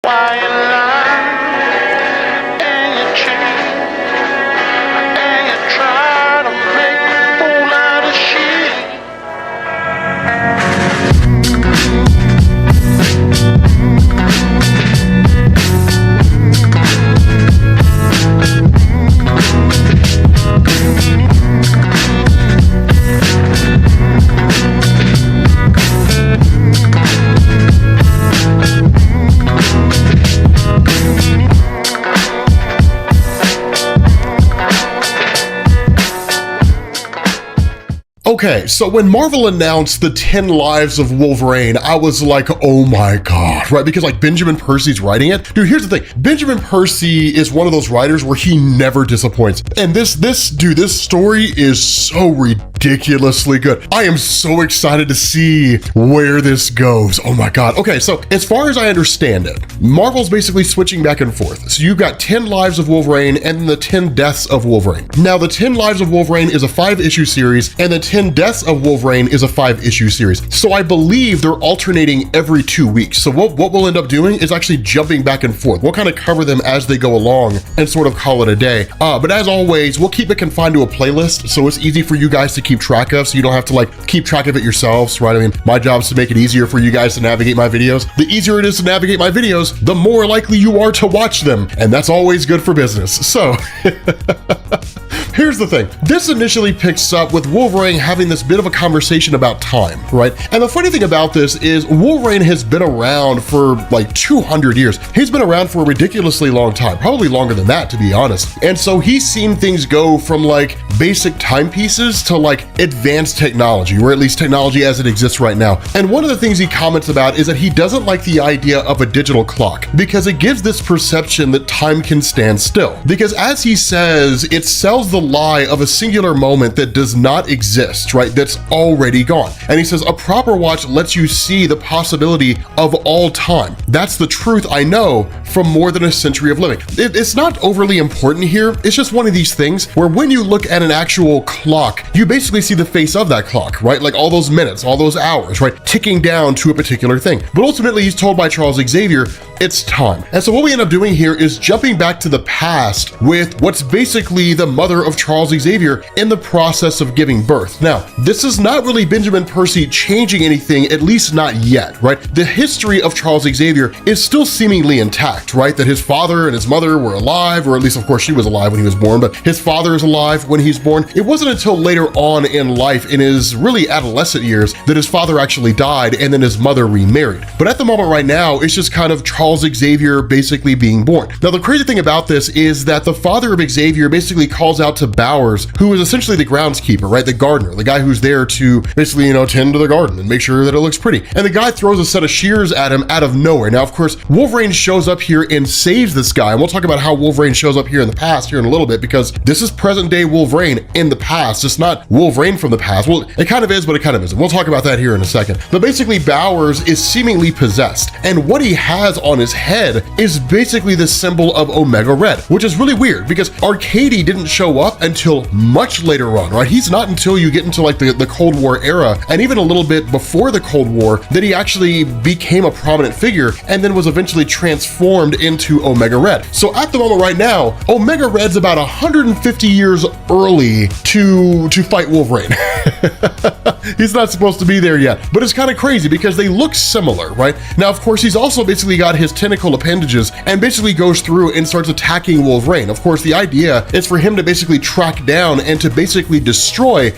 Why you lie and you cheat and you try to make a fool out of shit. Okay, so when Marvel announced the 10 Lives of Wolverine, I was like, oh my God, right? Because like Benjamin Percy's writing it. Dude, here's the thing. Benjamin Percy is one of those writers where he never disappoints. And this story is so ridiculously good. I am so excited to see where this goes. Oh my God. Okay, so as far as I understand it, Marvel's basically switching back and forth. So you've got 10 Lives of Wolverine and then the 10 Deaths of Wolverine. Now the 10 Lives of Wolverine is a 5-issue series and the 10 Deaths of Wolverine is a 5-issue series. So I believe they're alternating every 2 weeks. So what we'll end up doing is actually jumping back and forth. We'll kind of cover them as they go along and sort of call it a day. But as always, we'll keep it confined to a playlist so it's easy for you guys to keep track of, so you don't have to like keep track of it yourselves, right? I mean, my job is to make it easier for you guys to navigate my videos. The easier it is to navigate my videos, the more likely you are to watch them. And that's always good for business. So here's the thing. This initially picks up with Wolverine having this bit of a conversation about time, right? And the funny thing about this is Wolverine has been around for like 200 years. He's been around for a ridiculously long time, probably longer than that, to be honest. And so he's seen things go from like basic timepieces to like advanced technology, or at least technology as it exists right now. And one of the things he comments about is that he doesn't like the idea of a digital clock because it gives this perception that time can stand still. Because as he says, it sells the lie of a singular moment that does not exist, right? That's already gone. And he says, a proper watch lets you see the possibility of all time. That's the truth I know from more than a century of living. It's not overly important here. It's just one of these things where when you look at an actual clock, you basically see the face of that clock, right? Like all those minutes, all those hours, right? Ticking down to a particular thing. But ultimately he's told by Charles Xavier, it's time. And so what we end up doing here is jumping back to the past with what's basically the mother of Charles Xavier in the process of giving birth. Now, this is not really Benjamin Percy changing anything, at least not yet, right? The history of Charles Xavier is still seemingly intact, right? That his father and his mother were alive, or at least of course she was alive when he was born, but his father is alive when he's born. It wasn't until later on in life, in his really adolescent years, that his father actually died and then his mother remarried. But at the moment right now, it's just kind of Charles Xavier basically being born. Now, the crazy thing about this is that the father of Xavier basically calls out to Bowers, who is essentially the groundskeeper, right? The gardener, the guy who's there to basically, you know, tend to the garden and make sure that it looks pretty. And the guy throws a set of shears at him out of nowhere. Now, of course, Wolverine shows up here and saves this guy. And we'll talk about how Wolverine shows up here in the past here in a little bit, because this is present day Wolverine in the past. It's not Wolverine from the past. Well, it kind of is, but it kind of isn't. We'll talk about that here in a second. But basically, Bowers is seemingly possessed. And what he has on his head is basically the symbol of Omega Red, which is really weird because Arcady didn't show up until much later on, right? He's not until you get into like the Cold War era, and even a little bit before the Cold War, that he actually became a prominent figure and then was eventually transformed into Omega Red. So at the moment right now, Omega Red's about 150 years early to fight Wolverine. He's not supposed to be there yet, but it's kind of crazy because they look similar, right? Now, of course, he's also basically got his tentacle appendages and basically goes through and starts attacking Wolverine. Of course, the idea is for him to basically track down and to basically destroy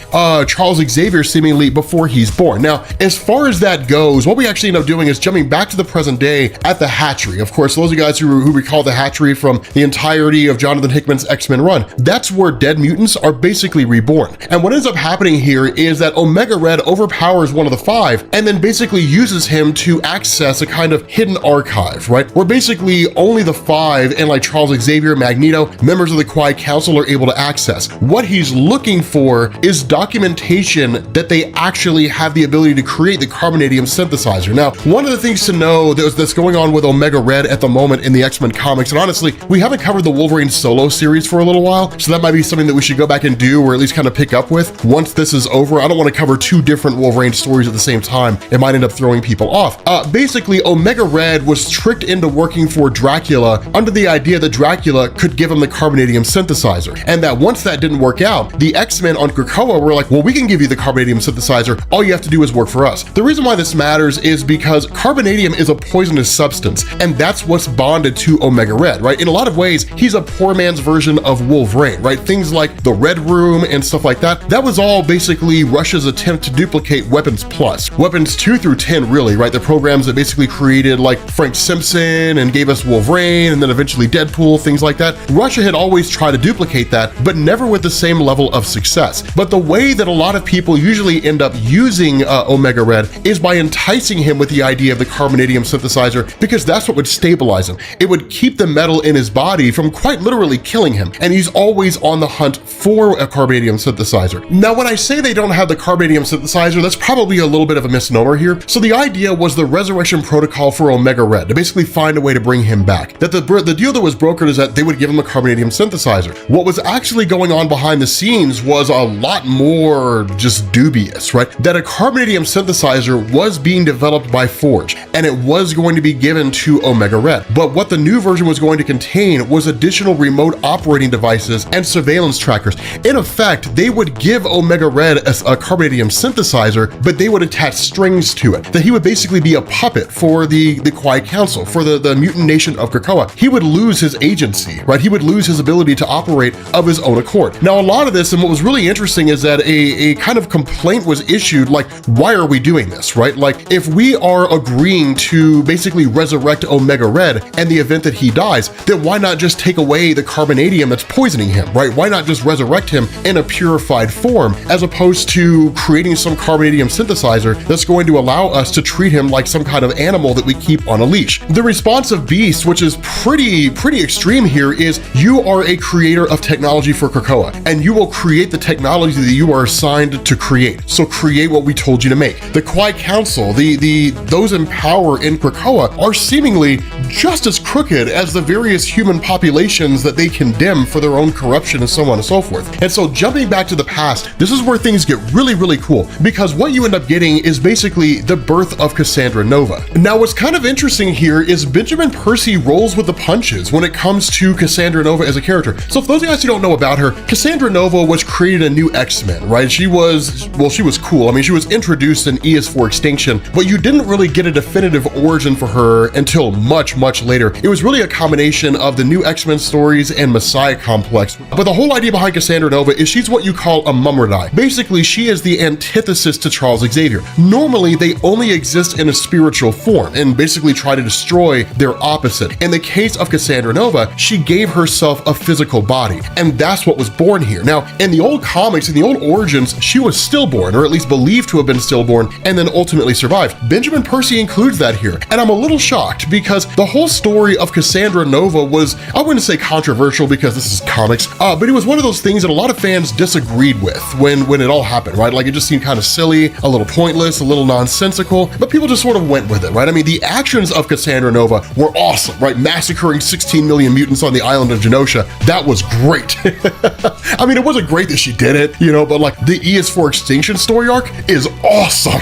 Charles Xavier seemingly before he's born. Now, as far as that goes, what we actually end up doing is jumping back to the present day at the hatchery. Of course, those of you guys who recall the hatchery from the entirety of Jonathan Hickman's X-Men run, that's where dead mutants are basically reborn. And what ends up happening here is that Omega Red overpowers one of the five and then basically uses him to access a kind of hidden archive, right? Where basically only the five and like Charles Xavier, Magneto, members of the Quiet Council are able to access. What he's looking for is documentation that they actually have the ability to create the carbonadium synthesizer. Now, one of the things to know that's going on with Omega Red at the moment in the X-Men comics, and honestly, we haven't covered the Wolverine solo series for a little while, so that might be something that we should go back and do, or at least kind of pick up with once this is over. I don't want to cover two different Wolverine stories at the same time. It might end up throwing people off. Basically, Omega Red was tricked into working for Dracula under the idea that Dracula could give him the carbonadium synthesizer, and that once that didn't work out, the X-Men on Krakoa were like, well, we can give you the carbonadium synthesizer, all you have to do is work for us. The reason why this matters is because carbonadium is a poisonous substance, and that's what's bonded to Omega Red, right? In a lot of ways, he's a poor man's version of Wolverine, right? Things like the Red Room and stuff like that, that was all basically Russia's attempt to duplicate Weapons Plus. Weapons 2 through 10, really, right? The programs that basically created like Frank Simpson and gave us Wolverine and then eventually Deadpool, things like that. Russia had always tried to duplicate that, but never with the same level of success. But the way that a lot of people usually end up using Omega Red is by enticing him with the idea of the carbonadium synthesizer, because that's what would stabilize him. It would keep the metal in his body from quite literally killing him, and he's always on the hunt for a carbonadium synthesizer. Now, when I say they don't have the carbonadium synthesizer, that's probably a little bit of a misnomer here. So the idea was the resurrection protocol for Omega Red, to basically find a way to bring him back. That the deal that was brokered is that they would give him a carbonadium synthesizer. What was actually going on behind the scenes was a lot more just dubious, right? That a carbonadium synthesizer was being developed by Forge, and it was going to be given to Omega Red. But what the new version was going to contain was additional remote operating devices and surveillance trackers. In effect, they would give Omega Red a carbonadium synthesizer, but they would attach strings to it. That he would basically be a puppet for the Quiet Council, for the mutant nation of Krakoa. He would lose his agency, right? He would lose his ability to operate of his own accord. Now, a lot of this, and what was really interesting is that a kind of complaint was issued, like, why are we doing this, right? Like, if we are agreeing to basically resurrect Omega Red and the event that he dies, then why not just take away the carbonadium that's poisoning him, right? Why not just resurrect him in a purified form, as opposed to creating some carbonadium synthesizer that's going to allow us to treat him like some kind of animal that we keep on a leash? The response of Beast, which is pretty extreme here, is you are a creator of technology for Krakoa, and you will create the technology that you are assigned to create. So create what we told you to make. The Quiet Council, those in power in Krakoa are seemingly just as crooked as the various human populations that they condemn for their own corruption and so on and so forth. And so jumping back to the past, this is where things get really cool, because what you end up getting is basically the birth of Cassandra Nova. Now, what's kind of interesting here is Benjamin Percy rolls with the punches when it comes to Cassandra Nova as a character. So for those of you guys who don't know about her, Cassandra Nova was created a new X-Men, right? She was cool. I mean, she was introduced in E is for Extinction, but you didn't really get a definitive origin for her until much later. It was really a combination of the new X-Men stories and Messiah Complex. But the whole idea behind Cassandra Nova is she's what you call a Mummerdi. Basically, she is the antithesis to Charles Xavier. Normally, they only exist in a spiritual form and basically try to destroy their opposite. In the case of Cassandra Nova, she gave herself a physical body, and that's what was born here. Now, in the old comics, in the old origins, she was stillborn, or at least believed to have been stillborn, and then ultimately survived. Benjamin Percy includes that here, and I'm a little shocked because the whole story of Cassandra Nova was, I wouldn't say controversial because this is comics, but it was one of those things that a lot of fans disagreed with when it all happened, right? Like, it just seemed kind of silly, a little pointless, a little nonsensical, but people just sort of went with it, right? I mean, the actions of Cassandra Nova were awesome, right? Massacring 16 million mutants on the island of Genosha. That was great. I mean, it wasn't great that she did it, you know, but like the E is for Extinction story arc is awesome.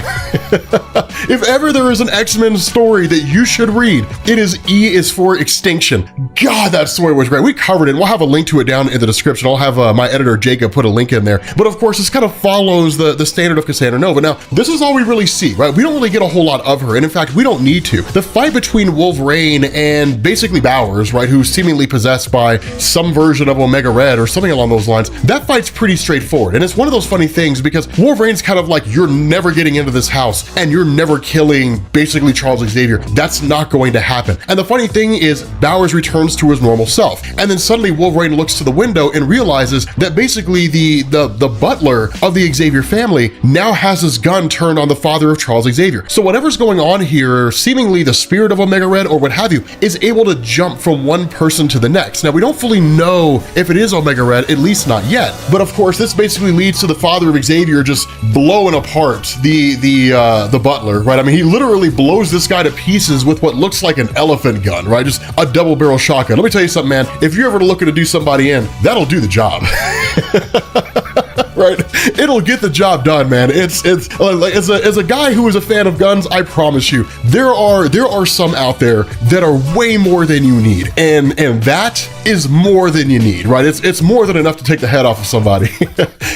If ever there is an X-Men story that you should read, it is E is for Extinction. God, that story was great. We covered it. We'll have a link to it down in the description. I'll have my editor Jacob put a link in there. But of course, this kind of follows the standard of Cassandra Nova. Now, this is all we really see, right? We don't really get a whole lot of her, and in fact, we don't need to. The fight between Wolverine and basically Bowers, right, who's seemingly possessed by some version of Omega Red or something along those lines, that fight's pretty straightforward. And it's one of those funny things because Wolverine's kind of like, you're never getting into this house else, and you're never killing basically Charles Xavier. That's not going to happen. And the funny thing is, Bowers returns to his normal self, and then suddenly Wolverine looks to the window and realizes that basically the butler of the Xavier family now has his gun turned on the father of Charles Xavier. So whatever's going on here, seemingly the spirit of Omega Red or what have you, is able to jump from one person to the next. Now, we don't fully know if it is Omega Red, at least not yet, but of course this basically leads to the father of Xavier just blowing apart the butler, right? I mean, he literally blows this guy to pieces with what looks like an elephant gun, right? Just a double barrel shotgun. Let me tell you something, man, if you're ever looking to do somebody in, that'll do the job. Right? It'll get the job done, man. It's like, as a guy who is a fan of guns, I promise you, there are some out there that are way more than you need, and that is more than you need, right? It's more than enough to take the head off of somebody.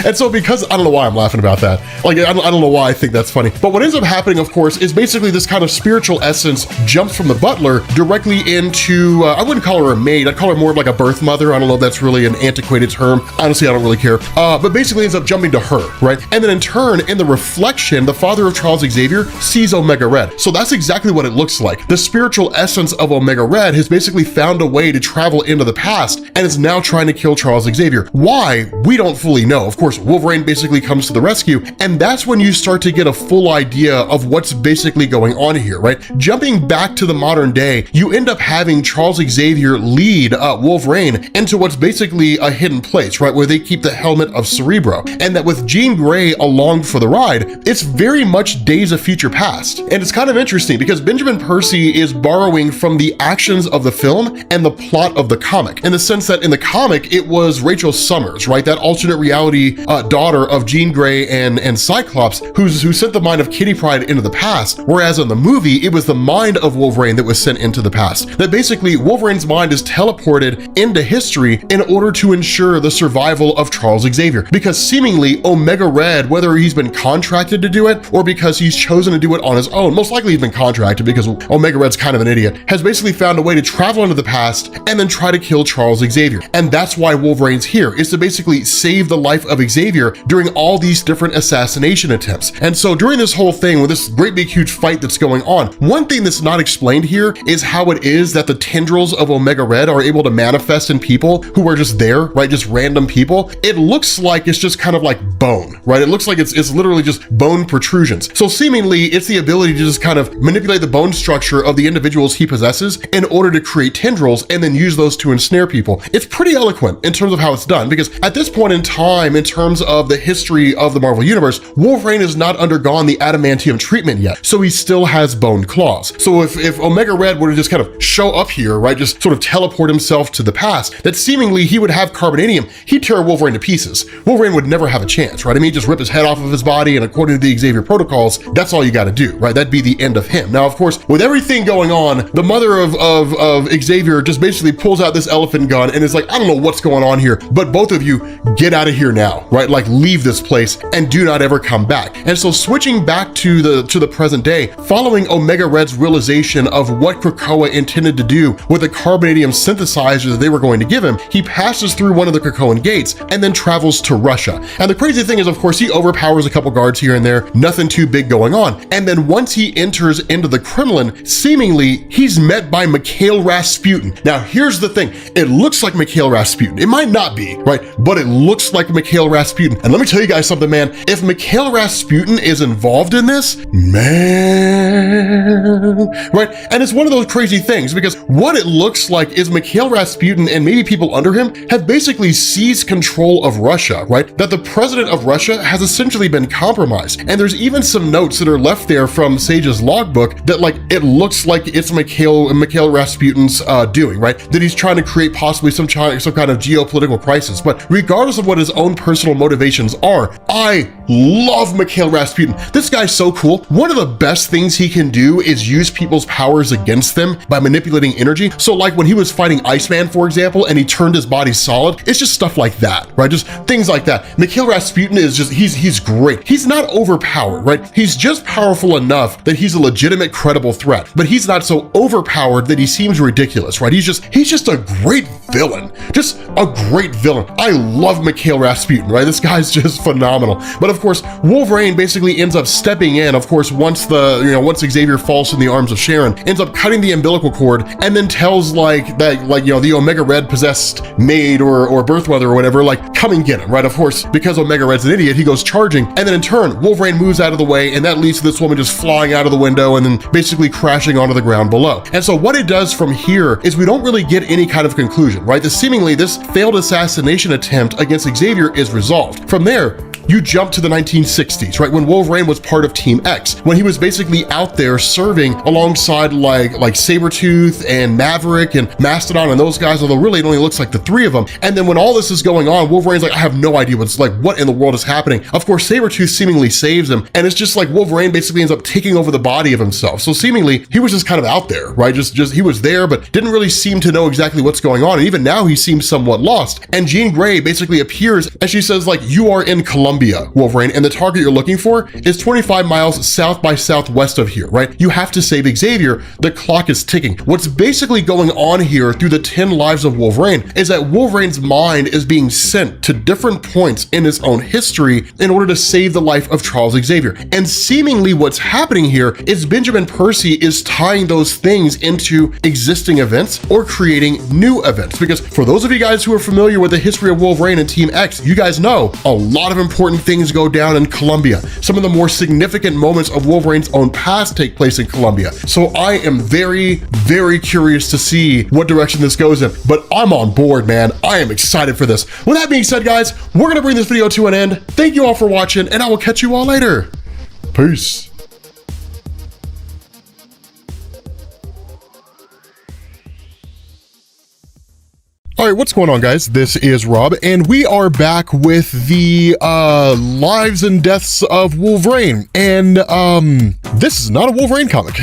And so, because I don't know why I'm laughing about that, like I don't know why I think that's funny, but what ends up happening, of course, is basically this kind of spiritual essence jumps from the butler directly into I wouldn't call her a maid, I'd call her more of like a birth mother. I don't know if that's really an antiquated term. Honestly, I don't really care. But basically ends up jumping to her, right? And then in turn, in the reflection, the father of Charles Xavier sees Omega Red. So that's exactly what it looks like. The spiritual essence of Omega Red has basically found a way to travel into the past and is now trying to kill Charles Xavier. Why? We don't fully know. Of course, Wolverine basically comes to the rescue, and that's when you start to get a full idea of what's basically going on here, right? Jumping back to the modern day, you end up having Charles Xavier lead Wolverine into what's basically a hidden place, right? Where they keep the helmet of Cerebro. And that with Jean Grey along for the ride, it's very much Days of Future Past. And it's kind of interesting because Benjamin Percy is borrowing from the actions of the film and the plot of the comic, in the sense that in the comic, it was Rachel Summers, right? That alternate reality daughter of Jean Grey and Cyclops, who sent the mind of Kitty Pryde into the past, whereas in the movie, it was the mind of Wolverine that was sent into the past. That basically Wolverine's mind is teleported into history in order to ensure the survival of Charles Xavier, because seemingly Omega Red, whether he's been contracted to do it or because he's chosen to do it on his own, most likely he's been contracted because Omega Red's kind of an idiot, has basically found a way to travel into the past and then try to kill Charles Xavier. And that's why Wolverine's here, is to basically save the life of Xavier during all these different assassination attempts. And so during this whole thing, with this great big huge fight that's going on, one thing that's not explained here is how it is that the tendrils of Omega Red are able to manifest in people who are just there, right? Just random people. It looks like it's just kind of like bone, right? It looks like it's literally just bone protrusions. So seemingly it's the ability to just kind of manipulate the bone structure of the individuals he possesses in order to create tendrils and then use those to ensnare people. It's pretty eloquent in terms of how it's done, because at this point in time, in terms of the history of the Marvel Universe, Wolverine has not undergone the adamantium treatment yet, so he still has bone claws. So if Omega Red were to just kind of show up here, right, just sort of teleport himself to the past, that seemingly he would have carbonadium, he'd tear Wolverine to pieces. Wolverine would never have a chance, right? I mean, he'd just rip his head off of his body, and according to the Xavier protocols, that's all you got to do, right? That'd be the end of him. Now, of course, with everything going on, the mother of Xavier just basically pulls out this elephant gun and is like, I don't know what's going on here, but both of you get out of here now, right? Like, leave this place and do not ever come back. And so switching back to the present day, following Omega Red's realization of what Krakoa intended to do with the carbonadium synthesizer that they were going to give him, he passes through one of the Krakoan gates and then travels to Russia. And the crazy thing is, of course, he overpowers a couple guards here and there, nothing too big going on. And then once he enters into the Kremlin, seemingly he's met by Mikhail Rasputin. Now, here's the thing. It looks like Mikhail Rasputin. It might not be, right? But it looks like Mikhail Rasputin. And let me tell you guys something, man. If Mikhail Rasputin is involved in this, man, right? And it's one of those crazy things, because what it looks like is Mikhail Rasputin and maybe people under him have basically seized control of Russia, right? That the president of Russia has essentially been compromised. And there's even some notes that are left there from Sage's logbook that, like, it looks like it's Mikhail Rasputin's doing, right? That he's trying to create possibly some kind of geopolitical crisis. But regardless of what his own personal motivations are, I love Mikhail Rasputin. This guy's so cool. One of the best things he can do is use people's powers against them by manipulating energy. So like when he was fighting Iceman, for example, and he turned his body solid, it's just stuff like that, right? Just things like that. Mikhail Rasputin is just, he's great. He's not overpowered, right? He's just powerful enough that he's a legitimate, credible threat, but he's not so overpowered that he seems ridiculous, right? He's just a great villain. Just a great villain. I love Mikhail Rasputin, right? This guy's just phenomenal. But of course, Wolverine basically ends up stepping in, of course, once Xavier falls in the arms of Sharon, ends up cutting the umbilical cord, and then tells the Omega Red possessed maid or birth mother or whatever, like, come and get him, right? Of course, because Omega Red's an idiot, he goes charging, and then in turn, Wolverine moves out of the way, and that leads to this woman just flying out of the window and then basically crashing onto the ground below. And so what it does from here is we don't really get any kind of conclusion, right? Seemingly this failed assassination attempt against Xavier is resolved. From there, you jump to the 1960s, right? When Wolverine was part of Team X, when he was basically out there serving alongside like Sabretooth and Maverick and Mastodon and those guys, although really it only looks like the three of them. And then when all this is going on, Wolverine's like, I have no idea what in the world is happening. Of course, Sabretooth seemingly saves him, and it's just like Wolverine basically ends up taking over the body of himself. So seemingly he was just kind of out there, right? Just he was there, but didn't really seem to know exactly what's going on. And even now he seems somewhat lost. And Jean Grey basically appears and she says, like, you are in Colombia, Wolverine, and the target you're looking for is 25 miles south by southwest of here, right? You have to save Xavier. The clock is ticking. What's basically going on here through the 10 Lives of Wolverine is that Wolverine's mind is being sent to different points in his own history in order to save the life of Charles Xavier. And seemingly what's happening here is Benjamin Percy is tying those things into existing events or creating new events. Because for those of you guys who are familiar with the history of Wolverine and Team X, you guys know a lot of important things go down in Colombia. Some of the more significant moments of Wolverine's own past take place in Colombia. So I am very, very curious to see what direction this goes in, but I'm on board, man. I am excited for this. With that being said, guys, we're gonna bring this video to an end. Thank you all for watching, and I will catch you all later. Peace. All right, what's going on, guys? This is Rob, and we are back with the Lives and Deaths of Wolverine. And this is not a Wolverine comic.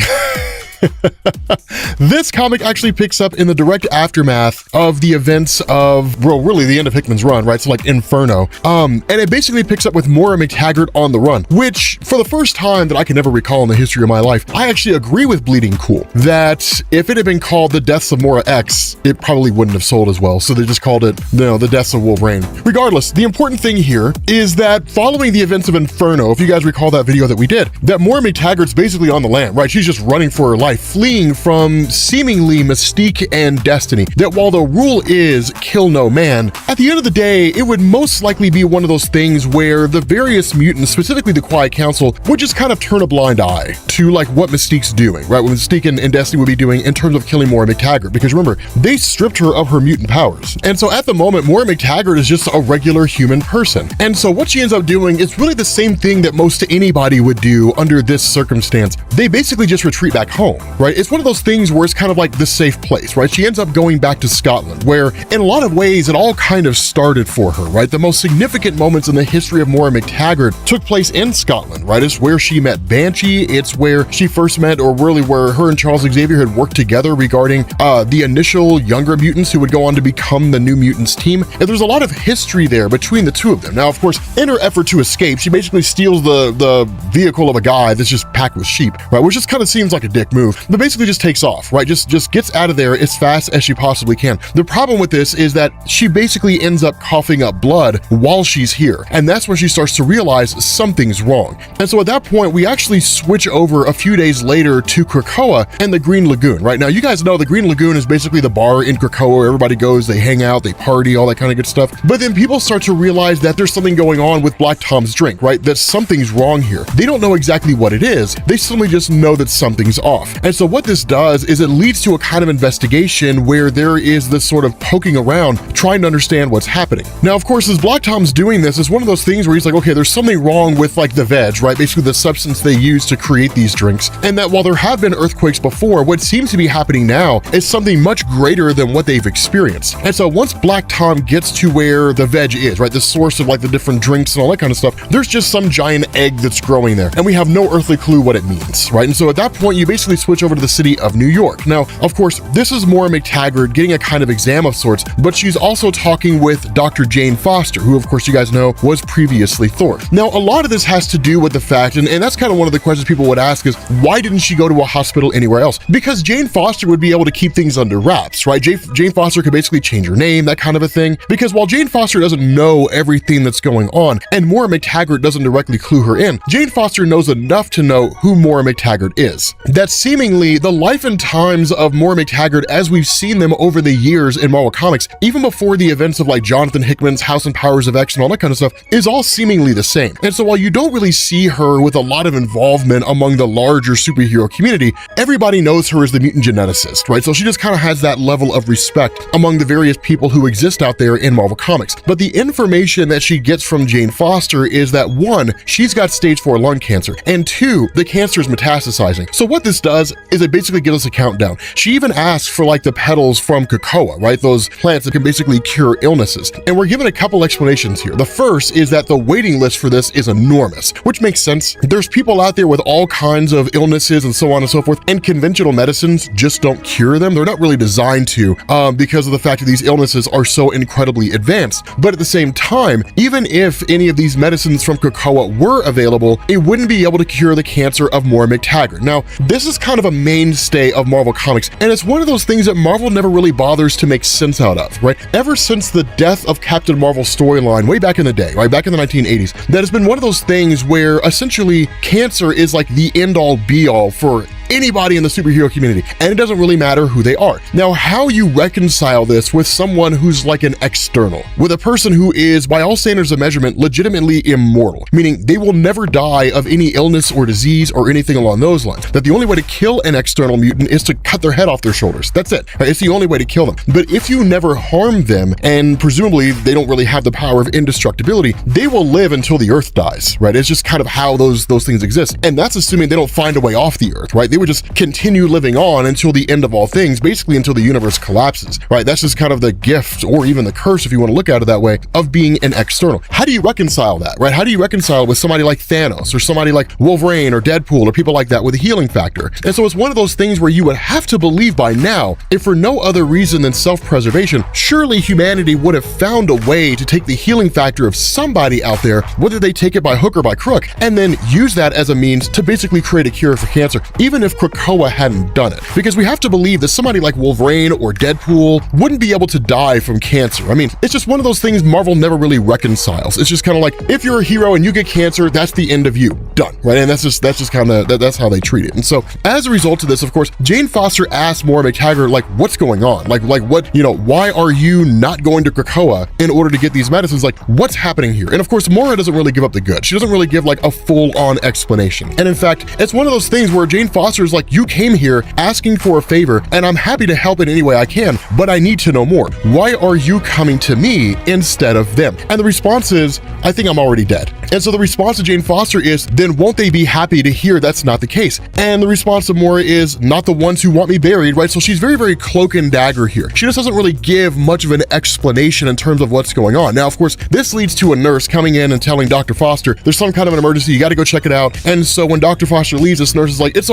This comic actually picks up in the direct aftermath of the events of, well, really the end of Hickman's run, right? So like Inferno. And it basically picks up with Moira MacTaggert on the run, which for the first time that I can never recall in the history of my life, I actually agree with Bleeding Cool that if it had been called The Deaths of Moira X, it probably wouldn't have sold as well. So they just called it, The Deaths of Wolverine. Regardless, the important thing here is that following the events of Inferno, if you guys recall that video that we did, that Moira MacTaggert's basically on the lam, right? She's just running for her life, fleeing from seemingly Mystique and Destiny. That while the rule is kill no man, at the end of the day, it would most likely be one of those things where the various mutants, specifically the Quiet Council, would just kind of turn a blind eye to like what Mystique's doing, right? What Mystique and Destiny would be doing in terms of killing Moira MacTaggert. Because remember, they stripped her of her mutant powers. And so at the moment, Moira MacTaggert is just a regular human person. And so what she ends up doing is really the same thing that most anybody would do under this circumstance. They basically just retreat back home, right? It's one of those things where it's kind of like the safe place, right? She ends up going back to Scotland, where in a lot of ways it all kind of started for her, right? The most significant moments in the history of Moira MacTaggert took place in Scotland, right? It's where she met Banshee. It's where she first met, or really where her and Charles Xavier had worked together regarding the initial younger mutants who would go on to become the New Mutants team. And there's a lot of history there between the two of them. Now, of course, in her effort to escape, she basically steals the vehicle of a guy that's just packed with sheep, right? Which just kind of seems like a dick move, but basically just takes off, right? Just gets out of there as fast as she possibly can. The problem with this is that she basically ends up coughing up blood while she's here. And that's when she starts to realize something's wrong. And so at that point, we actually switch over a few days later to Krakoa and the Green Lagoon, right? Now, you guys know the Green Lagoon is basically the bar in Krakoa where everybody goes, they hang out, they party, all that kind of good stuff. But then people start to realize that there's something going on with Black Tom's drink, right? That something's wrong here. They don't know exactly what it is. They suddenly just know that something's off. And so what this does is it leads to a kind of investigation where there is this sort of poking around, trying to understand what's happening. Now, of course, as Black Tom's doing this, it's one of those things where he's like, okay, there's something wrong with like the veg, right? Basically the substance they use to create these drinks. And that while there have been earthquakes before, what seems to be happening now is something much greater than what they've experienced. And so once Black Tom gets to where the veg is, right? The source of like the different drinks and all that kind of stuff, there's just some giant egg that's growing there. And we have no earthly clue what it means, right? And so at that point, you basically switch switch over to the city of New York. Now, of course, this is Moira MacTaggert getting a kind of exam of sorts, but she's also talking with Dr. Jane Foster, who of course you guys know was previously Thor. Now, a lot of this has to do with the fact, and that's kind of one of the questions people would ask is, why didn't she go to a hospital anywhere else? Because Jane Foster would be able to keep things under wraps, right? Jane Foster could basically change her name, that kind of a thing. Because while Jane Foster doesn't know everything that's going on, and Moira MacTaggert doesn't directly clue her in, Jane Foster knows enough to know who Moira MacTaggert is. That seemingly the life and times of Moira MacTaggert as we've seen them over the years in Marvel Comics, even before the events of like Jonathan Hickman's House and Powers of X and all that kind of stuff, is all seemingly the same. And so while you don't really see her with a lot of involvement among the larger superhero community, everybody knows her as the mutant geneticist, right? So she just kind of has that level of respect among the various people who exist out there in Marvel Comics. But the information that she gets from Jane Foster is that 1, she's got stage 4 lung cancer, and 2, the cancer is metastasizing. So what this does is it basically gives us a countdown. She even asks for like the petals from Krakoa, right? Those plants that can basically cure illnesses. And we're given a couple explanations here. The first is that the waiting list for this is enormous, which makes sense. There's people out there with all kinds of illnesses and so on and so forth, and conventional medicines just don't cure them. They're not really designed to because of the fact that these illnesses are so incredibly advanced. But at the same time, even if any of these medicines from Krakoa were available, it wouldn't be able to cure the cancer of Moira MacTaggert. Now, this is kind of a mainstay of Marvel Comics, and it's one of those things that Marvel never really bothers to make sense out of, right? Ever since the death of Captain Marvel storyline way back in the day, right, back in the 1980s, that has been one of those things where essentially cancer is like the end-all be-all for anybody in the superhero community, and it doesn't really matter who they are. Now, how you reconcile this with someone who's like an external, with a person who is, by all standards of measurement, legitimately immortal, meaning they will never die of any illness or disease or anything along those lines, that the only way to kill an external mutant is to cut their head off their shoulders. That's it. Right? It's the only way to kill them. But if you never harm them, and presumably they don't really have the power of indestructibility, they will live until the Earth dies, right? It's just kind of how those things exist. And that's assuming they don't find a way off the Earth, right? They would just continue living on until the end of all things, basically until the universe collapses, right? That's just kind of the gift, or even the curse, if you want to look at it that way, of being an external. How do you reconcile that, right? How do you reconcile with somebody like Thanos, or somebody like Wolverine, or Deadpool, or people like that with a healing factor? And so it's one of those things where you would have to believe by now, if for no other reason than self-preservation, surely humanity would have found a way to take the healing factor of somebody out there, whether they take it by hook or by crook, and then use that as a means to basically create a cure for cancer, even if Krakoa hadn't done it. Because we have to believe that somebody like Wolverine or Deadpool wouldn't be able to die from cancer. I mean, it's just one of those things Marvel never really reconciles. It's just kind of like, if you're a hero and you get cancer, that's the end of you. Done, right? And that's just kind of, that's how they treat it. And so as a result of this, of course, Jane Foster asked Moira MacTaggert, like, what's going on? Like what, you know, why are you not going to Krakoa in order to get these medicines? Like, what's happening here? And of course, Moira doesn't really give up the goods. She doesn't really give like a full-on explanation. And in fact, it's one of those things where Jane Foster is like, you came here asking for a favor, and I'm happy to help in any way I can, but I need to know more. Why are you coming to me instead of them? And the response is, I think I'm already dead. And so the response to Jane Foster is, then won't they be happy to hear that's not the case? And the response to Moira is, not the ones who want me buried, right? So she's very, very cloak and dagger here. She just doesn't really give much of an explanation in terms of what's going on. Now, of course, this leads to a nurse coming in and telling Dr. Foster, there's some kind of an emergency, you got to go check it out. And so when Dr. Foster leaves, this nurse is like, it's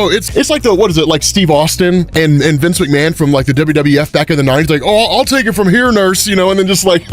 like the, what is it, like Steve Austin and Vince McMahon from like the WWF back in the 90s, like, oh, I'll take it from here, nurse, you know, and then just like,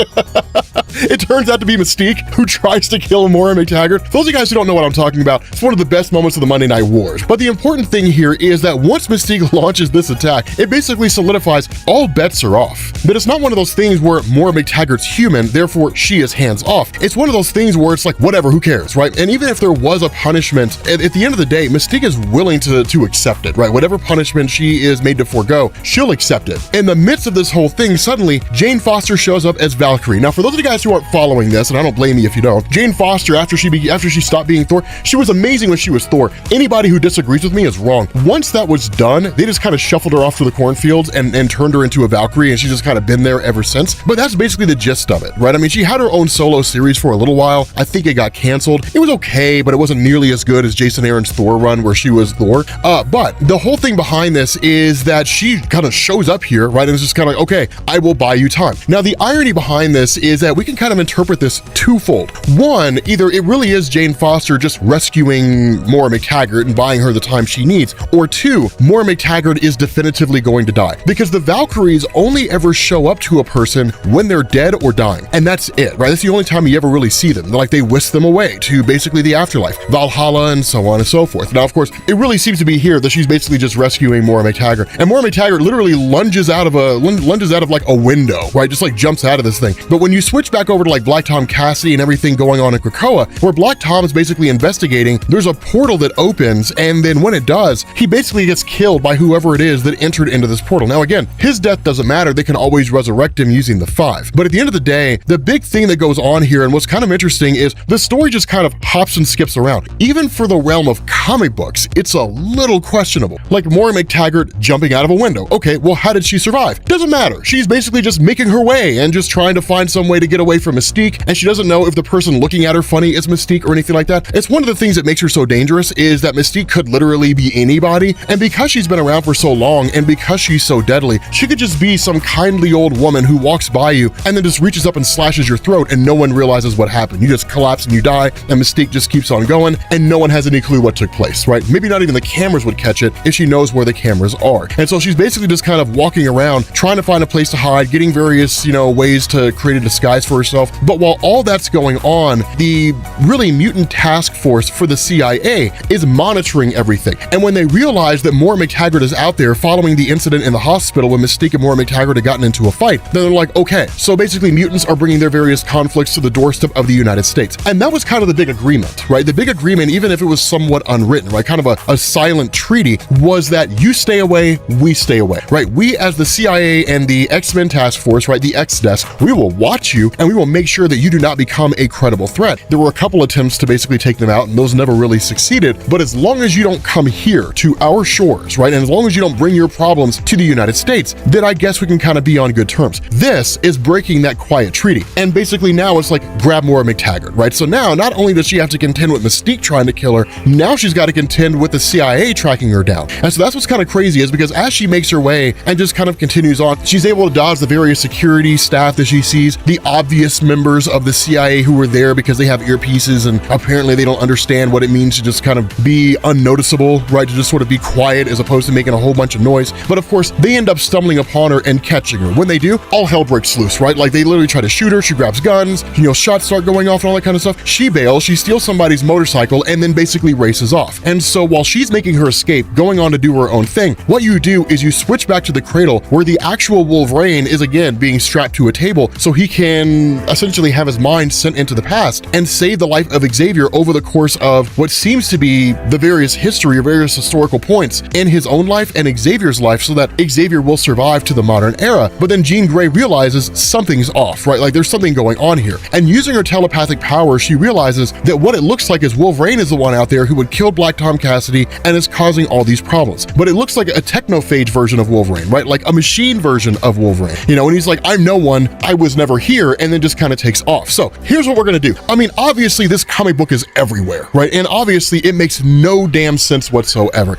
it turns out to be Mystique who tries to kill Moira MacTaggert. For those of you guys who don't know what I'm talking about, it's one of the best moments of the Monday Night Wars. But the important thing here is that once Mystique launches this attack, it basically solidifies all bets are off. But it's not one of those things where Moira MacTaggert's human, therefore she is hands off. It's one of those things where it's like, whatever, who cares, right? And even if there was a punishment, at the end of the day, Mystique is willing to accept it, right? Whatever punishment she is made to forego, she'll accept it. In the midst of this whole thing, suddenly, Jane Foster shows up as Valkyrie. Now, for those of you guys who aren't following this, and I don't blame you if you don't, Jane Foster, after she stopped being Thor, she was amazing when she was Thor. Anybody who disagrees with me is wrong. Once that was done, they just kind of shuffled her off to the cornfields and turned her into a Valkyrie, and she's just kind of been there ever since. But that's basically the gist of it, right? I mean, she had her own solo series for a little while. I think it got canceled. It was okay, but it wasn't nearly as good as Jason Aaron's Thor run where she was Thor. But the whole thing behind this is that she kind of shows up here, right? And it's just kind of like, okay, I will buy you time. Now, the irony behind this is that we can can kind of interpret this twofold. One, either it really is Jane Foster just rescuing Moira MacTaggert and buying her the time she needs, or two, Moira MacTaggert is definitively going to die, because the Valkyries only ever show up to a person when they're dead or dying, and that's it, right? That's the only time you ever really see them. Like, they whisk them away to basically the afterlife, Valhalla, and so on and so forth. Now, of course, it really seems to be here that she's basically just rescuing Moira MacTaggert, and Moira MacTaggert literally lunges out of like a window, right? Just like jumps out of this thing. But when you switch back over to like Black Tom Cassidy and everything going on in Krakoa, where Black Tom is basically investigating, there's a portal that opens, and then when it does, he basically gets killed by whoever it is that entered into this portal. Now, again, his death doesn't matter. They can always resurrect him using the 5. But at the end of the day, the big thing that goes on here, and what's kind of interesting, is the story just kind of hops and skips around. Even for the realm of comic books, it's a little questionable. Like Moira MacTaggert jumping out of a window. Okay, well, how did she survive? Doesn't matter. She's basically just making her way and just trying to find some way to get away from Mystique, and she doesn't know if the person looking at her funny is Mystique or anything like that. It's one of the things that makes her so dangerous, is that Mystique could literally be anybody, and because she's been around for so long and because she's so deadly, she could just be some kindly old woman who walks by you and then just reaches up and slashes your throat, and no one realizes what happened. You just collapse and you die, and Mystique just keeps on going, and no one has any clue what took place, right? Maybe not even the cameras would catch it if she knows where the cameras are. And so she's basically just kind of walking around, trying to find a place to hide, getting various, ways to create a disguise for herself. But while all that's going on, the really mutant task force for the CIA is monitoring everything. And when they realize that Moira MacTaggert is out there following the incident in the hospital when Mystique and Moira MacTaggert had gotten into a fight, then they're like, okay, so basically mutants are bringing their various conflicts to the doorstep of the United States. And that was kind of the big agreement, right? The big agreement, even if it was somewhat unwritten, right? Kind of a silent treaty, was that you stay away, we stay away, right? We as the CIA and the X-Men task force, right? The X-Desk, we will watch you and we will make sure that you do not become a credible threat. There were a couple attempts to basically take them out, and those never really succeeded. But as long as you don't come here to our shores, right? And as long as you don't bring your problems to the United States, then I guess we can kind of be on good terms. This is breaking that quiet treaty. And basically now it's like, grab Moira MacTaggert, right? So now not only does she have to contend with Mystique trying to kill her, now she's got to contend with the CIA tracking her down. And so that's what's kind of crazy, is because as she makes her way and just kind of continues on, she's able to dodge the various security staff that she sees, the obvious members of the CIA who were there because they have earpieces and apparently they don't understand what it means to just kind of be unnoticeable, right? To just sort of be quiet as opposed to making a whole bunch of noise. But of course, they end up stumbling upon her and catching her. When they do, all hell breaks loose, right? Like, they literally try to shoot her, she grabs guns, shots start going off and all that kind of stuff. She bails, she steals somebody's motorcycle, and then basically races off. And so while she's making her escape, going on to do her own thing, what you do is you switch back to the cradle where the actual Wolverine is again being strapped to a table so he can essentially have his mind sent into the past and save the life of Xavier over the course of what seems to be the various history or various historical points in his own life and Xavier's life, so that Xavier will survive to the modern era. But then Jean Grey realizes something's off, right? Like, there's something going on here. And using her telepathic power, she realizes that what it looks like is Wolverine is the one out there who would kill Black Tom Cassidy and is causing all these problems. But it looks like a technophage version of Wolverine, right? Like a machine version of Wolverine, and he's like, I'm no one, I was never here, and then just kind of takes off. So here's what we're gonna do. I mean, obviously this comic book is everywhere, right? And obviously it makes no damn sense whatsoever,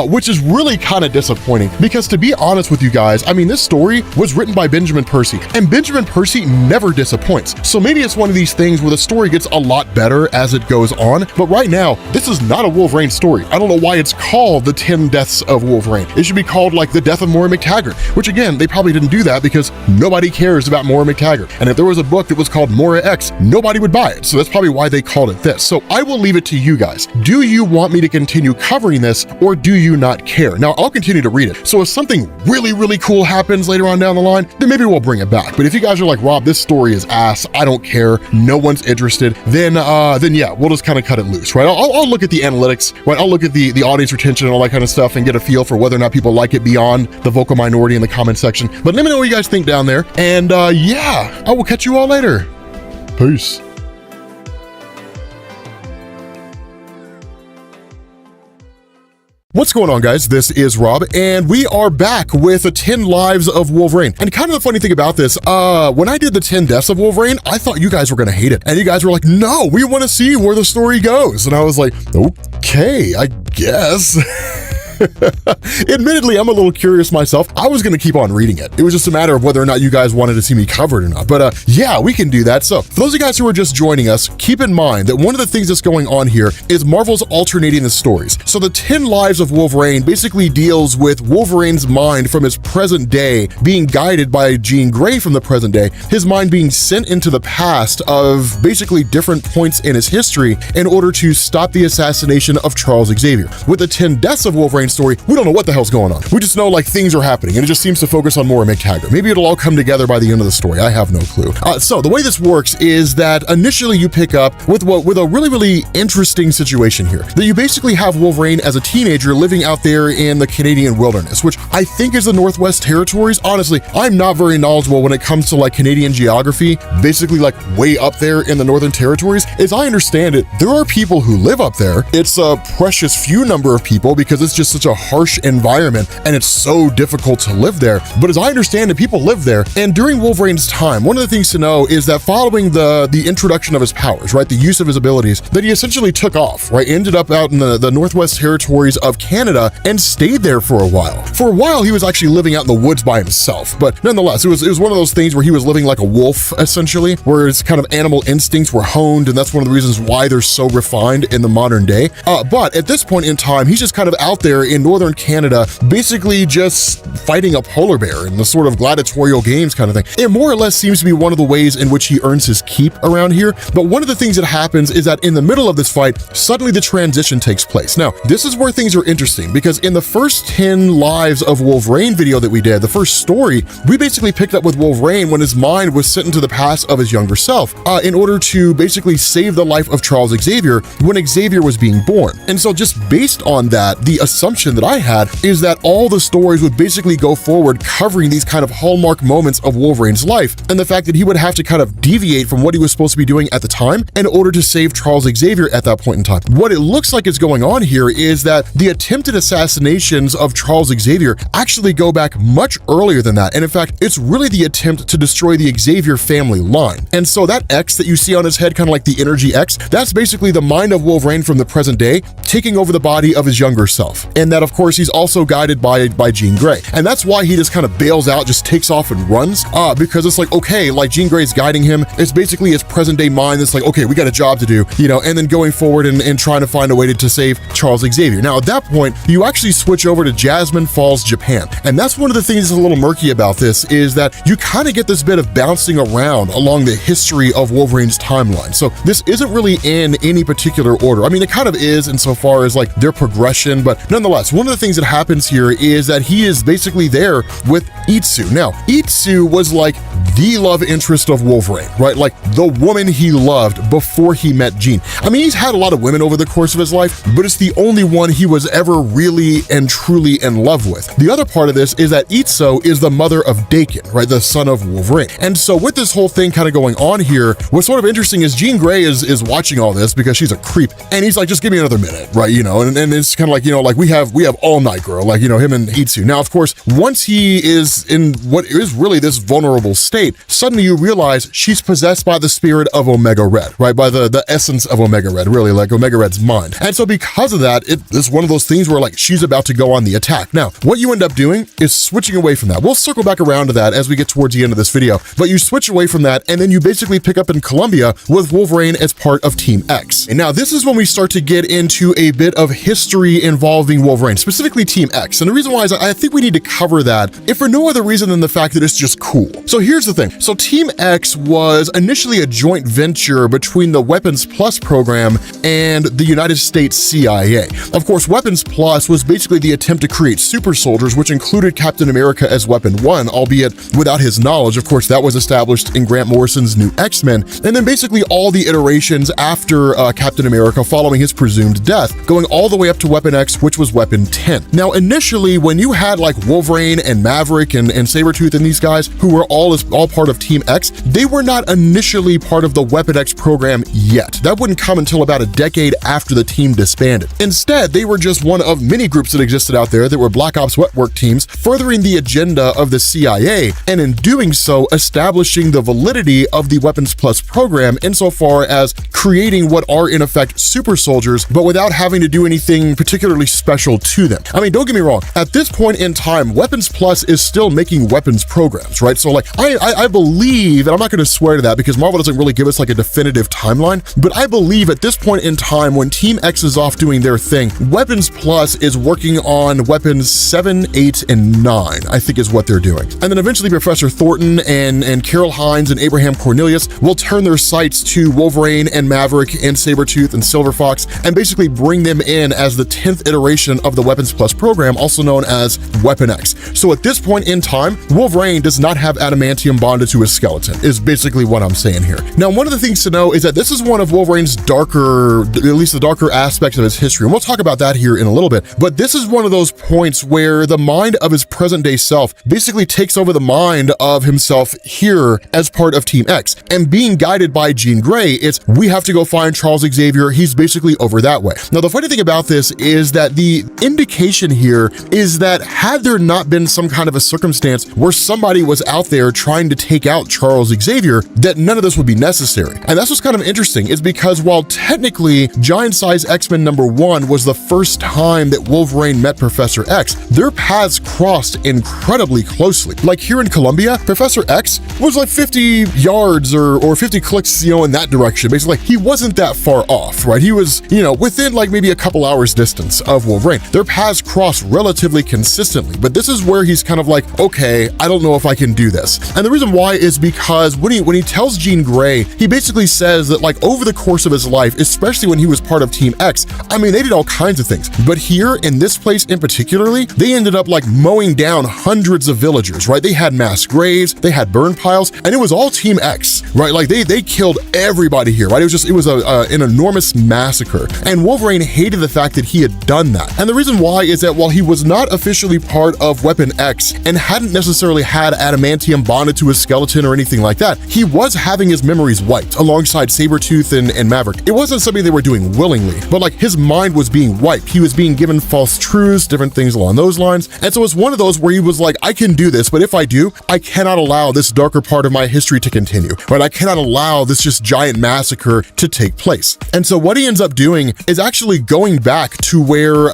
which is really kind of disappointing, because to be honest with you guys, I mean, this story was written by Benjamin Percy, and Benjamin Percy never disappoints. So maybe it's one of these things where the story gets a lot better as it goes on, but right now, this is not a Wolverine story. I don't know why it's called The 10 Deaths of Wolverine. It should be called like The Death of Moira MacTaggert, which again, they probably didn't do that because nobody cares about Moira MacTaggert. And if there was a book that was called Moira X, nobody would buy it. So that's probably why they called it this. So I will leave it to you guys. Do you want me to continue covering this, or do you not care? Now, I'll continue to read it. So if something really, really cool happens later on down the line, then maybe we'll bring it back. But if you guys are like, Rob, this story is ass, I don't care, no one's interested, then yeah, we'll just kind of cut it loose, right? I'll look at the analytics, right? I'll look at the audience retention and all that kind of stuff and get a feel for whether or not people like it beyond the vocal minority in the comment section. But let me know what you guys think down there. And yeah, I will catch you all later. Peace. What's going on, guys? This is Rob, and we are back with the 10 Lives of Wolverine. And kind of the funny thing about this, when I did the 10 Deaths of Wolverine, I thought you guys were gonna hate it. And you guys were like, no, we wanna see where the story goes. And I was like, okay, I guess. Admittedly, I'm a little curious myself. I was going to keep on reading it. It was just a matter of whether or not you guys wanted to see me covered or not. But yeah, we can do that. So for those of you guys who are just joining us, keep in mind that one of the things that's going on here is Marvel's alternating the stories. So the 10 Lives of Wolverine basically deals with Wolverine's mind from his present day being guided by Jean Grey from the present day, his mind being sent into the past of basically different points in his history in order to stop the assassination of Charles Xavier. With the 10 Deaths of Wolverine story, we don't know what the hell's going on. We just know like things are happening, and it just seems to focus on Moira MacTaggert. Maybe it'll all come together by the end of the story. I have no clue. So the way this works is that initially you pick up with a really interesting situation here. That you basically have Wolverine as a teenager living out there in the Canadian wilderness, which I think is the Northwest Territories. Honestly, I'm not very knowledgeable when it comes to like Canadian geography, basically like way up there in the Northern Territories. As I understand it, there are people who live up there. It's a precious few number of people because it's just such a harsh environment and it's so difficult to live there. But as I understand it, people live there. And during Wolverine's time, one of the things to know is that following the introduction of his powers, right, the use of his abilities, that he essentially took off, right, ended up out in the Northwest Territories of Canada and stayed there for a while. For a while, he was actually living out in the woods by himself, but nonetheless, it was one of those things where he was living like a wolf, essentially, where his kind of animal instincts were honed, and that's one of the reasons why they're so refined in the modern day. But at this point in time, he's just kind of out there in northern Canada, basically just fighting a polar bear in the sort of gladiatorial games kind of thing. It more or less seems to be one of the ways in which he earns his keep around here, but one of the things that happens is that in the middle of this fight, suddenly the transition takes place. Now, this is where things are interesting, because in the first 10 Lives of Wolverine video that we did, the first story, we basically picked up with Wolverine when his mind was sent into the past of his younger self in order to basically save the life of Charles Xavier when Xavier was being born. And so just based on that, the assumption that I had is that all the stories would basically go forward covering these kind of hallmark moments of Wolverine's life, and the fact that he would have to kind of deviate from what he was supposed to be doing at the time in order to save Charles Xavier at that point in time. What it looks like is going on here is that the attempted assassinations of Charles Xavier actually go back much earlier than that, and in fact, it's really the attempt to destroy the Xavier family line. And so that X that you see on his head, kind of like the energy X, that's basically the mind of Wolverine from the present day taking over the body of his younger self. And that, of course, he's also guided by Jean Grey. And that's why he just kind of bails out, just takes off and runs, because it's like, okay, like Jean Grey's guiding him. It's basically his present day mind that's like, okay, we got a job to do, you know, and then going forward and trying to find a way to save Charles Xavier. Now, at that point, you actually switch over to Jasmine Falls, Japan. And that's one of the things that's a little murky about this, is that you kind of get this bit of bouncing around along the history of Wolverine's timeline. So this isn't really in any particular order. I mean, it kind of is insofar as like their progression, but nonetheless, one of the things that happens here is that he is basically there with Itsu. Now, Itsu was like the love interest of Wolverine, right? Like the woman he loved before he met Jean. I mean, he's had a lot of women over the course of his life, but it's the only one he was ever really and truly in love with. The other part of this is that Itsu is the mother of Dakin, right? The son of Wolverine. And so with this whole thing kind of going on here, what's sort of interesting is Jean Grey is watching all this because she's a creep, and he's like, just give me another minute, right? You know, and it's kind of like, you know, like we have all night, girl, like, you know, him and Itsu. Now, of course, once he is in what is really this vulnerable state, suddenly you realize she's possessed by the spirit of Omega Red, right? By the essence of Omega Red, really, like Omega Red's mind. And so because of that, it is one of those things where like she's about to go on the attack. Now, what you end up doing is switching away from that. We'll circle back around to that as we get towards the end of this video, but you switch away from that, and then you basically pick up in Colombia with Wolverine as part of Team X. And now this is when we start to get into a bit of history involving Wolverine, specifically Team X. And the reason why is I think we need to cover that, if for no other reason than the fact that it's just cool. So here's the thing. So Team X was initially a joint venture between the Weapons Plus program and the United States CIA. Of course, Weapons Plus was basically the attempt to create super soldiers, which included Captain America as Weapon 1, albeit without his knowledge. Of course, that was established in Grant Morrison's New X-Men. And then basically all the iterations after Captain America following his presumed death, going all the way up to Weapon X, which was Weapon 10. Now, initially, when you had like Wolverine and Maverick and Sabretooth and these guys who were all all part of Team X, they were not initially part of the Weapon X program yet. That wouldn't come until about a decade after the team disbanded. Instead, they were just one of many groups that existed out there that were Black Ops wet work teams furthering the agenda of the CIA, and in doing so, establishing the validity of the Weapons Plus program insofar as creating what are in effect super soldiers, but without having to do anything particularly special to them. I mean, don't get me wrong, at this point in time, Weapons Plus is still making weapons programs, right? So like, I believe, and I'm not going to swear to that because Marvel doesn't really give us like a definitive timeline, but I believe at this point in time when Team X is off doing their thing, Weapons Plus is working on weapons 7, 8, and 9, I think is what they're doing. And then eventually Professor Thornton and Carol Hines and Abraham Cornelius will turn their sights to Wolverine and Maverick and Sabretooth and Silver Fox and basically bring them in as the 10th iteration of the Weapons Plus program, also known as Weapon X. So at this point in time, Wolverine does not have adamantium bonded to his skeleton, is basically what I'm saying here. Now, one of the things to know is that this is one of Wolverine's darker, at least the darker aspects of his history, and we'll talk about that here in a little bit, but this is one of those points where the mind of his present day self basically takes over the mind of himself here as part of Team X, and being guided by Jean Grey, it's we have to go find Charles Xavier, he's basically over that way. Now, the funny thing about this is that the indication here is that had there not been some kind of a circumstance where somebody was out there trying to take out Charles Xavier, that none of this would be necessary. And that's what's kind of interesting, is because while technically Giant Size X-Men #1 was the first time that Wolverine met Professor X, their paths crossed incredibly closely. Like here in Colombia, Professor X was like 50 yards or 50 clicks, in that direction. Basically, he wasn't that far off, right? He was, within like maybe a couple hours distance of Wolverine. Their paths cross relatively consistently, but this is where he's kind of like, okay, I don't know if I can do this. And the reason why is because when he tells Jean Grey, he basically says that like over the course of his life, especially when he was part of Team X, I mean, they did all kinds of things, but here in this place in particularly, they ended up like mowing down hundreds of villagers, right? They had mass graves, they had burn piles, and it was all Team X, right? Like they killed everybody here, right? It was an enormous massacre, and Wolverine hated the fact that he had done that. And the reason why is that while he was not officially part of Weapon X and hadn't necessarily had adamantium bonded to his skeleton or anything like that, he was having his memories wiped alongside Sabretooth and Maverick. It wasn't something they were doing willingly, but like his mind was being wiped. He was being given false truths, different things along those lines. And so it's one of those where he was like, I can do this, but if I do, I cannot allow this darker part of my history to continue, right? I cannot allow this just giant massacre to take place. And so what he ends up doing is actually going back to where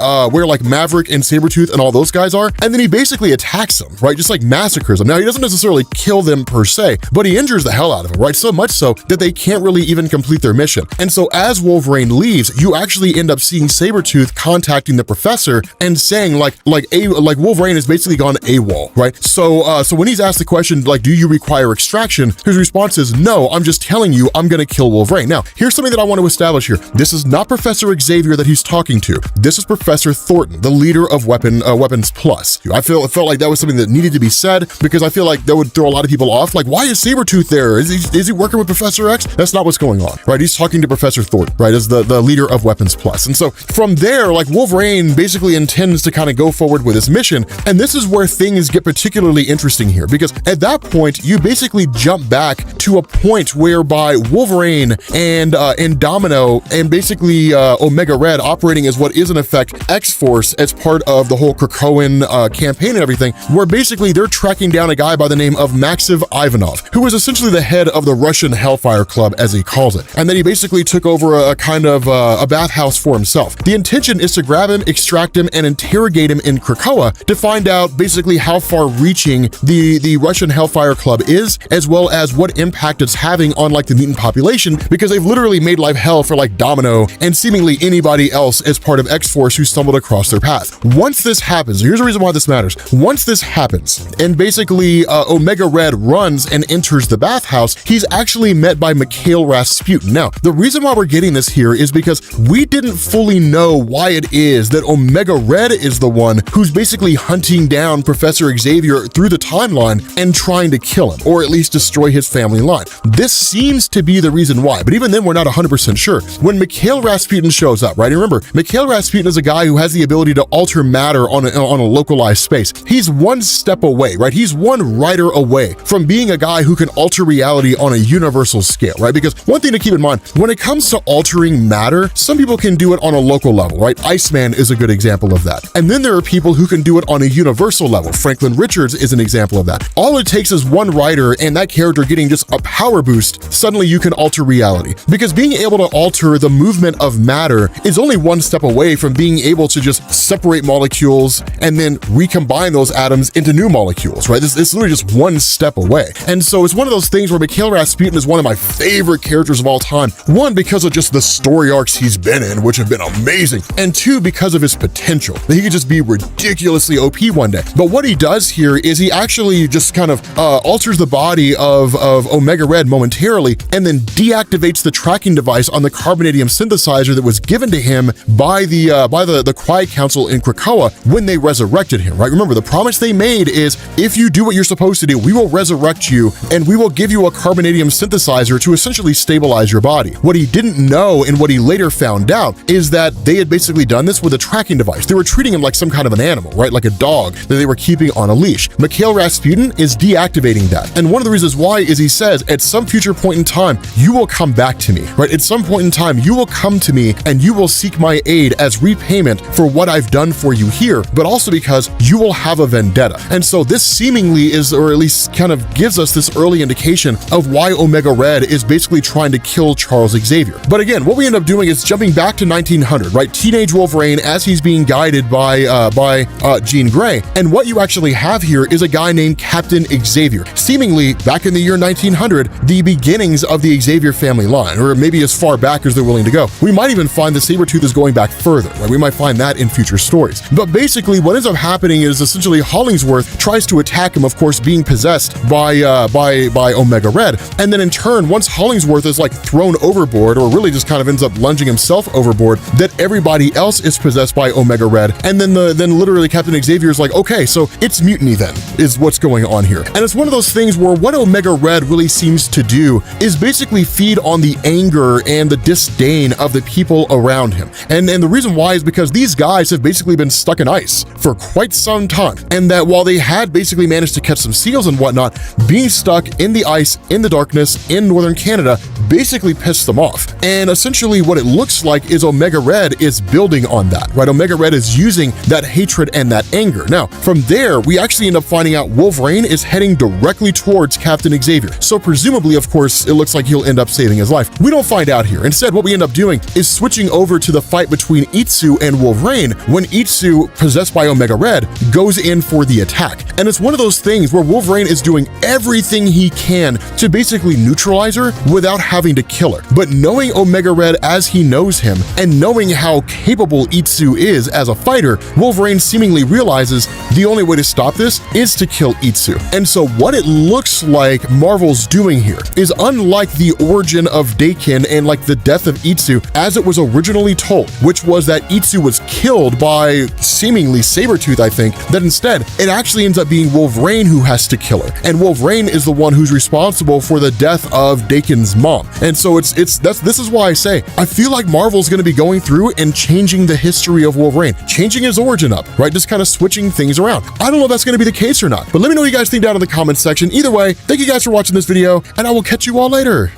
like Maverick and Sabretooth and all those guys are, and then he basically attacks them, right? Just like massacres them. Now, he doesn't necessarily kill them per se, but he injures the hell out of them, right? So much so that they can't really even complete their mission. And so as Wolverine leaves, you actually end up seeing Sabretooth contacting the professor and saying like Wolverine has basically gone AWOL, right? So when he's asked the question, like, do you require extraction? His response is, no, I'm just telling you I'm gonna kill Wolverine. Now, here's something that I want to establish here. This is not Professor Xavier that he's talking to. This is Professor Thornton, the leader of Weapons Plus. It felt like that was something that needed to be said because I feel like that would throw a lot of people off. Like, why is Sabretooth there? Is he working with Professor X? That's not what's going on, right? He's talking to Professor Thornton, right, as the leader of Weapons Plus. And so from there, like Wolverine basically intends to kind of go forward with his mission. And this is where things get particularly interesting here, because at that point, you basically jump back to a point whereby Wolverine and Domino and basically Omega Red operating as what is in effect X-Force as part of the whole Krakoan campaign and everything, where basically they're tracking down a guy by the name of Maxim Ivanov, who was essentially the head of the Russian Hellfire Club, as he calls it. And then he basically took over a kind of a bathhouse for himself. The intention is to grab him, extract him, and interrogate him in Krakoa to find out basically how far-reaching the Russian Hellfire Club is, as well as what impact it's having on like the mutant population, because they've literally made life hell for like Domino and seemingly anybody else as part of X-Force who stumbled across their path. Once this happens, here's the reason why this matters. Once this happens, and basically Omega Red runs and enters the bathhouse, he's actually met by Mikhail Rasputin. Now, the reason why we're getting this here is because we didn't fully know why it is that Omega Red is the one who's basically hunting down Professor Xavier through the timeline and trying to kill him, or at least destroy his family line. This seems to be the reason why, but even then we're not 100% sure. When Mikhail Rasputin shows up, right? And remember, Mikhail Rasputin is a guy who has the ability to alter matter on a localized space. He's one step away, right? He's one writer away from being a guy who can alter reality on a universal scale, right? Because one thing to keep in mind, when it comes to altering matter, some people can do it on a local level, right? Iceman is a good example of that. And then there are people who can do it on a universal level. Franklin Richards is an example of that. All it takes is one writer and that character getting just a power boost, suddenly you can alter reality. Because being able to alter the movement of matter is only one step away from being able to just separate molecules and then recombine those atoms into new molecules, right? It's literally just one step away. And so it's one of those things where Mikhail Rasputin is one of my favorite characters of all time. One, because of just the story arcs he's been in, which have been amazing. And two, because of his potential, that he could just be ridiculously OP one day. But what he does here is he actually just kind of alters the body of Omega Red momentarily and then deactivates the tracking device on the carbonadium synthesizer that was given to him by the Quiet Council in Krakoa when they resurrected him, right? Remember, the promise they made is, if you do what you're supposed to do, we will resurrect you and we will give you a carbonadium synthesizer to essentially stabilize your body. What he didn't know and what he later found out is that they had basically done this with a tracking device. They were treating him like some kind of an animal, right? Like a dog that they were keeping on a leash. Mikhail Rasputin is deactivating that. And one of the reasons why is he says, at some future point in time, you will come back to me, right? At some point in time, you will come to me and you will seek my aid as repayment for what I've done for you here, but also because you will have a vendetta. And so this seemingly is, or at least kind of gives us this early indication of why Omega Red is basically trying to kill Charles Xavier. But again, what we end up doing is jumping back to 1900, right? Teenage Wolverine as he's being guided by Jean Grey. And what you actually have here is a guy named Captain Xavier, seemingly back in the year 1900, the beginnings of the Xavier family line, or maybe as far back as they're willing to go. We might even find the Sabretooth is going back further, right? We might find that in future stories. But basically what ends up happening is essentially Hollingsworth tries to attack him, of course, being possessed by Omega Red. And then in turn, once Hollingsworth is like thrown overboard, or really just kind of ends up lunging himself overboard, that everybody else is possessed by Omega Red. And then literally Captain Xavier is like, okay, so it's mutiny then, is what's going on here. And it's one of those things where what Omega Red really seems to do is basically feed on the anger and the disdain of the people around him. And the reason why is because these guys have basically been stuck in ice for quite some time. And that while they had basically managed to catch some seals and whatnot, being stuck in the ice, in the darkness, in northern Canada, basically pissed them off. And essentially what it looks like is Omega Red is building on that, right? Omega Red is using that hatred and that anger. Now, from there, we actually end up finding out Wolverine is heading directly towards Captain Xavier. So presumably, of course, it looks like he'll end up saving his life. We don't find out here. Instead, what we end up doing is switching over to the fight between Itsu and Wolverine when Itsu, possessed by Omega Red, goes in for the attack. And it's one of those things where Wolverine is doing everything he can to basically neutralize her without having to kill her. But knowing Omega Red as he knows him, and knowing how capable Itsu is as a fighter, Wolverine seemingly realizes the only way to stop this is to kill Itsu. And so what it looks like Marvel's doing here is, unlike the origin of Daken and like the death of Itsu as it was originally told, which was that Itsu was killed by seemingly Sabretooth, I think, that instead it actually ends up being Wolverine who has to kill her. And Wolverine is the one who's responsible for the death of Daken's mom. And so this is why I say, I feel like Marvel's going to be going through and changing the history of Wolverine, changing his origin up, right? Just kind of switching things around. I don't know if that's going to be the case or not, but let me know what you guys think down in the comments section. Either way, thank you guys for watching this video, and I will catch you all later.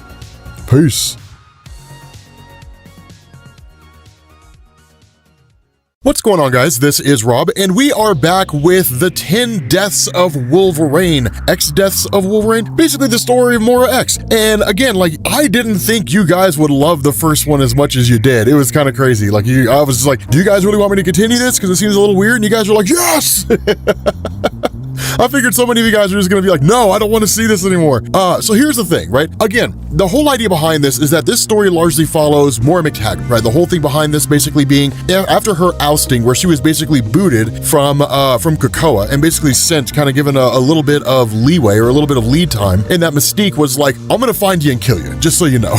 Peace. What's going on, guys? This is Rob, and we are back with the 10 Deaths of Wolverine. Deaths of Wolverine? Basically the story of Moira X. And again, like, I didn't think you guys would love the first one as much as you did. It was kind of crazy. Like, I was just like, do you guys really want me to continue this? Because it seems a little weird, and you guys were like, yes! I figured so many of you guys are just gonna be like, no, I don't want to see this anymore. So here's the thing, right? Again, the whole idea behind this is that this story largely follows Moira MacTaggert, right? The whole thing behind this basically being after her ousting, where she was basically booted from Krakoa and basically sent, kind of given a little bit of leeway or a little bit of lead time, and that Mystique was like, I'm gonna find you and kill you, just so you know.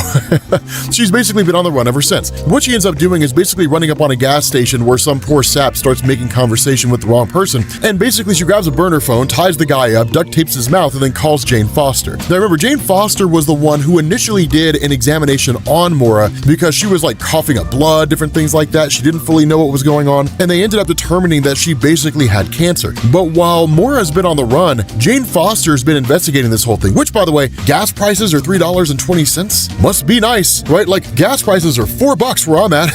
She's basically been on the run ever since. What she ends up doing is basically running up on a gas station where some poor sap starts making conversation with the wrong person, and basically she grabs a burner phone, phone, ties the guy up, duct tapes his mouth, and then calls Jane Foster. Now remember, Jane Foster was the one who initially did an examination on Moira because she was like coughing up blood, different things like that. She didn't fully know what was going on, and they ended up determining that she basically had cancer. But while Moira's been on the run, Jane Foster's been investigating this whole thing, which, by the way, gas prices are $3.20. Must be nice, right? Like, gas prices are $4 where I'm at.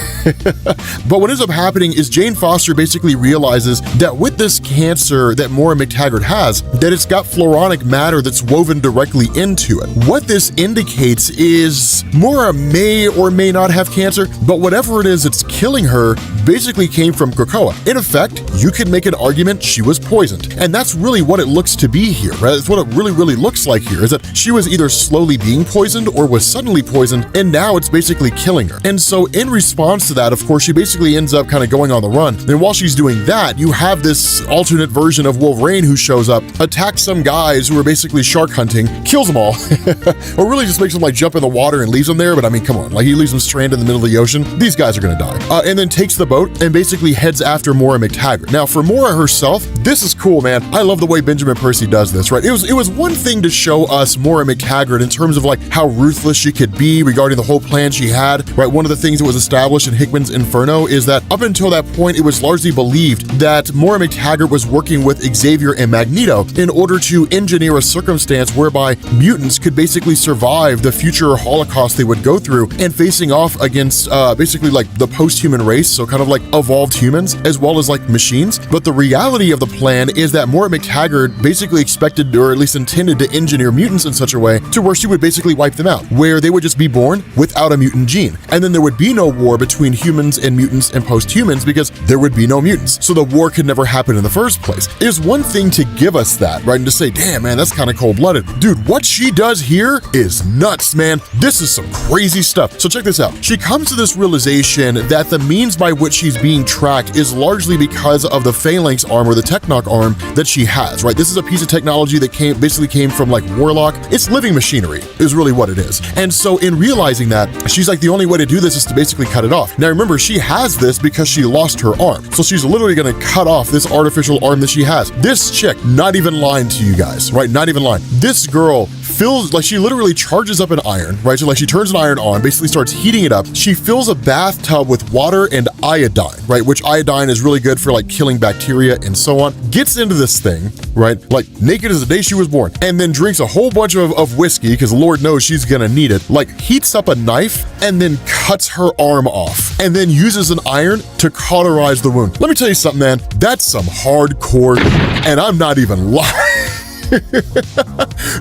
But what ends up happening is Jane Foster basically realizes that with this cancer that Moira MacTaggert has, that it's got floronic matter that's woven directly into it. What this indicates is Moira may or may not have cancer, but whatever it is that's killing her basically came from Krakoa. In effect, you could make an argument she was poisoned. And that's really what it looks to be here, right? That's what it really looks like here, is that she was either slowly being poisoned or was suddenly poisoned, and now it's basically killing her. And so in response to that, of course, she basically ends up kind of going on the run. And while she's doing that, you have this alternate version of Wolverine who shows up, attacks some guys who are basically shark hunting, kills them all, or really just makes them like jump in the water and leaves them there. But I mean, come on, like he leaves them stranded in the middle of the ocean. These guys are gonna die. And then takes the boat and basically heads after Moira MacTaggert. Now for Moira herself, this is cool, man. I love the way Benjamin Percy does this, right? It was one thing to show us Moira MacTaggert in terms of like how ruthless she could be regarding the whole plan she had, right? One of the things that was established in Hickman's Inferno is that up until that point, it was largely believed that Moira MacTaggert was working with Xavier and Magneto in order to engineer a circumstance whereby mutants could basically survive the future Holocaust they would go through, and facing off against basically like the post-human race, so kind of like evolved humans as well as like machines. But the reality of the plan is that Moira MacTaggert basically expected, or at least intended, to engineer mutants in such a way to where she would basically wipe them out, where they would just be born without a mutant gene. And then there would be no war between humans and mutants and post-humans because there would be no mutants. So the war could never happen in the first place. It is one thing to give us that, right? And to say, damn, man, that's kind of cold-blooded. Dude, what she does here is nuts, man. This is some crazy stuff. So check this out. She comes to this realization that the means by which she's being tracked is largely because of the phalanx arm, or the Technoc arm that she has, right? This is a piece of technology that basically came from like Warlock. It's living machinery is really what it is. And so in realizing that, she's like, the only way to do this is to basically cut it off. Now remember, she has this because she lost her arm. So she's literally gonna cut off this artificial arm that she has. This chick, not even lying to you guys, right? Not even lying. This girl fills, like, she literally charges up an iron, right? So like she turns an iron on, basically starts heating it up. She fills a bathtub with water and iodine, right? Which iodine is really good for like killing bacteria and so on. Gets into this thing, right? Like naked as the day she was born, and then drinks a whole bunch of whiskey because Lord knows she's gonna need it. Like heats up a knife and then cuts her arm off, and then uses an iron to cauterize the wound. Let me tell you something, man. That's some hardcore, and I'm not even lying.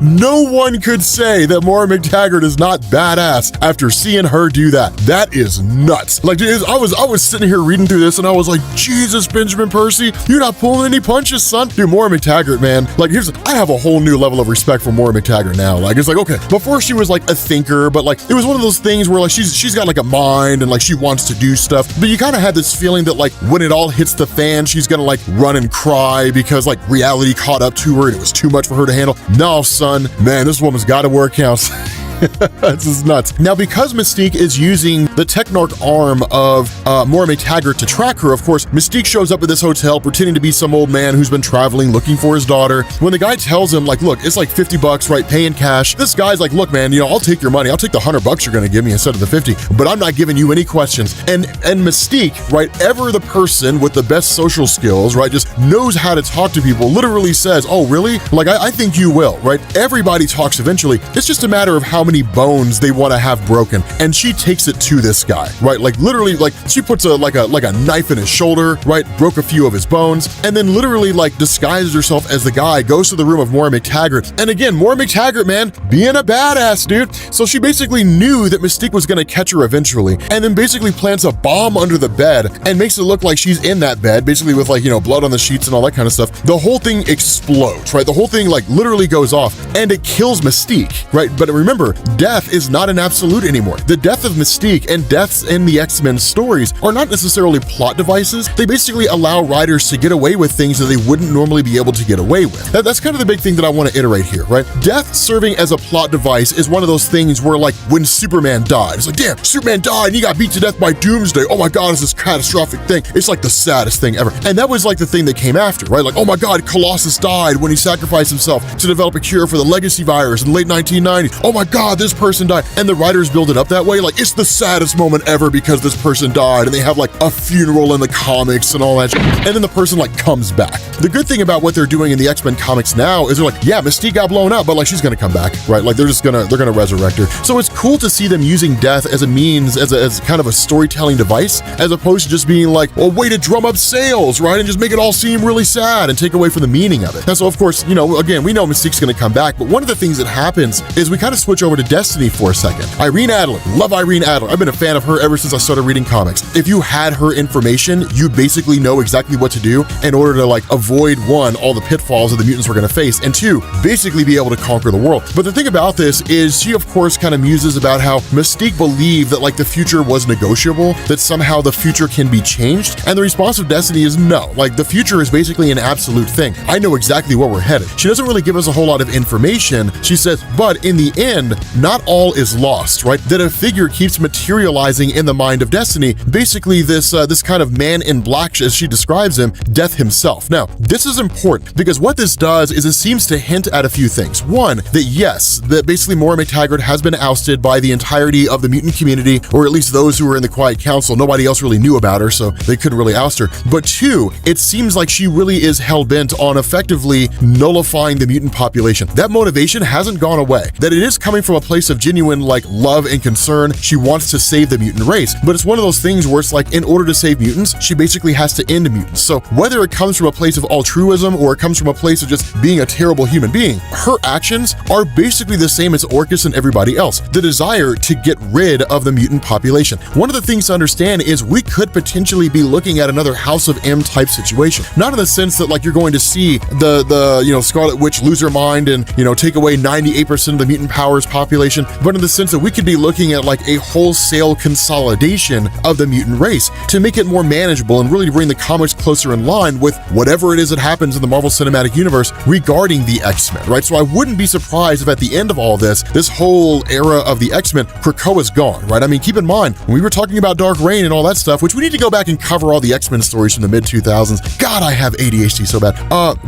No one could say that Moira MacTaggert is not badass after seeing her do that. That is nuts. Like, dude, I was sitting here reading through this and I was like, Jesus, Benjamin Percy, you're not pulling any punches, son. Dude, Moira MacTaggert, man. Like, I have a whole new level of respect for Moira MacTaggert now. Like, it's like, okay, before she was like a thinker, but like, it was one of those things where like she's got like a mind and like she wants to do stuff, but you kind of had this feeling that like when it all hits the fan, she's gonna like run and cry because like reality caught up to her and it was too much for her to handle. No, son, man, this woman's got to wear counts. This is nuts. Now, because Mystique is using the Technoc arm of Moira MacTaggert to track her, of course, Mystique shows up at this hotel pretending to be some old man who's been traveling looking for his daughter. When the guy tells him, like, look, it's like $50, right? Pay in cash. This guy's like, look, man, you know, I'll take your money. I'll take the $100 you're going to give me instead of the 50, but I'm not giving you any questions. And Mystique, right, ever the person with the best social skills, right, just knows how to talk to people, literally says, oh, really? Like, I think you will, right? Everybody talks eventually. It's just a matter of how many bones they want to have broken, and she takes it to this guy, right? Like literally, like she puts a knife in his shoulder, right? Broke a few of his bones, and then literally like disguises herself as the guy, goes to the room of Moira MacTaggert, and again, Moira MacTaggert, man, being a badass, dude. So she basically knew that Mystique was gonna catch her eventually, and then basically plants a bomb under the bed and makes it look like she's in that bed, basically with like, you know, blood on the sheets and all that kind of stuff. The whole thing explodes, right? The whole thing like literally goes off, and it kills Mystique, right? But remember, death is not an absolute anymore. The death of Mystique and deaths in the X-Men stories are not necessarily plot devices. They basically allow writers to get away with things that they wouldn't normally be able to get away with. That's kind of the big thing that I want to iterate here, right? Death serving as a plot device is one of those things where, like, when Superman died, it's like, damn, Superman died and he got beat to death by Doomsday. Oh my God, it's this catastrophic thing. It's like the saddest thing ever. And that was like the thing that came after, right? Like, oh my God, Colossus died when he sacrificed himself to develop a cure for the legacy virus in the late 1990s. Oh my God, this person died. And the writers build it up that way. Like, it's the saddest moment ever because this person died, and they have like a funeral in the comics and all that shit. And then the person like comes back. The good thing about what they're doing in the X-Men comics now is they're like, yeah, Mystique got blown up, but like she's gonna come back, right? Like they're gonna resurrect her. So it's cool to see them using death as a means, as kind of a storytelling device, as opposed to just being like a way to drum up sales, right? And just make it all seem really sad and take away from the meaning of it. And so of course, you know, again, we know Mystique's gonna come back, but one of the things that happens is we kind of switch over to Destiny for a second. Irene Adler, love Irene Adler. I've been a fan of her ever since I started reading comics. If you had her information, you basically know exactly what to do in order to like avoid, one, all the pitfalls that the mutants were gonna face, and two, basically be able to conquer the world. But the thing about this is she of course kind of muses about how Mystique believed that like the future was negotiable, that somehow the future can be changed, and the response of Destiny is no, like the future is basically an absolute thing. I know exactly where we're headed. She doesn't really give us a whole lot of information. She says, but in the end, not all is lost, right? That a figure keeps materializing in the mind of Destiny, basically this kind of man in black, as she describes him, Death himself. Now, this is important because what this does is it seems to hint at a few things. One, that yes, that basically Moira MacTaggert has been ousted by the entirety of the mutant community, or at least those who were in the Quiet Council. Nobody else really knew about her, so they couldn't really oust her. But two, it seems like she really is hell-bent on effectively nullifying the mutant population. That motivation hasn't gone away. That it is coming from a place of genuine like love and concern. She wants to save the mutant race, but it's one of those things where it's like, in order to save mutants, she basically has to end mutants. So whether it comes from a place of altruism or it comes from a place of just being a terrible human being, her actions are basically the same as Orcus and everybody else. The desire to get rid of the mutant population. One of the things to understand is we could potentially be looking at another House of M type situation. Not in the sense that like you're going to see the you know, Scarlet Witch lose her mind and, you know, take away 98% of the mutant powers population, but in the sense that we could be looking at like a wholesale consolidation of the mutant race to make it more manageable and really bring the comics closer in line with whatever it is that happens in the Marvel Cinematic Universe regarding the X-Men, right? So I wouldn't be surprised if at the end of all this whole era of the X-Men, Krakoa's gone, right? I mean, keep in mind, when we were talking about Dark Reign and all that stuff, which we need to go back and cover all the X-Men stories from the mid-2000s. God, I have ADHD so bad.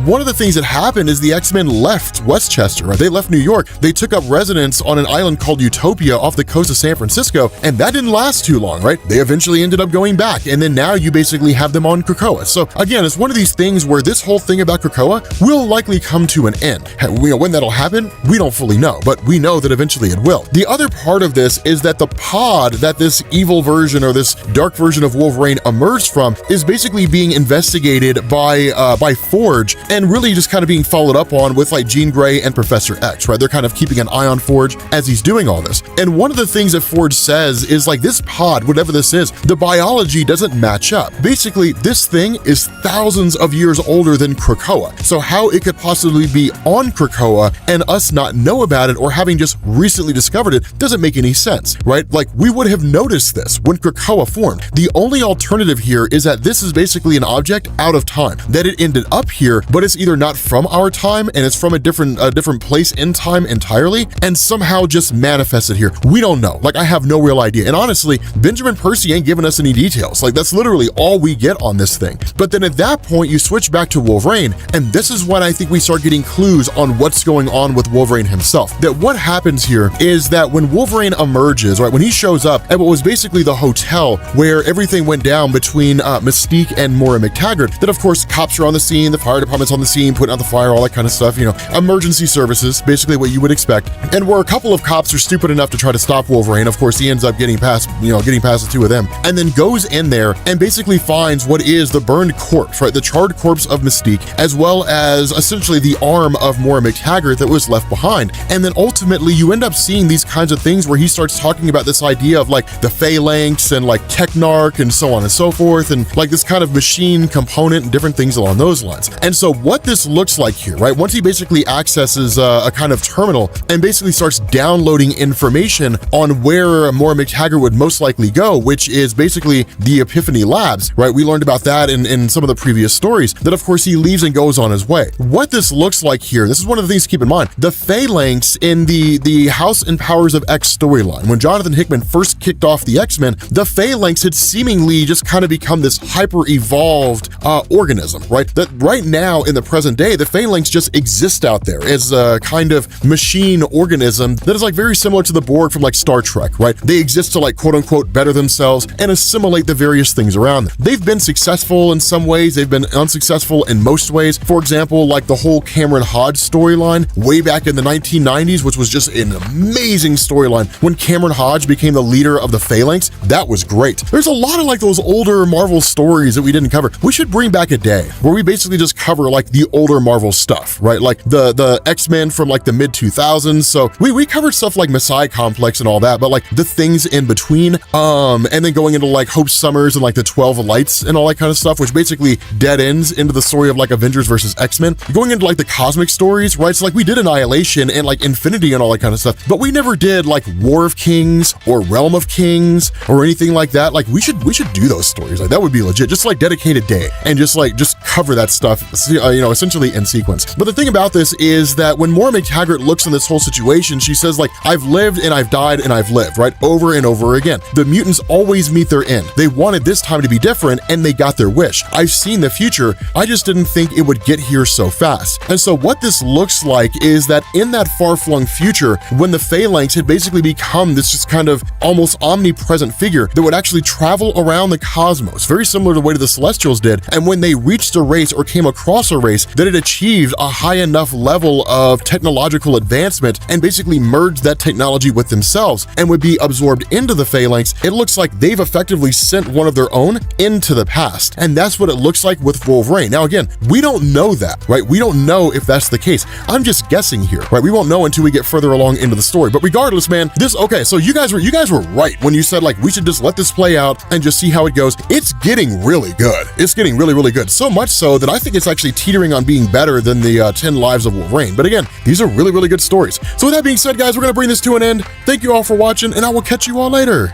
One of the things that happened is the X-Men left Westchester, right? They left New York. They took up residence on an island called Utopia off the coast of San Francisco, and that didn't last too long, right? They eventually ended up going back, and then now you basically have them on Krakoa. So again, it's one of these things where this whole thing about Krakoa will likely come to an end. When that'll happen, we don't fully know, but we know that eventually it will. The other part of this is that the pod that this evil version or this dark version of Wolverine emerged from is basically being investigated by Forge, and really just kind of being followed up on with like Jean Grey and Professor X, right? They're kind of keeping an eye on Forge as he's doing all this. And one of the things that Forge says is like, this pod, whatever this is, the biology doesn't match up. Basically, this thing is thousands of years older than Krakoa. So how it could possibly be on Krakoa and us not know about it or having just recently discovered it doesn't make any sense, right? Like, we would have noticed this when Krakoa formed. The only alternative here is that this is basically an object out of time, that it ended up here, but it's either not from our time and it's from a different place in time entirely, and somehow just manifested here. We don't know. Like, I have no real idea. And honestly, Benjamin Percy ain't giving us any details. Like, that's literally all we get on this thing. But then at that point, you switch back to Wolverine, and this is when I think we start getting clues on what's going on with Wolverine himself. That what happens here is that when Wolverine emerges, right, when he shows up at what was basically the hotel where everything went down between Mystique and Moira MacTaggert, that of course cops are on the scene, the fire department's on the scene, putting out the fire, all that kind of stuff, you know, emergency services, basically what you would expect. And where a couple of cops are stupid enough to try to stop Wolverine, of course he ends up getting past the two of them, and then goes in there and basically finds what is the burned corpse, right, the charred corpse of Mystique, as well as essentially the arm of Moira MacTaggert that was left behind. And then ultimately you end up seeing these kinds of things where he starts talking about this idea of like the phalanx and like Technarch and so on and so forth, and like this kind of machine component and different things along those lines. And so what this looks like here, right, once he basically accesses a kind of terminal and basically starts just downloading information on where Moira MacTaggert would most likely go, which is basically the Epiphany Labs, right? We learned about that in some of the previous stories, that of course he leaves and goes on his way. What this looks like here, this is one of the things to keep in mind. The Phalanx in the House and Powers of X storyline, when Jonathan Hickman first kicked off the X-Men, the Phalanx had seemingly just kind of become this hyper-evolved organism, right? That right now in the present day, the Phalanx just exist out there as a kind of machine organism that is like very similar to the Borg from like Star Trek, right? They exist to like quote unquote better themselves and assimilate the various things around them. They've been successful in some ways, they've been unsuccessful in most ways. For example, like the whole Cameron Hodge storyline way back in the 1990s, which was just an amazing storyline. When Cameron Hodge became the leader of the Phalanx, that was great. There's a lot of like those older Marvel stories that we didn't cover. We should bring back a day where we basically just cover like the older Marvel stuff, right? Like the X-Men from like the mid 2000s. So we covered stuff like Messiah Complex and all that, but like the things in between, and then going into like Hope Summers and like the 12 Lights and all that kind of stuff, which basically dead ends into the story of like Avengers versus X-Men, going into like the cosmic stories, right? So like we did Annihilation and like Infinity and all that kind of stuff, but we never did like War of Kings or Realm of Kings or anything like that. Like we should do those stories. Like that would be legit, just like dedicate a day and just cover that stuff, essentially in sequence. But the thing about this is that when Moira MacTaggert looks in this whole situation, she says like, I've lived and I've died and I've lived, right? Over and over again. The mutants always meet their end. They wanted this time to be different and they got their wish. I've seen the future. I just didn't think it would get here so fast. And so what this looks like is that in that far-flung future, when the Phalanx had basically become this just kind of almost omnipresent figure that would actually travel around the cosmos, very similar to the way the Celestials did. And when they reached a race or came across a race that had achieved a high enough level of technological advancement and basically merged that technology with themselves and would be absorbed into the Phalanx, it looks like they've effectively sent one of their own into the past. And that's what it looks like with Wolverine. Now, again, we don't know that, right? We don't know if that's the case. I'm just guessing here, right? We won't know until we get further along into the story. But regardless, man, okay, so you guys were right when you said like we should just let this play out and just see how it goes. It's getting really good. It's getting really, really good. So much so that I think it's actually teetering on being better than the 10 Lives of Wolverine. But again, these are really, really good stories. So with that being said, guys, we're gonna bring this to an end. Thank you all for watching, and I will catch you all later.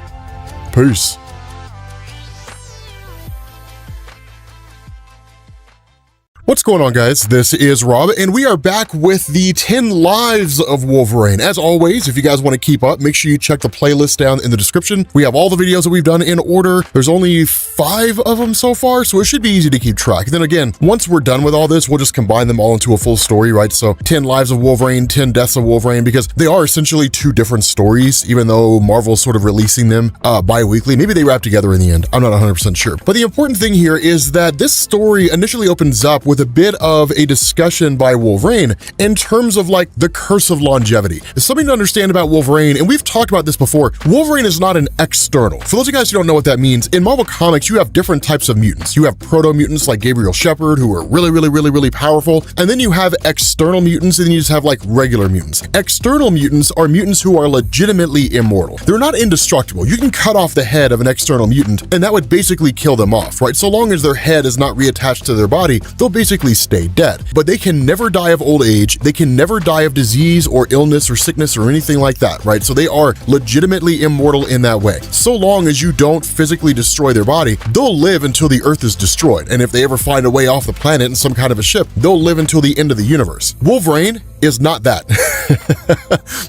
Peace. What's going on, guys? This is Rob, and we are back with the 10 Lives of Wolverine. As always, if you guys want to keep up, make sure you check the playlist down in the description. We have all the videos that we've done in order. There's only 5 of them so far, so it should be easy to keep track. And then again, once we're done with all this, we'll just combine them all into a full story, right? So 10 Lives of Wolverine, 10 Deaths of Wolverine, because they are essentially 2 different stories, even though Marvel's sort of releasing them bi-weekly. Maybe they wrap together in the end. I'm not 100% sure. But the important thing here is that this story initially opens up with a bit of a discussion by Wolverine in terms of like the curse of longevity. There's something to understand about Wolverine, and we've talked about this before. Wolverine is not an external. For those of you guys who don't know what that means, in Marvel Comics, you have different types of mutants. You have proto-mutants like Gabriel Shepard, who are really, really, really, really powerful. And then you have external mutants, and then you just have like regular mutants. External mutants are mutants who are legitimately immortal. They're not indestructible. You can cut off the head of an external mutant, and that would basically kill them off, right? So long as their head is not reattached to their body, they'll basically stay dead. But they can never die of old age. They can never die of disease or illness or sickness or anything like that, right? So they are legitimately immortal in that way. So long as you don't physically destroy their body, they'll live until the Earth is destroyed. And if they ever find a way off the planet in some kind of a ship, they'll live until the end of the universe. Wolverine is not that.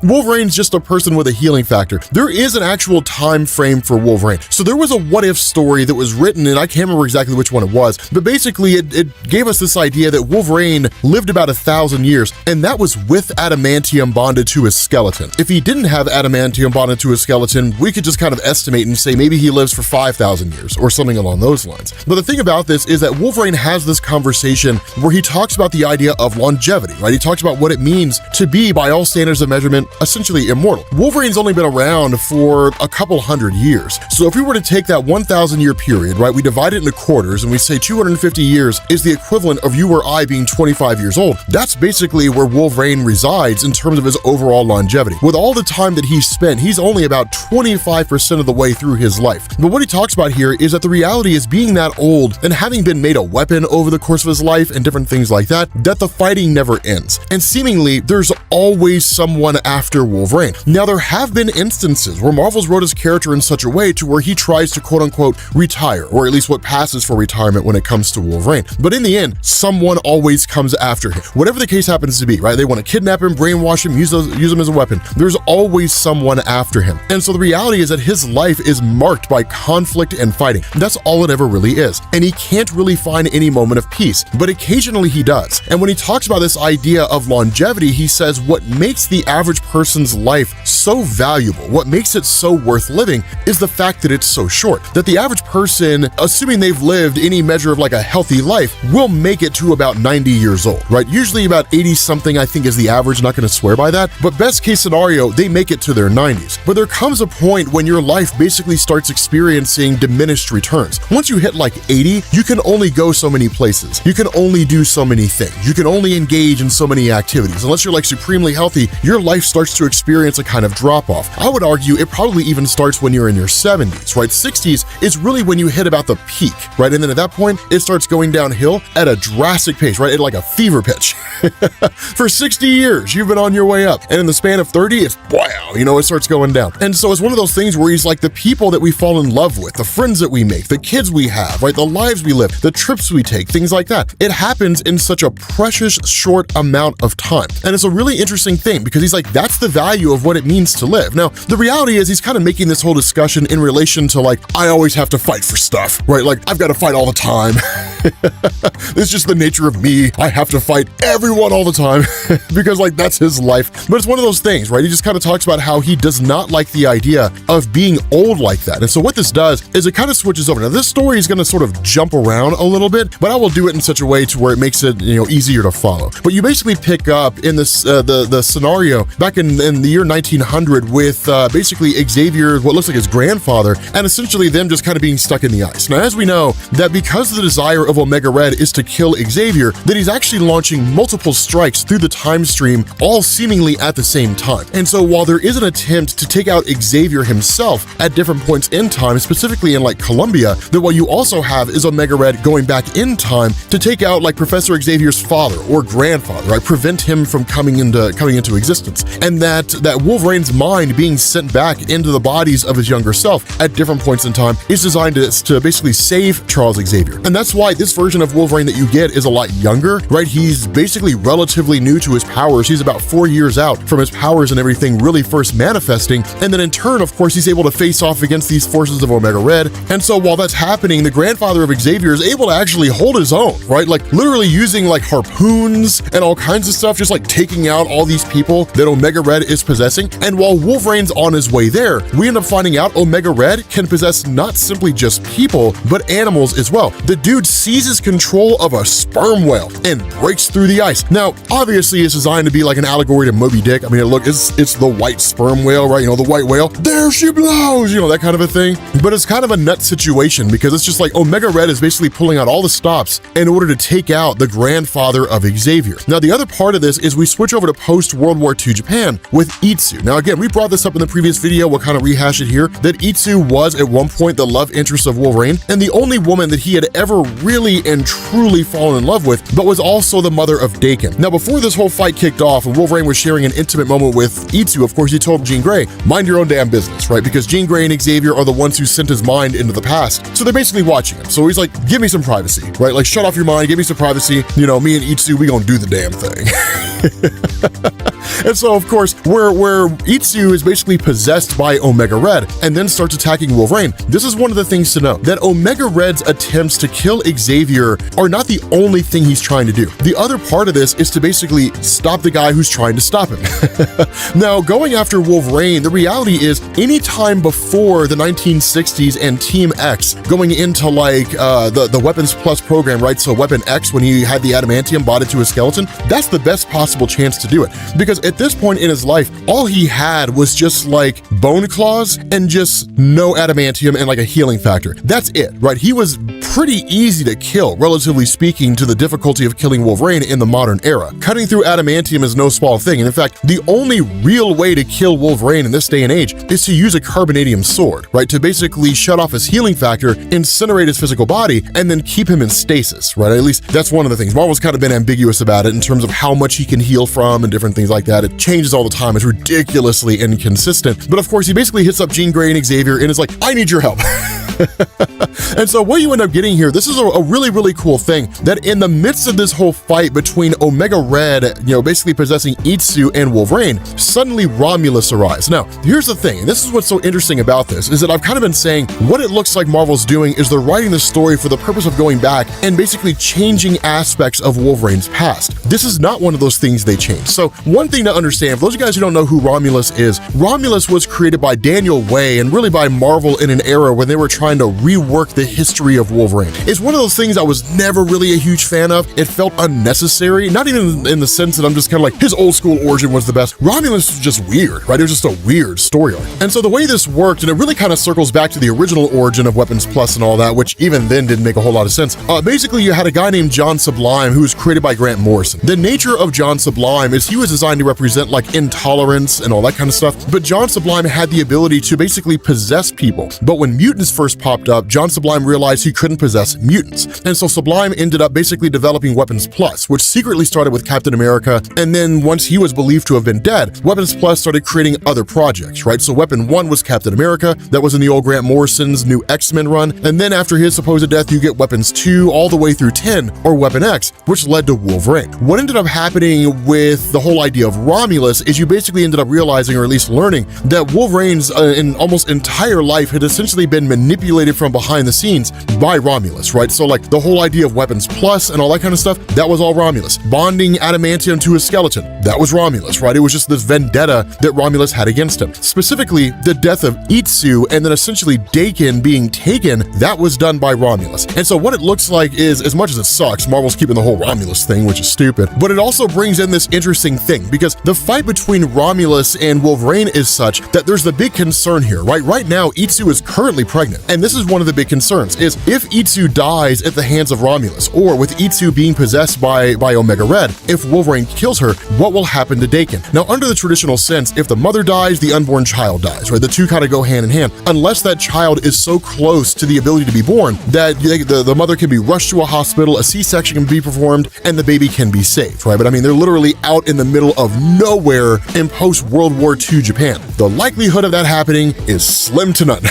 Wolverine's just a person with a healing factor. There is an actual time frame for Wolverine. So there was a what if story that was written, and I can't remember exactly which one it was, but basically it gave us this idea that Wolverine lived about 1,000 years, and that was with adamantium bonded to his skeleton. If he didn't have adamantium bonded to his skeleton, we could just kind of estimate and say maybe he lives for 5,000 years or something along those lines. But the thing about this is that Wolverine has this conversation where he talks about the idea of longevity, right? He talks about what it means to be, by all standards of measurement, essentially immortal. Wolverine's only been around for a couple hundred years. So if we were to take that 1,000 year period, right, we divide it into quarters and we say 250 years is the equivalent equivalent of you or I being 25 years old. That's basically where Wolverine resides in terms of his overall longevity. With all the time that he's spent, he's only about 25% of the way through his life. But what he talks about here is that the reality is being that old and having been made a weapon over the course of his life and different things like that the fighting never ends. And seemingly, there's always someone after Wolverine. Now, there have been instances where Marvel's wrote his character in such a way to where he tries to quote-unquote retire, or at least what passes for retirement when it comes to Wolverine. But in the end, someone always comes after him. Whatever the case happens to be, right? They want to kidnap him, brainwash him, use him as a weapon. There's always someone after him. And so the reality is that his life is marked by conflict and fighting. That's all it ever really is. And he can't really find any moment of peace, but occasionally he does. And when he talks about this idea of longevity, he says what makes the average person's life so valuable, what makes it so worth living, is the fact that it's so short. That the average person, assuming they've lived any measure of like a healthy life, will make it to about 90 years old, right? Usually about 80 something, I think, is the average. I'm not going to swear by that, but best case scenario, they make it to their 90s. But there comes a point when your life basically starts experiencing diminished returns. Once you hit like 80, you can only go so many places. You can only do so many things. You can only engage in so many activities. Unless you're like supremely healthy, your life starts to experience a kind of drop-off. I would argue it probably even starts when you're in your 70s, right? 60s is really when you hit about the peak, right? And then at that point, it starts going downhill at a drastic pace, right? At like a fever pitch. For 60 years, you've been on your way up. And in the span of 30, it's wow, it starts going down. And so it's one of those things where he's like the people that we fall in love with, the friends that we make, the kids we have, right? The lives we live, the trips we take, things like that. It happens in such a precious short amount of time. And it's a really interesting thing because he's like, that's the value of what it means to live. Now, the reality is he's kind of making this whole discussion in relation to like, I always have to fight for stuff, right? Like I've got to fight all the time. It's just the nature of me. I have to fight everyone all the time because like that's his life. But it's one of those things, right? He just kind of talks about how he does not like the idea of being old like that. And so what this does is it kind of switches over. Now this story is going to sort of jump around a little bit, but I will do it in such a way to where it makes it, easier to follow. But you basically pick up in this the scenario back in the year 1900 with basically Xavier, what looks like his grandfather, and essentially them just kind of being stuck in the ice. Now, as we know, that because the desire of Omega Red is to kill Xavier, that he's actually launching multiple strikes through the time stream, all seemingly at the same time. And so while there is an attempt to take out Xavier himself at different points in time, specifically in like Columbia, that what you also have is Omega Red going back in time to take out like Professor Xavier's father or grandfather, right? Prevent him from coming into existence. And that Wolverine's mind being sent back into the bodies of his younger self at different points in time is designed to basically save Charles Xavier. And that's why this version of Wolverine that you get is a lot younger, right? He's basically relatively new to his powers. He's about 4 years out from his powers and everything really first manifesting. And then in turn, of course, he's able to face off against these forces of Omega Red. And so while that's happening, the grandfather of Xavier is able to actually hold his own, right? Like literally using like harpoons and all kinds of stuff, just like taking out all these people that Omega Red is possessing. And while Wolverine's on his way there, we end up finding out Omega Red can possess not simply just people, but animals as well. The dude seizes control of a sperm whale and breaks through the ice. Now, obviously it's designed to be like an allegory to Moby Dick. I mean, look, it's the white sperm whale, right? The white whale, there she blows, that kind of a thing. But it's kind of a nut situation because it's just like Omega Red is basically pulling out all the stops in order to take out the grandfather of Xavier. Now, the other part of this is we switch over to post-World War II Japan with Itsu. Now, again, we brought this up in the previous video. We'll kind of rehash it here, that Itsu was at one point the love interest of Wolverine and the only woman that he had ever really and truly fallen in love with, but was also the mother of Dakin. Now, before this whole fight kicked off and Wolverine was sharing an intimate moment with Itsu, of course, he told Jean Grey, mind your own damn business, right? Because Jean Grey and Xavier are the ones who sent his mind into the past. So they're basically watching him. So he's like, give me some privacy, right? Like, shut off your mind, give me some privacy. Me and Itsu, we gonna do the damn thing. And so, of course, where Itsu is basically possessed by Omega Red and then starts attacking Wolverine, this is one of the things to know, that Omega Red's attempts to kill Xavier are not the only thing he's trying to do. The other part of this is to basically stop the guy who's trying to stop him. Now, going after Wolverine, the reality is anytime before the 1960s and Team X, going into like the Weapons Plus program, right? So Weapon X, when he had the adamantium bought into his skeleton, that's the best possible possible chance to do it. Because at this point in his life, all he had was just like bone claws and just no adamantium and like a healing factor. That's it, right? He was pretty easy to kill, relatively speaking, to the difficulty of killing Wolverine in the modern era. Cutting through adamantium is no small thing, and in fact, the only real way to kill Wolverine in this day and age is to use a carbonadium sword, right? To basically shut off his healing factor, incinerate his physical body, and then keep him in stasis, right? At least that's one of the things. Marvel's kind of been ambiguous about it in terms of how much he can heal from and different things like that. It changes all the time. It's ridiculously inconsistent. But of course, he basically hits up Jean Grey and Xavier and is like, I need your help. And so what you end up getting here, this is a really, really cool thing, that in the midst of this whole fight between Omega Red, basically possessing Itsu and Wolverine, suddenly Romulus arrives. Now, here's the thing, and this is what's so interesting about this, is that I've kind of been saying what it looks like Marvel's doing is they're writing the story for the purpose of going back and basically changing aspects of Wolverine's past. This is not one of those things they changed. So one thing to understand, for those of you guys who don't know who Romulus is, Romulus was created by Daniel Way and really by Marvel in an era when they were trying to rework the history of Wolverine. It's one of those things I was never really a huge fan of. It felt unnecessary, not even in the sense that I'm just kind of like, his old school origin was the best. Romulus was just weird, right? It was just a weird story arc. And so the way this worked, and it really kind of circles back to the original origin of Weapons Plus and all that, which even then didn't make a whole lot of sense. Basically, you had a guy named John Sublime who was created by Grant Morrison. The nature of John Sublime is he was designed to represent like intolerance and all that kind of stuff, but John Sublime had the ability to basically possess people. But when mutants first popped up, John Sublime realized he couldn't possess mutants. And so Sublime ended up basically developing Weapons Plus, which secretly started with Captain America, and then once he was believed to have been dead, Weapons Plus started creating other projects, right? So Weapon 1 was Captain America, that was in the old Grant Morrison's new X-Men run, and then after his supposed death, you get Weapons 2 all the way through 10, or Weapon X, which led to Wolverine. What ended up happening with the whole idea of Romulus is you basically ended up realizing, or at least learning, that Wolverine's in almost entire life had essentially been manipulated from behind the scenes by Romulus, right? So like the whole idea of Weapons Plus and all that kind of stuff, that was all Romulus. Bonding adamantium to his skeleton, that was Romulus, right? It was just this vendetta that Romulus had against him. Specifically, the death of Itsu and then essentially Daken being taken, that was done by Romulus. And so what it looks like is, as much as it sucks, Marvel's keeping the whole Romulus thing, which is stupid, but it also brings in this interesting thing, because the fight between Romulus and Wolverine is such that there's the big concern here, right? Right now, Itsu is currently pregnant, and this is one of the big concerns, is if Itsu dies at the hands of Romulus, or with Itsu being possessed by Omega Red, if Wolverine kills her, what will happen to Daken? Now, under the traditional sense, if the mother dies, the unborn child dies, right? The two kind of go hand in hand, unless that child is so close to the ability to be born that the mother can be rushed to a hospital, a C-section can be performed, and the baby can be saved, right? But I mean, they're literally out in the middle of nowhere in post-World War II Japan. The likelihood of that happening is slim to none.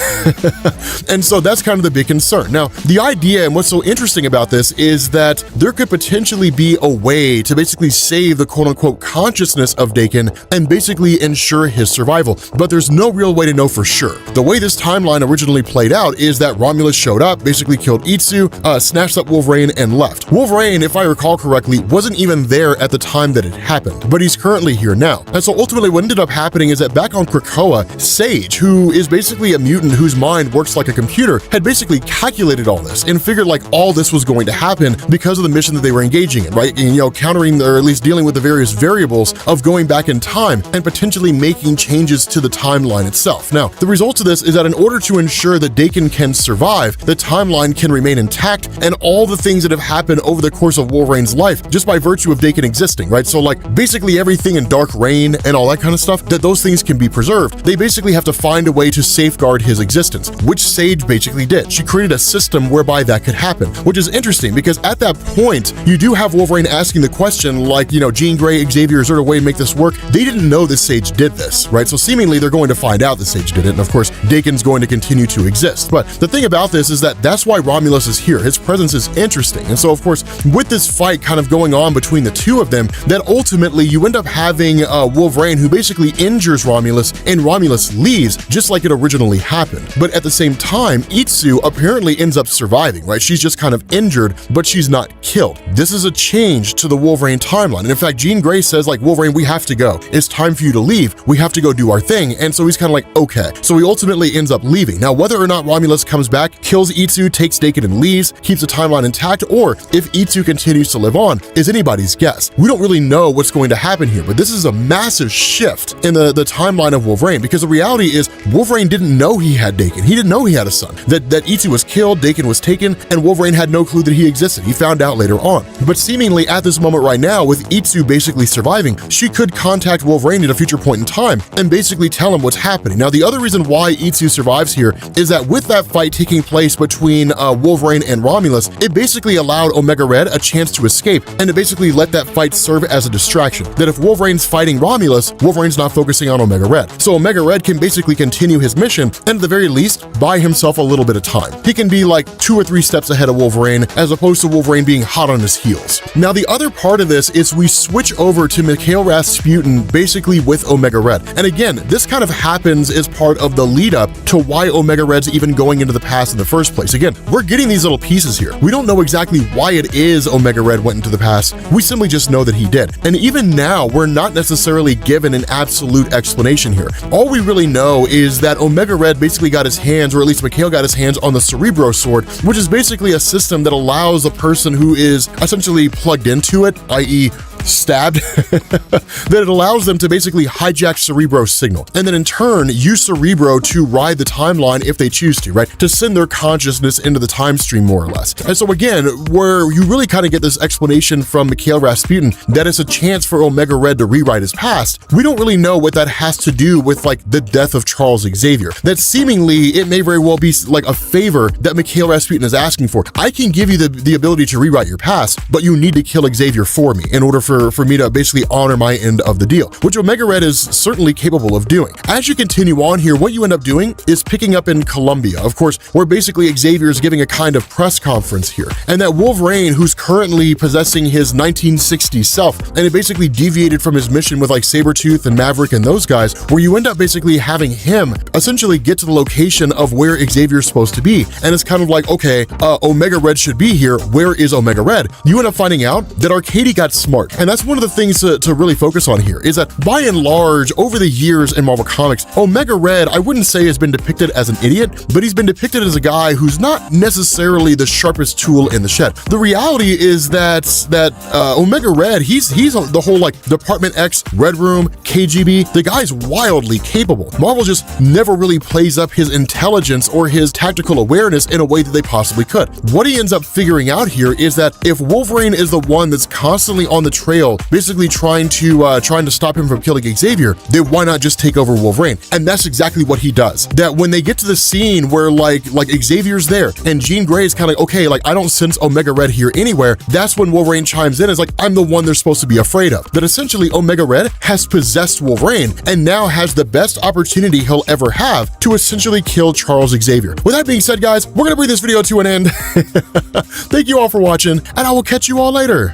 And so that's kind of the big concern. Now, the idea and what's so interesting about this is that there could potentially be a way to basically save the quote-unquote consciousness of Daken and basically ensure his survival, but there's no real way to know for sure. The way this timeline originally played out is that Romulus showed up, basically killed Itsu, snatched up Wolverine, and left. Wolverine, if I recall correctly, wasn't even there at the time that it happened, but he's currently here now. And so ultimately what ended up happening is that back on Krakoa, Sage, who is basically a mutant whose mind works like a computer, had basically calculated all this and figured like all this was going to happen because of the mission that they were engaging in, right? And, countering or at least dealing with the various variables of going back in time and potentially making changes to the timeline itself. Now, the result of this is that in order to ensure that Daken can survive, the timeline can remain intact, and all the things that have happened over the course of Wolverine's life, just by virtue of Daken existing, right? So like basically everything in Dark Reign and all that kind of stuff, that those things can be preserved. They basically have to find a way to safeguard his existence, which Sage basically did. She created a system whereby that could happen, which is interesting because at that point, you do have Wolverine asking the question like, Jean Grey, Xavier, is there a way to make this work? They didn't know that Sage did this, right? So seemingly they're going to find out that Sage did it, and of course, Daken's going to continue to exist. But the thing about this is that that's why Romulus is here. His presence is interesting. And so of course, with this fight kind of going on between the two of them, that ultimately you end up having Wolverine who basically injures Romulus, and Romulus leaves just like it originally happened. But at the same time, time, Itsu apparently ends up surviving, right? She's just kind of injured, but she's not killed. This is a change to the Wolverine timeline. And in fact, Jean Grey says, like, Wolverine, we have to go. It's time for you to leave. We have to go do our thing. And so he's kind of like, okay. So he ultimately ends up leaving. Now, whether or not Romulus comes back, kills Itsu, takes Daken and leaves, keeps the timeline intact, or if Itsu continues to live on, is anybody's guess. We don't really know what's going to happen here, but this is a massive shift in the timeline of Wolverine, because the reality is Wolverine didn't know he had Daken. He didn't know he had a son. That Itsu was killed, Daken was taken, and Wolverine had no clue that he existed. He found out later on. But seemingly at this moment right now, with Itsu basically surviving, she could contact Wolverine at a future point in time and basically tell him what's happening. Now, the other reason why Itsu survives here is that with that fight taking place between Wolverine and Romulus, it basically allowed Omega Red a chance to escape, and it basically let that fight serve as a distraction. That if Wolverine's fighting Romulus, Wolverine's not focusing on Omega Red. So Omega Red can basically continue his mission and at the very least buy himself a little bit of time. He can be like 2 or 3 steps ahead of Wolverine as opposed to Wolverine being hot on his heels. Now, the other part of this is we switch over to Mikhail Rasputin basically with Omega Red. And again, this kind of happens as part of the lead up to why Omega Red's even going into the past in the first place. Again, we're getting these little pieces here. We don't know exactly why it is Omega Red went into the past. We simply just know that he did. And even now, we're not necessarily given an absolute explanation here. All we really know is that Omega Red basically got his hands, or at least Mikhail got his hands on the Cerebro sword, which is basically a system that allows a person who is essentially plugged into it, i.e. stabbed, that it allows them to basically hijack Cerebro's signal, and then in turn use Cerebro to ride the timeline if they choose to, right? To send their consciousness into the time stream, more or less. And so again, where you really kind of get this explanation from Mikhail Rasputin that it's a chance for Omega Red to rewrite his past, we don't really know what that has to do with like the death of Charles Xavier. That seemingly it may very well be like a favor that Mikhail Rasputin is asking for. I can give you the ability to rewrite your past, but you need to kill Xavier for me in order for me to basically honor my end of the deal, which Omega Red is certainly capable of doing. As you continue on here, what you end up doing is picking up in Colombia, of course, where basically Xavier is giving a kind of press conference here, and that Wolverine, who's currently possessing his 1960s self, and it basically deviated from his mission with like Sabretooth and Maverick and those guys, where you end up basically having him essentially get to the location of where Xavier's supposed to be, and it's kind of like, okay, Omega Red should be here. Where is Omega Red? You end up finding out that Arcady got smart, and that's one of the things to really focus on here, is that by and large, over the years in Marvel Comics, Omega Red, I wouldn't say has been depicted as an idiot, but he's been depicted as a guy who's not necessarily the sharpest tool in the shed. The reality is that Omega Red, he's the whole like Department X, Red Room, KGB, the guy's wildly capable. Marvel just never really plays up his intelligence or his tactical awareness in a way that they possibly could. What he ends up figuring out here is that if Wolverine is the one that's constantly on the trail, basically trying to stop him from killing Xavier, then why not just take over Wolverine? And that's exactly what he does. That when they get to the scene where like Xavier's there and Jean Grey is kind of like, okay, like I don't sense Omega Red here anywhere, that's when Wolverine chimes in. It's like, I'm the one they're supposed to be afraid of. That essentially Omega Red has possessed Wolverine and now has the best opportunity he'll ever have to essentially kill Charles Xavier. With that being said, guys, we're gonna bring this video to an end. Thank you all for watching, and I will catch you all later.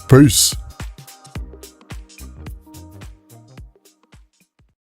Peace.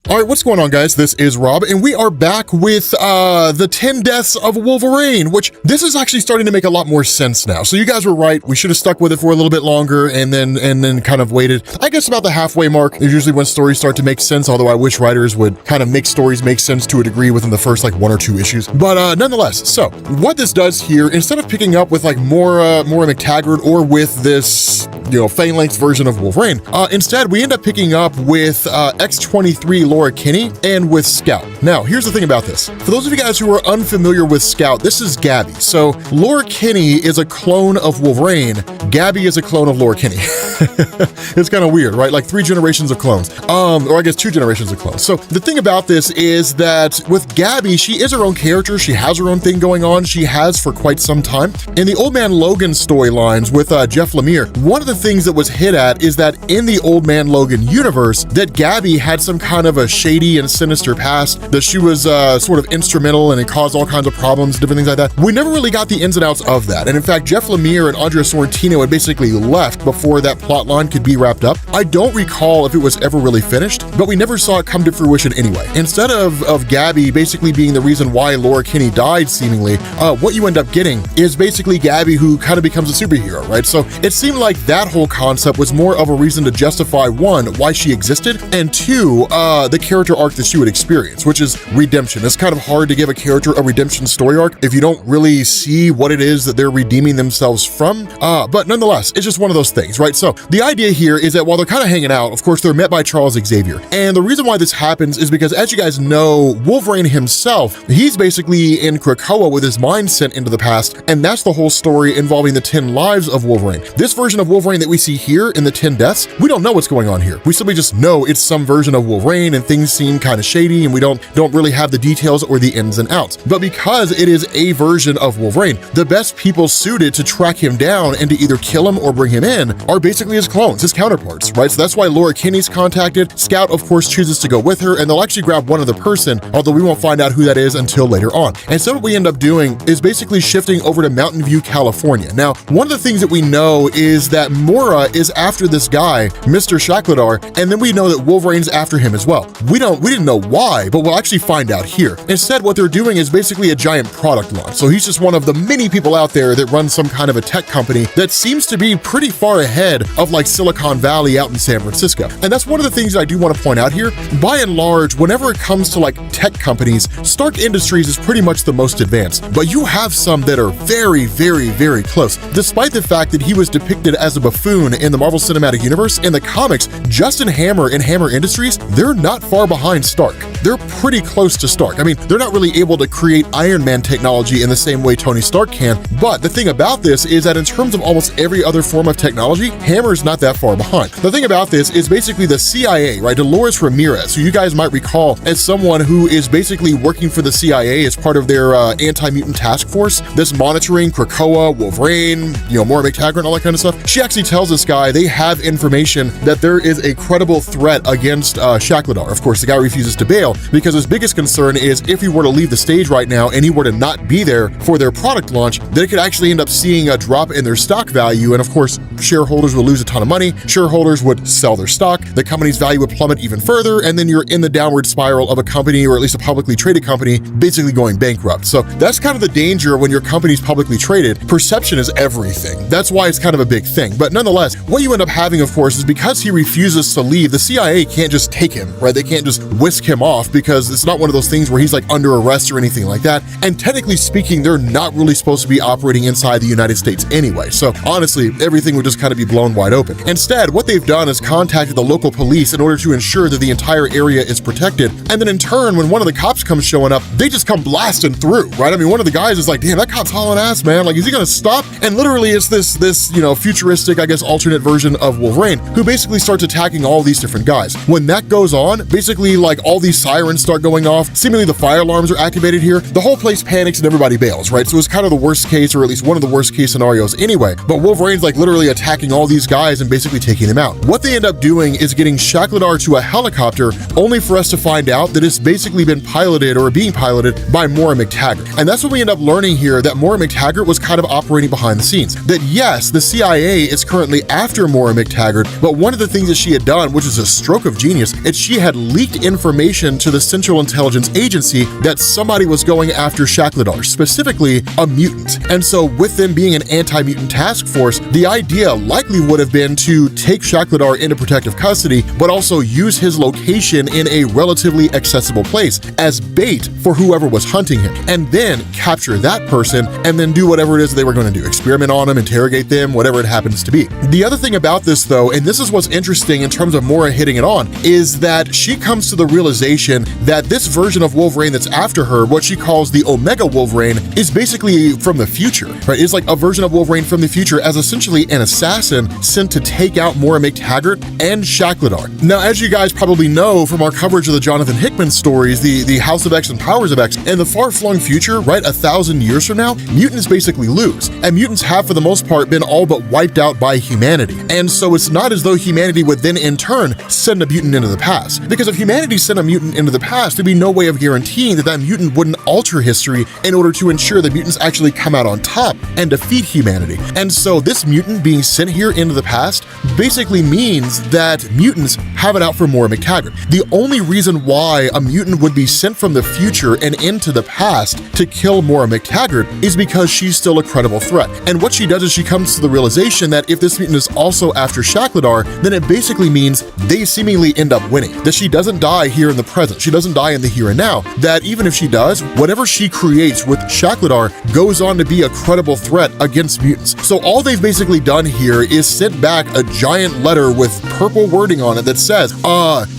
All right, what's going on, guys? This is Rob, and we are back with the 10 Deaths of Wolverine, which this is actually starting to make a lot more sense now. So you guys were right. We should have stuck with it for a little bit longer and then kind of waited. I guess about the halfway mark is usually when stories start to make sense, although I wish writers would kind of make stories make sense to a degree within the first like 1 or 2 issues. But nonetheless, so what this does here, instead of picking up with like Moira MacTaggert or with this, you know, phalanx version of Wolverine, instead we end up picking up with X-23 Laura Kinney and with Scout. Now, here's the thing about this. For those of you guys who are unfamiliar with Scout, this is Gabby. So Laura Kinney is a clone of Wolverine. Gabby is a clone of Laura Kinney. It's kind of weird, right? Like 3 generations of clones, or I guess 2 generations of clones. So the thing about this is that with Gabby, she is her own character. She has her own thing going on. She has for quite some time. In the Old Man Logan storylines with Jeff Lemire, one of the things that was hit at is that in the Old Man Logan universe, that Gabby had some kind of a of shady and sinister past, that she was sort of instrumental and it caused all kinds of problems, different things like that. We never really got the ins and outs of that. And in fact, Jeff Lemire and Andrea Sorrentino had basically left before that plot line could be wrapped up. I don't recall if it was ever really finished, but we never saw it come to fruition anyway. Instead of Gabby basically being the reason why Laura Kinney died, seemingly, what you end up getting is basically Gabby who kind of becomes a superhero, right? So it seemed like that whole concept was more of a reason to justify, one, why she existed, and two, the character arc that she would experience, which is redemption. It's kind of hard to give a character a redemption story arc if you don't really see what it is that they're redeeming themselves from, but nonetheless, it's just one of those things, right? So the idea here is that while they're kind of hanging out, of course, they're met by Charles Xavier. And the reason why this happens is because, as you guys know, Wolverine himself, he's basically in Krakoa with his mind sent into the past, and that's the whole story involving the 10 lives of Wolverine. This version of Wolverine that we see here in the 10 deaths, we don't know what's going on here. We simply just know it's some version of Wolverine and things seem kind of shady and we don't really have the details or the ins and outs. But because it is a version of Wolverine, the best people suited to track him down and to either kill him or bring him in are basically his clones, his counterparts, right? So that's why Laura Kinney's contacted. Scout, of course, chooses to go with her, and they'll actually grab one other person, although we won't find out who that is until later on. And so what we end up doing is basically shifting over to Mountain View, California. Now, one of the things that we know is that Moira is after this guy, Mr. Shakladar, and then we know that Wolverine's after him as well. We didn't know why, but we'll actually find out here. Instead, what they're doing is basically a giant product launch. So he's just one of the many people out there that run some kind of a tech company that seems to be pretty far ahead of like Silicon Valley out in San Francisco. And that's one of the things that I do want to point out here. By and large, whenever it comes to like tech companies, Stark Industries is pretty much the most advanced, but you have some that are very, very, very close. Despite the fact that he was depicted as a buffoon in the Marvel Cinematic Universe, in the comics, Justin Hammer and Hammer Industries, they're not far behind Stark. They're pretty close to Stark. I mean, they're not really able to create Iron Man technology in the same way Tony Stark can, but the thing about this is that in terms of almost every other form of technology, Hammer's not that far behind. The thing about this is basically the CIA, right? Dolores Ramirez, who you guys might recall as someone who is basically working for the CIA as part of their anti-mutant task force that's monitoring Krakoa, Wolverine, Moira MacTaggert and all that kind of stuff. She actually tells this guy they have information that there is a credible threat against Shakladar. Of course, the guy refuses to bail because his biggest concern is if he were to leave the stage right now and he were to not be there for their product launch, they could actually end up seeing a drop in their stock value. And of course, shareholders would lose a ton of money. Shareholders would sell their stock. The company's value would plummet even further. And then you're in the downward spiral of a company, or at least a publicly traded company, basically going bankrupt. So that's kind of the danger when your company's publicly traded. Perception is everything. That's why it's kind of a big thing. But nonetheless, what you end up having, of course, is because he refuses to leave, the CIA can't just take him, right? They can't just whisk him off because it's not one of those things where he's like under arrest or anything like that. And technically speaking, they're not really supposed to be operating inside the United States anyway. So honestly, everything would just kind of be blown wide open. Instead, what they've done is contacted the local police in order to ensure that the entire area is protected. And then in turn, when one of the cops comes showing up, they just come blasting through, right? I mean, one of the guys is like, damn, that cop's hauling ass, man. Like, is he gonna stop? And literally it's this futuristic, I guess, alternate version of Wolverine who basically starts attacking all these different guys. When that goes on, basically like all these sirens start going off, seemingly the fire alarms are activated here, the whole place panics and everybody bails, right? So it's kind of the worst case, or at least one of the worst case scenarios anyway. But Wolverine's like literally attacking all these guys and basically taking them out. What they end up doing is getting Shakladar to a helicopter, only for us to find out that it's basically been piloted or being piloted by Moira MacTaggert. And that's what we end up learning here, that Moira MacTaggert was kind of operating behind the scenes. That yes, the CIA is currently after Moira MacTaggert, but one of the things that she had done, which is a stroke of genius, is she had leaked information to the Central Intelligence Agency that somebody was going after Shakladar, specifically a mutant. And so with them being an anti-mutant task force, the idea likely would have been to take Shakladar into protective custody, but also use his location in a relatively accessible place as bait for whoever was hunting him, and then capture that person and then do whatever it is they were going to do, experiment on them, interrogate them, whatever it happens to be. The other thing about this though, and this is what's interesting in terms of Moira hitting it on, is that she comes to the realization that this version of Wolverine that's after her, what she calls the Omega Wolverine, is basically from the future, right? It's like a version of Wolverine from the future as essentially an assassin sent to take out Moira MacTaggert and Shakladar. Now, as you guys probably know from our coverage of the Jonathan Hickman stories, the House of X and Powers of X, in the far-flung future, right, 1,000 years from now, mutants basically lose. And mutants have, for the most part, been all but wiped out by humanity. And so it's not as though humanity would then, in turn, send a mutant into the past. Because if humanity sent a mutant into the past, there'd be no way of guaranteeing that that mutant wouldn't alter history in order to ensure that mutants actually come out on top and defeat humanity. And so this mutant being sent here into the past basically means that mutants have it out for Moira MacTaggert. The only reason why a mutant would be sent from the future and into the past to kill Moira MacTaggert is because she's still a credible threat. And what she does is she comes to the realization that if this mutant is also after Shakladar, then it basically means they seemingly end up winning. That she doesn't die here in the present, she doesn't die in the here and now, that even if she does, whatever she creates with Shakladar goes on to be a credible threat against mutants. So all they've basically done here is sent back a giant letter with purple wording on it that says,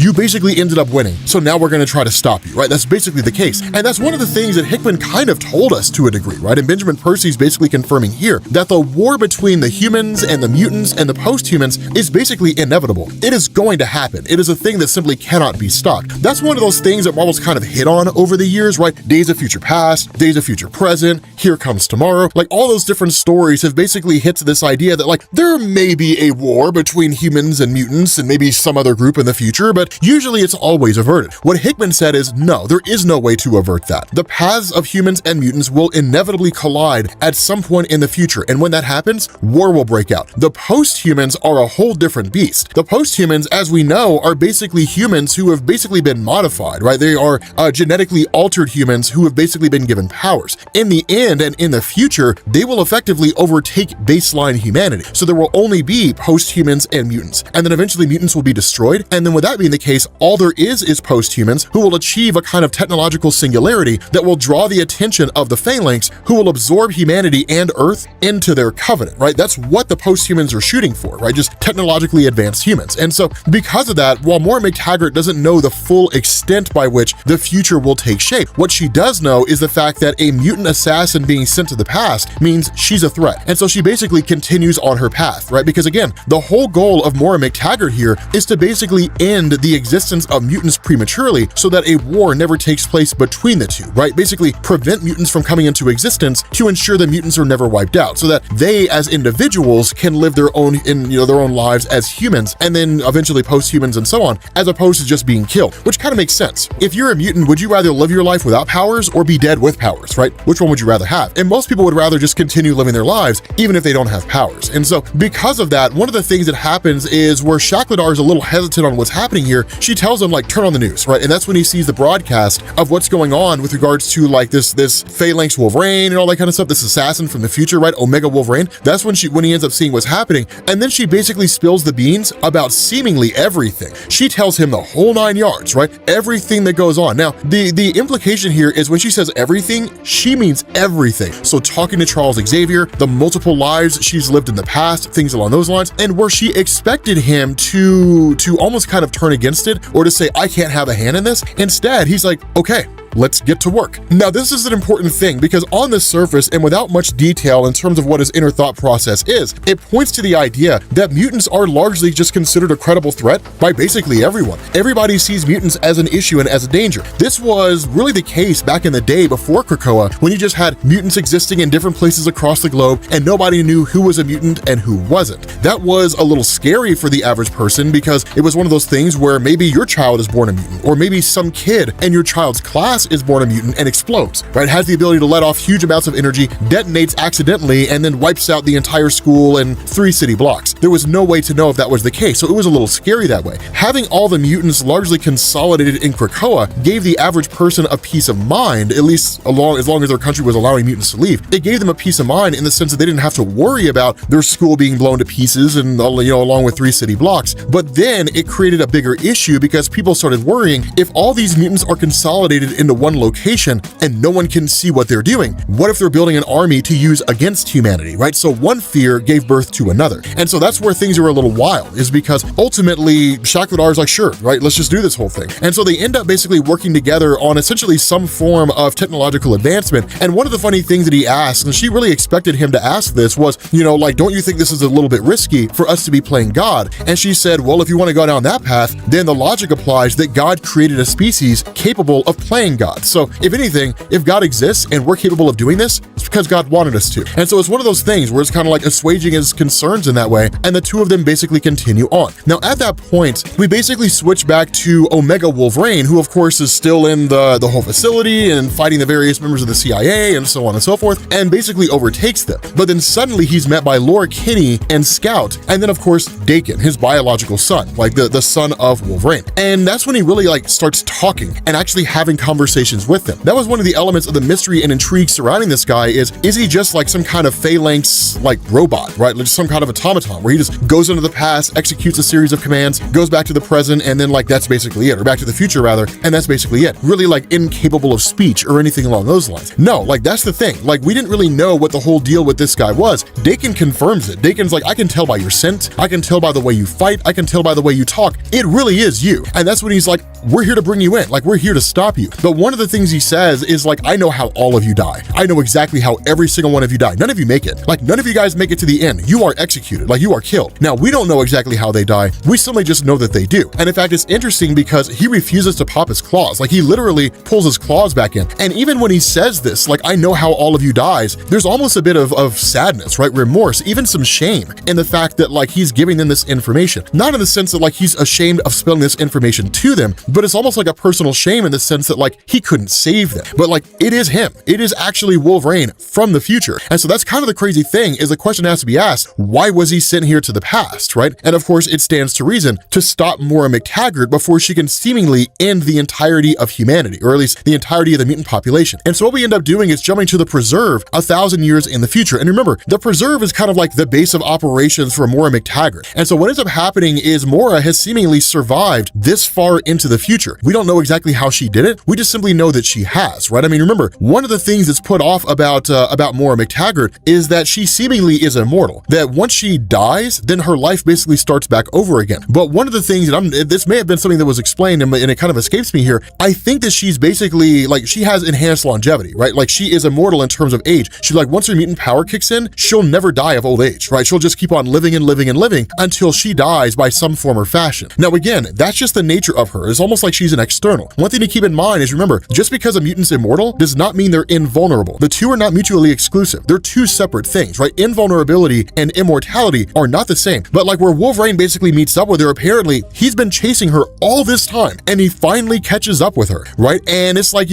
you basically ended up winning, so now we're gonna try to stop you, right? That's basically the case. And that's one of the things that Hickman kind of told us to a degree, right? And Benjamin Percy's basically confirming here that the war between the humans and the mutants and the post-humans is basically inevitable. It is going to happen. It is a thing that simply cannot be stopped. That's one of those things that Marvel's kind of hit on over the years, right? Days of Future Past, Days of Future Present, Here Comes Tomorrow, like all those different stories have basically hit to this idea that like there may be a war between humans and mutants and maybe some other group in the future, but usually it's always averted. What Hickman said is no, there is no way to avert that. The paths of humans and mutants will inevitably collide at some point in the future, and when that happens, war will break out. The post-humans are a whole different beast. The post-humans, as we know, are basically humans who have basically been modified, right? They are genetically altered humans who have basically been given powers. In the end and in the future, they will effectively overtake baseline humanity. So there will only be post-humans and mutants, and then eventually mutants will be destroyed, and then with that being the case, all there is post-humans who will achieve a kind of technological singularity that will draw the attention of the Phalanx, who will absorb humanity and Earth into their covenant, right? That's what the post-humans are shooting for, right? Just technologically advanced humans. And so because of that, while Moira MacTaggert doesn't know the full extent by which the future will take shape, what she does know is the fact that a mutant assassin being sent to the past means she's a threat. And so she basically continues on her path, right? Because again, the whole goal of Moira MacTaggert here is to basically end the existence of mutants prematurely so that a war never takes place between the two, right? Basically prevent mutants from coming into existence to ensure that mutants are never wiped out so that they as individuals can live their own their own lives as humans and then eventually post-humans and so on, as opposed to just being killed, which kind of makes sense. If you're a mutant, would you rather live your life without powers or be dead with powers, right? Which one would you rather have? And most people would rather just continue living their lives even if they don't have powers. And so because of that, one of the things that happens is where Shakladar is a little hesitant on what's happening here, she tells him like, turn on the news, right? And that's when he sees the broadcast of what's going on with regards to like this Phalanx Wolverine and all that kind of stuff, this assassin from the future, right? Omega Wolverine. That's when he ends up seeing what's happening. And then she basically spills the beans about seemingly everything. She tells him the whole 9 yards, right? Everything that goes on. Now, the implication here is when she says everything, she means everything. So talking to Charles Xavier, the multiple lives she's lived in the past, things along those lines, and where she expected him to almost kind of turn against it or to say, I can't have a hand in this. Instead, he's like, okay, let's get to work. Now, this is an important thing because on the surface and without much detail in terms of what his inner thought process is, it points to the idea that mutants are largely just considered a credible threat by basically everyone. Everybody sees mutants as an issue and as a danger. This was really the case back in the day before Krakoa, when you just had mutants existing in different places across the globe and nobody knew who was a mutant and who wasn't. That was a little scary for the average person because it was one of those things where maybe your child is born a mutant, or maybe some kid in your child's class is born a mutant and explodes, right? Has the ability to let off huge amounts of energy, detonates accidentally, and then wipes out the entire school and 3 city blocks. There was no way to know if that was the case, so it was a little scary that way. Having all the mutants largely consolidated in Krakoa gave the average person a peace of mind, at least as long as their country was allowing mutants to leave. It gave them a peace of mind in the sense that they didn't have to worry about their school being blown to pieces and along with 3 city blocks. But then it created a bigger issue because people started worrying, if all these mutants are consolidated into one location and no one can see what they're doing, what if they're building an army to use against humanity, right? So one fear gave birth to another. And so that's where things are a little wild, is because ultimately Shakladar is like, sure, right, let's just do this whole thing. And so they end up basically working together on essentially some form of technological advancement. And one of the funny things that he asked, and she really expected him to ask this, was, don't you think this is a little bit risky for us to be playing God? And she said, well, if you want to go down that path, then the logic applies that God created a species capable of playing God. So if anything, if God exists and we're capable of doing this, it's because God wanted us to. And so it's one of those things where it's kind of like assuaging his concerns in that way, and the two of them basically continue on. Now, at that point, we basically switch back to Omega Wolverine, who of course is still in the whole facility and fighting the various members of the CIA and so on and so forth, and basically overtakes them. But then suddenly he's met by Laura Kinney and Scout, and then of course Daken, his biological son, like the son of Wolverine. And that's when he really like starts talking and actually having conversations with them. That was one of the elements of the mystery and intrigue surrounding this guy. Is he just like some kind of phalanx like robot, right? Like some kind of automaton where he just goes into the past, executes a series of commands, goes back to the present, and then like that's basically it, or back to the future rather, and that's basically it. Really like incapable of speech or anything along those lines. No, like that's the thing. Like we didn't really know what the whole deal with this guy was. Daken confirms it. Daken's like, I can tell by your scent, I can tell by the way you fight, I can tell by the way you talk. It really is you. And that's when he's like, we're here to bring you in, like we're here to stop you. But one of the things he says is like, I know how all of you die. I know exactly how every single one of you die. None of you make it. Like none of you guys make it to the end. You are executed, like you are killed. Now we don't know exactly how they die. We simply just know that they do. And in fact, it's interesting because he refuses to pop his claws. Like he literally pulls his claws back in. And even when he says this, like, I know how all of you dies, there's almost a bit of sadness, right? Remorse, even some shame in the fact that like he's giving them this information. Not in the sense that like he's ashamed of spilling this information to them, but it's almost like a personal shame in the sense that like he couldn't save them. But like it is him. It is actually Wolverine from the future. And so that's kind of the crazy thing, is the question has to be asked, why was he sent here to the past, right? And of course it stands to reason to stop Moira MacTaggert before she can seemingly end the entirety of humanity, or at least the entirety of the mutant population. And so what we end up doing is jumping to the Preserve 1,000 years in the future. And remember, the Preserve is kind of like the base of operations for Moira MacTaggert. And so what ends up happening is Moira has seemingly survived this far into the future. We don't know exactly how she did it. We just simply know that she has, right? I mean, remember, one of the things that's put off about Moira MacTaggert is that she seemingly is immortal, that once she dies, then her life basically starts back over again. But one of the things that this may have been something that was explained and it kind of escapes me here. I think that she's basically like, she has enhanced longevity, right? Like she is immortal in terms of age. She's like, once her mutant power kicks in, she'll never die of old age, right? She'll just keep on living and living and living until she dies by some form or fashion. Now, again, that's just the nature of her. It's almost like she's an external. One thing to keep in mind is, remember, just because a mutant's immortal does not mean they're invulnerable. The two are not mutually exclusive. They're two separate things, right? Invulnerability and immortality are not the same. But like where Wolverine basically meets up with her, apparently he's been chasing her all this time and he finally catches up with her, right? And it's like,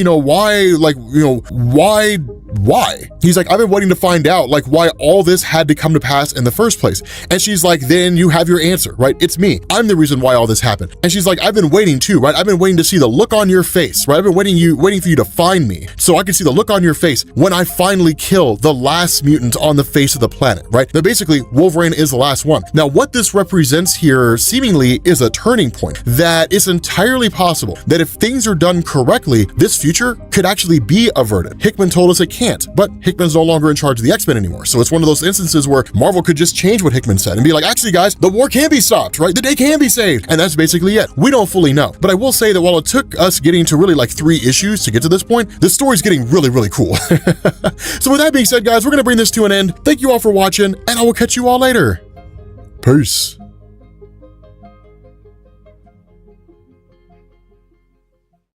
why? He's like, I've been waiting to find out like why all this had to come to pass in the first place. And she's like, then you have your answer, right? It's me. I'm the reason why all this happened. And she's like, I've been waiting too, right? I've been waiting to see the look on your face, right? I've been waiting for you to find me so I can see the look on your face when I finally kill the last mutant on the face of the planet, right? That basically Wolverine is the last one. Now, what this represents here seemingly is a turning point, that it's entirely possible that if things are done correctly, this future could actually be averted. Hickman told us it can't, but Hickman's no longer in charge of the X-Men anymore. So it's one of those instances where Marvel could just change what Hickman said and be like, actually guys, the war can be stopped, right? The day can be saved. And that's basically it. We don't fully know. But I will say that while it took us getting to really like 3 issues to get to this point, the story's getting really, really cool. So with that being said, guys, we're going to bring this to an end. Thank you all for watching, and I will catch you all later. Peace.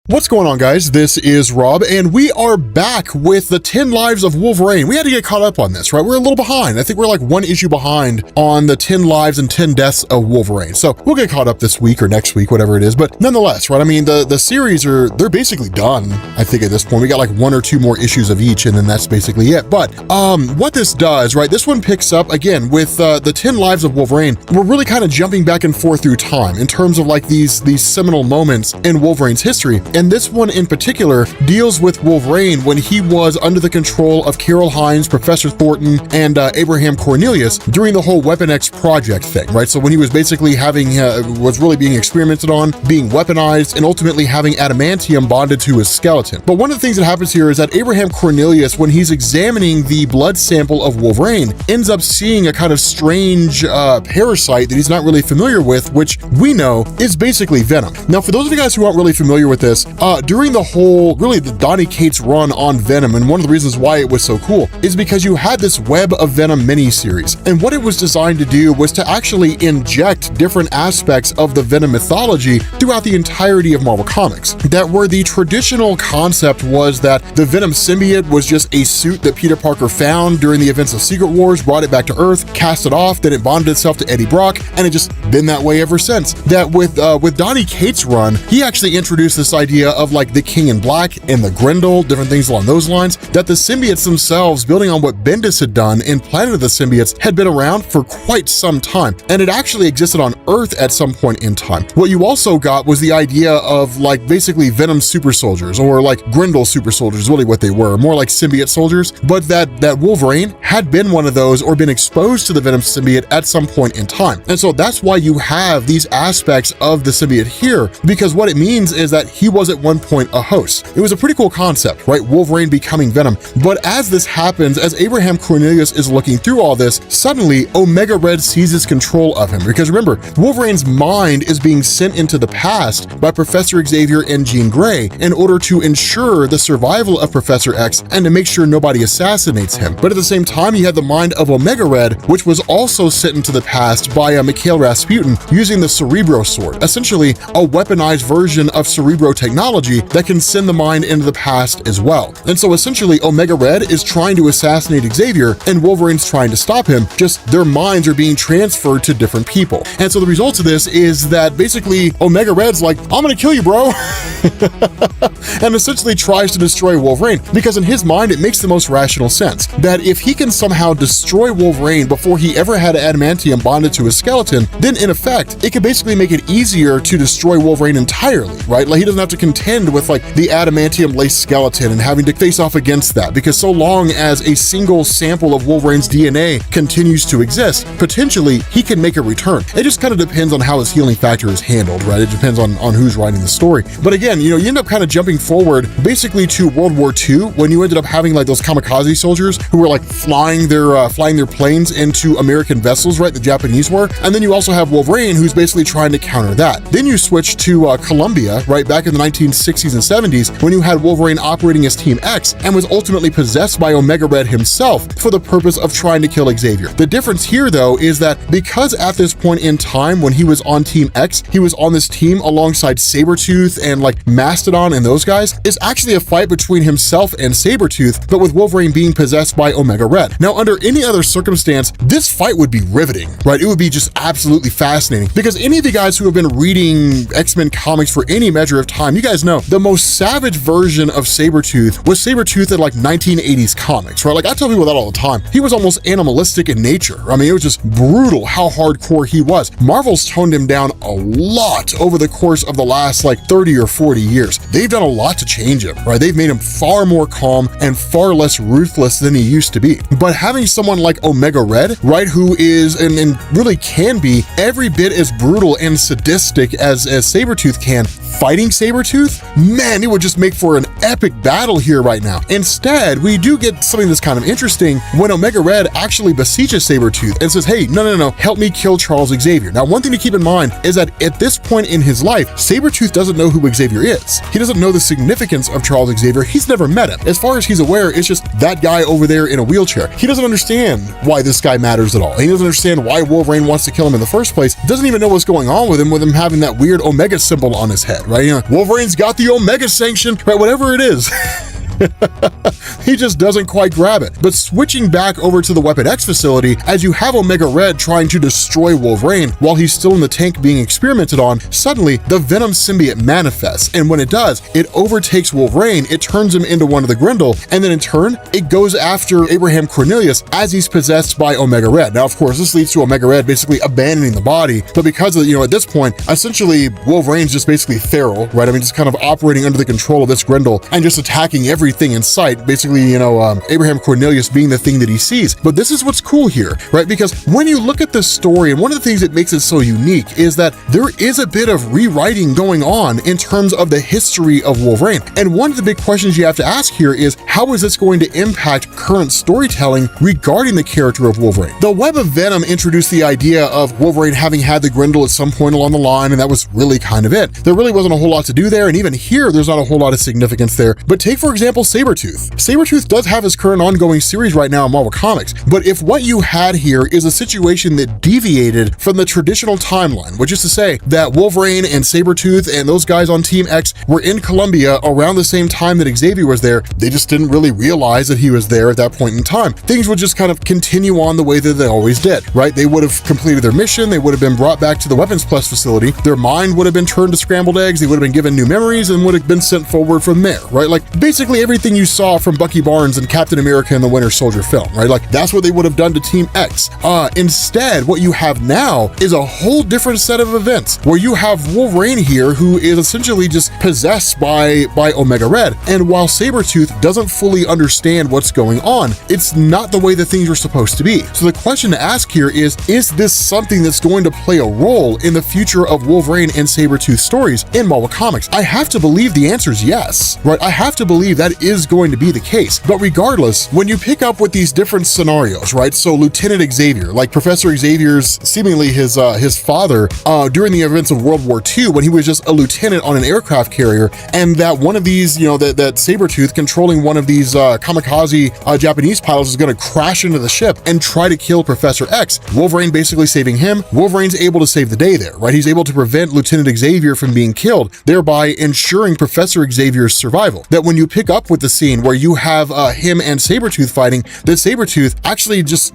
What's going on, guys? This is Rob, and we are back with the 10 Lives of Wolverine. We had to get caught up on this, right? We're a little behind. I think we're like 1 issue behind on the 10 Lives and 10 Deaths of Wolverine. So we'll get caught up this week or next week, whatever it is. But nonetheless, right? I mean, the series they're basically done, I think, at this point. We got like 1 or 2 more issues of each, and then that's basically it. But what this does, right? This one picks up, again, with the 10 Lives of Wolverine. We're really kind of jumping back and forth through time in terms of like these seminal moments in Wolverine's history. And this one in particular deals with Wolverine when he was under the control of Carol Hines, Professor Thornton, and Abraham Cornelius during the whole Weapon X project thing, right? So when he was basically was really being experimented on, being weaponized, and ultimately having adamantium bonded to his skeleton. But one of the things that happens here is that Abraham Cornelius, when he's examining the blood sample of Wolverine, ends up seeing a kind of strange parasite that he's not really familiar with, which we know is basically venom. Now, for those of you guys who aren't really familiar with this, this. During the whole, really the Donny Cates run on Venom, and one of the reasons why it was so cool is because you had this Web of Venom miniseries, and what it was designed to do was to actually inject different aspects of the Venom mythology throughout the entirety of Marvel Comics. That where the traditional concept was that the Venom symbiote was just a suit that Peter Parker found during the events of Secret Wars, brought it back to Earth, cast it off, then it bonded itself to Eddie Brock, and it just been that way ever since. That with Donny Cates' run, he actually introduced this idea of like the King in Black and the Grendel, different things along those lines, that the symbiotes themselves, building on what Bendis had done in Planet of the Symbiotes, had been around for quite some time, and it actually existed on Earth at some point in time. What you also got was the idea of like basically Venom super soldiers, or like Grendel super soldiers, really what they were, more like symbiote soldiers, but that Wolverine had been one of those or been exposed to the Venom symbiote at some point in time. And so that's why you have these aspects of the symbiote here, because what it means is that he was at one point a host. It was a pretty cool concept, right? Wolverine becoming Venom. But as this happens, as Abraham Cornelius is looking through all this, suddenly Omega Red seizes control of him. Because remember, Wolverine's mind is being sent into the past by Professor Xavier and Jean Grey in order to ensure the survival of Professor X and to make sure nobody assassinates him. But at the same time, you had the mind of Omega Red, which was also sent into the past by Mikhail Rasputin using the Cerebro sword, essentially a weaponized version of Cerebro technology that can send the mind into the past as well. And so essentially Omega Red is trying to assassinate Xavier and Wolverine's trying to stop him, just their minds are being transferred to different people. And so the result of this is that basically Omega Red's like, I'm gonna kill you, bro. And essentially tries to destroy Wolverine, because in his mind it makes the most rational sense that if he can somehow destroy Wolverine before he ever had adamantium bonded to his skeleton, then in effect it could basically make it easier to destroy Wolverine entirely, right? Like he doesn't have to contend with like the adamantium laced skeleton and having to face off against that, because so long as a single sample of Wolverine's DNA continues to exist, potentially he can make a return. It just kind of depends on how his healing factor is handled, right? It depends on who's writing the story. But again, you end up kind of jumping forward basically to World War II, when you ended up having like those kamikaze soldiers who were like flying their planes into American vessels, right? The Japanese were. And then you also have Wolverine, who's basically trying to counter that. Then you switch to Colombia, right? Back in the 1960s and 70s, when you had Wolverine operating as Team X and was ultimately possessed by Omega Red himself for the purpose of trying to kill Xavier. The difference here though is that because at this point in time when he was on Team X, he was on this team alongside Sabretooth and like Mastodon and those guys, is actually a fight between himself and Sabretooth, but with Wolverine being possessed by Omega Red. Now, under any other circumstance, this fight would be riveting, right? It would be just absolutely fascinating, because any of you guys who have been reading X-Men comics for any measure of time, you guys know the most savage version of Sabretooth was Sabretooth in like 1980s comics, right? Like I tell people that all the time. He was almost animalistic in nature. I mean, it was just brutal how hardcore he was. Marvel's toned him down a lot over the course of the last like 30 or 40 years. They've done a lot to change him, right? They've made him far more calm and far less ruthless than he used to be. But having someone like Omega Red, right, who is and really can be every bit as brutal and sadistic as Sabretooth can, fighting Sabretooth, man, it would just make for an epic battle here right now. Instead, we do get something that's kind of interesting when Omega Red actually beseeches Sabretooth and says, hey, no, help me kill Charles Xavier. Now, one thing to keep in mind is that at this point in his life, Sabretooth doesn't know who Xavier is. He doesn't know the significance of Charles Xavier. He's never met him. As far as he's aware, it's just that guy over there in a wheelchair. He doesn't understand why this guy matters at all. He doesn't understand why Wolverine wants to kill him in the first place. Doesn't even know what's going on with him having that weird Omega symbol on his head, right? You know, Wolverine's got the Omega sanction, right? Whatever it is. He just doesn't quite grab it. But switching back over to the Weapon X facility, as you have Omega Red trying to destroy Wolverine while he's still in the tank being experimented on, suddenly the Venom symbiote manifests, and when it does, it overtakes Wolverine, it turns him into one of the Grendel, and then in turn, it goes after Abraham Cornelius as he's possessed by Omega Red. Now, of course, this leads to Omega Red basically abandoning the body, but because of, at this point, essentially Wolverine's just basically feral, right? I mean, just kind of operating under the control of this Grendel and just attacking everything everything in sight, basically, Abraham Cornelius being the thing that he sees. But this is what's cool here, right? Because when you look at this story, and one of the things that makes it so unique is that there is a bit of rewriting going on in terms of the history of Wolverine. And one of the big questions you have to ask here is, how is this going to impact current storytelling regarding the character of Wolverine? The Web of Venom introduced the idea of Wolverine having had the Grendel at some point along the line, and that was really kind of it. There really wasn't a whole lot to do there, and even here, there's not a whole lot of significance there. But take, for example, Sabretooth. Sabretooth does have his current ongoing series right now in Marvel Comics, but if what you had here is a situation that deviated from the traditional timeline, which is to say that Wolverine and Sabretooth and those guys on Team X were in Columbia around the same time that Xavier was there, they just didn't really realize that he was there at that point in time. Things would just kind of continue on the way that they always did, right? They would have completed their mission, they would have been brought back to the Weapons Plus facility, their mind would have been turned to scrambled eggs, they would have been given new memories and would have been sent forward from there, right? Like basically everything you saw from Bucky Barnes and Captain America in the Winter Soldier film, right? Like that's what they would have done to Team X. Instead, what you have now is a whole different set of events where you have Wolverine here who is essentially just possessed by Omega Red. And while Sabretooth doesn't fully understand what's going on, it's not the way that things are supposed to be. So the question to ask here is this something that's going to play a role in the future of Wolverine and Sabretooth stories in Marvel Comics? I have to believe the answer is yes, right? I have to believe that is going to be the case. But regardless, when you pick up with these different scenarios, right? So Lieutenant Xavier, like Professor Xavier's seemingly his father during the events of World War II when he was just a lieutenant on an aircraft carrier, and that one of these, that Sabretooth controlling one of these kamikaze Japanese pilots is going to crash into the ship and try to kill Professor X. Wolverine basically saving him. Wolverine's able to save the day there, right? He's able to prevent Lieutenant Xavier from being killed, thereby ensuring Professor Xavier's survival. That when you pick up with the scene where you have him and Sabretooth fighting, that Sabretooth actually just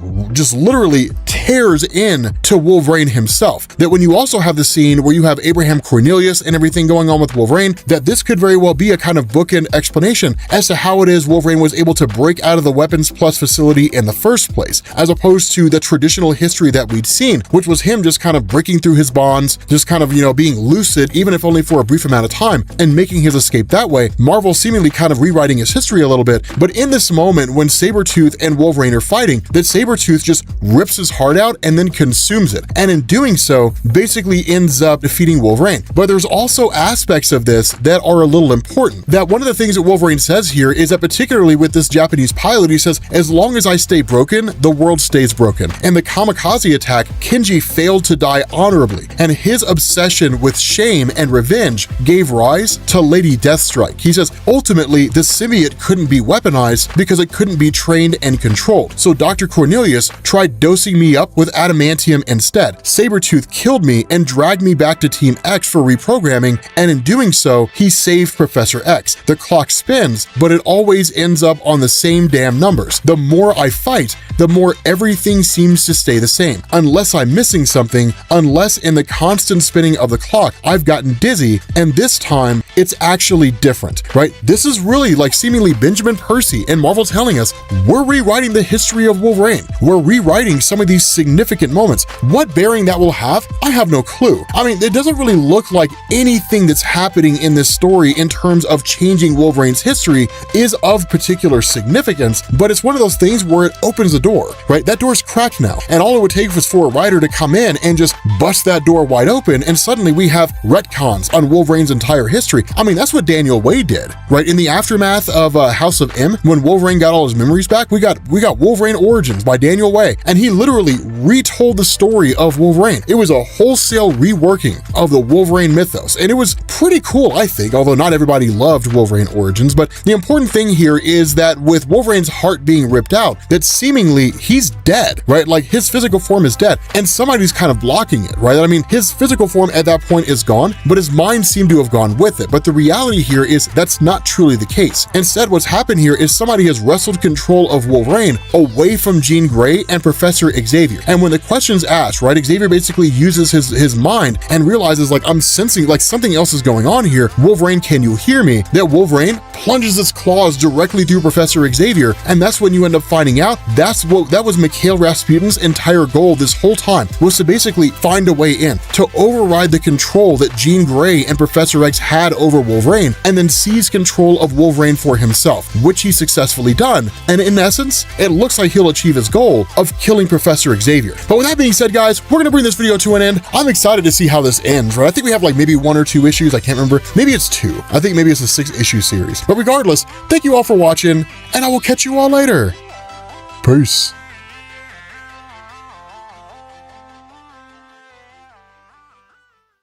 literally tears in to Wolverine himself. That when you also have the scene where you have Abraham Cornelius and everything going on with Wolverine, that this could very well be a kind of bookend explanation as to how it is Wolverine was able to break out of the Weapons Plus facility in the first place, as opposed to the traditional history that we'd seen, which was him just kind of breaking through his bonds, just kind of, being lucid, even if only for a brief amount of time, and making his escape that way. Marvel seemingly kind of rewriting his history a little bit, but in this moment when Sabretooth and Wolverine are fighting, that Sabretooth just rips his heart out and then consumes it, and in doing so, basically ends up defeating Wolverine. But there's also aspects of this that are a little important. That one of the things that Wolverine says here is that particularly with this Japanese pilot, he says, as long as I stay broken, the world stays broken. And the kamikaze attack, Kenji failed to die honorably, and his obsession with shame and revenge gave rise to Lady Deathstrike. He says, ultimately, the symbiote couldn't be weaponized because it couldn't be trained and controlled. So Dr. Cornelius tried dosing me up with adamantium instead. Sabretooth killed me and dragged me back to Team X for reprogramming, and in doing so, he saved Professor X. The clock spins, but it always ends up on the same damn numbers. The more I fight, the more everything seems to stay the same. Unless I'm missing something, unless in the constant spinning of the clock, I've gotten dizzy, and this time, it's actually different, right? This is really like seemingly Benjamin Percy and Marvel telling us, we're rewriting the history of Wolverine. We're rewriting some of these significant moments. What bearing that will have, I have no clue. I mean, it doesn't really look like anything that's happening in this story in terms of changing Wolverine's history is of particular significance, but it's one of those things where it opens the door, right? That door's cracked now, and all it would take was for a writer to come in and just bust that door wide open, and suddenly we have retcons on Wolverine's entire history. I mean, that's what Daniel Way did, right? In the aftermath of House of M, when Wolverine got all his memories back, we got Wolverine Origins by Daniel Way, and he literally retold the story of Wolverine. It was a wholesale reworking of the Wolverine mythos, and it was pretty cool, I think, although not everybody loved Wolverine Origins. But the important thing here is that with Wolverine's heart being ripped out, that seemingly he's dead, right? Like his physical form is dead, and somebody's kind of blocking it, right? I mean, his physical form at that point is gone, but his mind seemed to have gone with it. But the reality here is that's not truly the case. Instead, what's happened here is somebody has wrestled control of Wolverine away from Jean Grey and Professor Xavier. And when the question's asked, right, Xavier basically uses his mind and realizes, like, I'm sensing like something else is going on here. Wolverine, can you hear me? That Wolverine plunges its claws directly through Professor Xavier, and that's when you end up finding out that was Mikhail Rasputin's entire goal this whole time, was to basically find a way in, to override the control that Jean Grey and Professor X had over Wolverine and then seize control of Wolverine for himself, which he's successfully done. And in essence, it looks like he'll achieve his goal of killing Professor Xavier. But with that being said, guys, we're gonna bring this video to an end. I'm excited to see how this ends, right? I think we have like maybe 1 or 2 issues. I can't remember. Maybe it's 2. I think maybe it's a 6-issue series. But regardless, thank you all for watching, and I will catch you all later. Peace.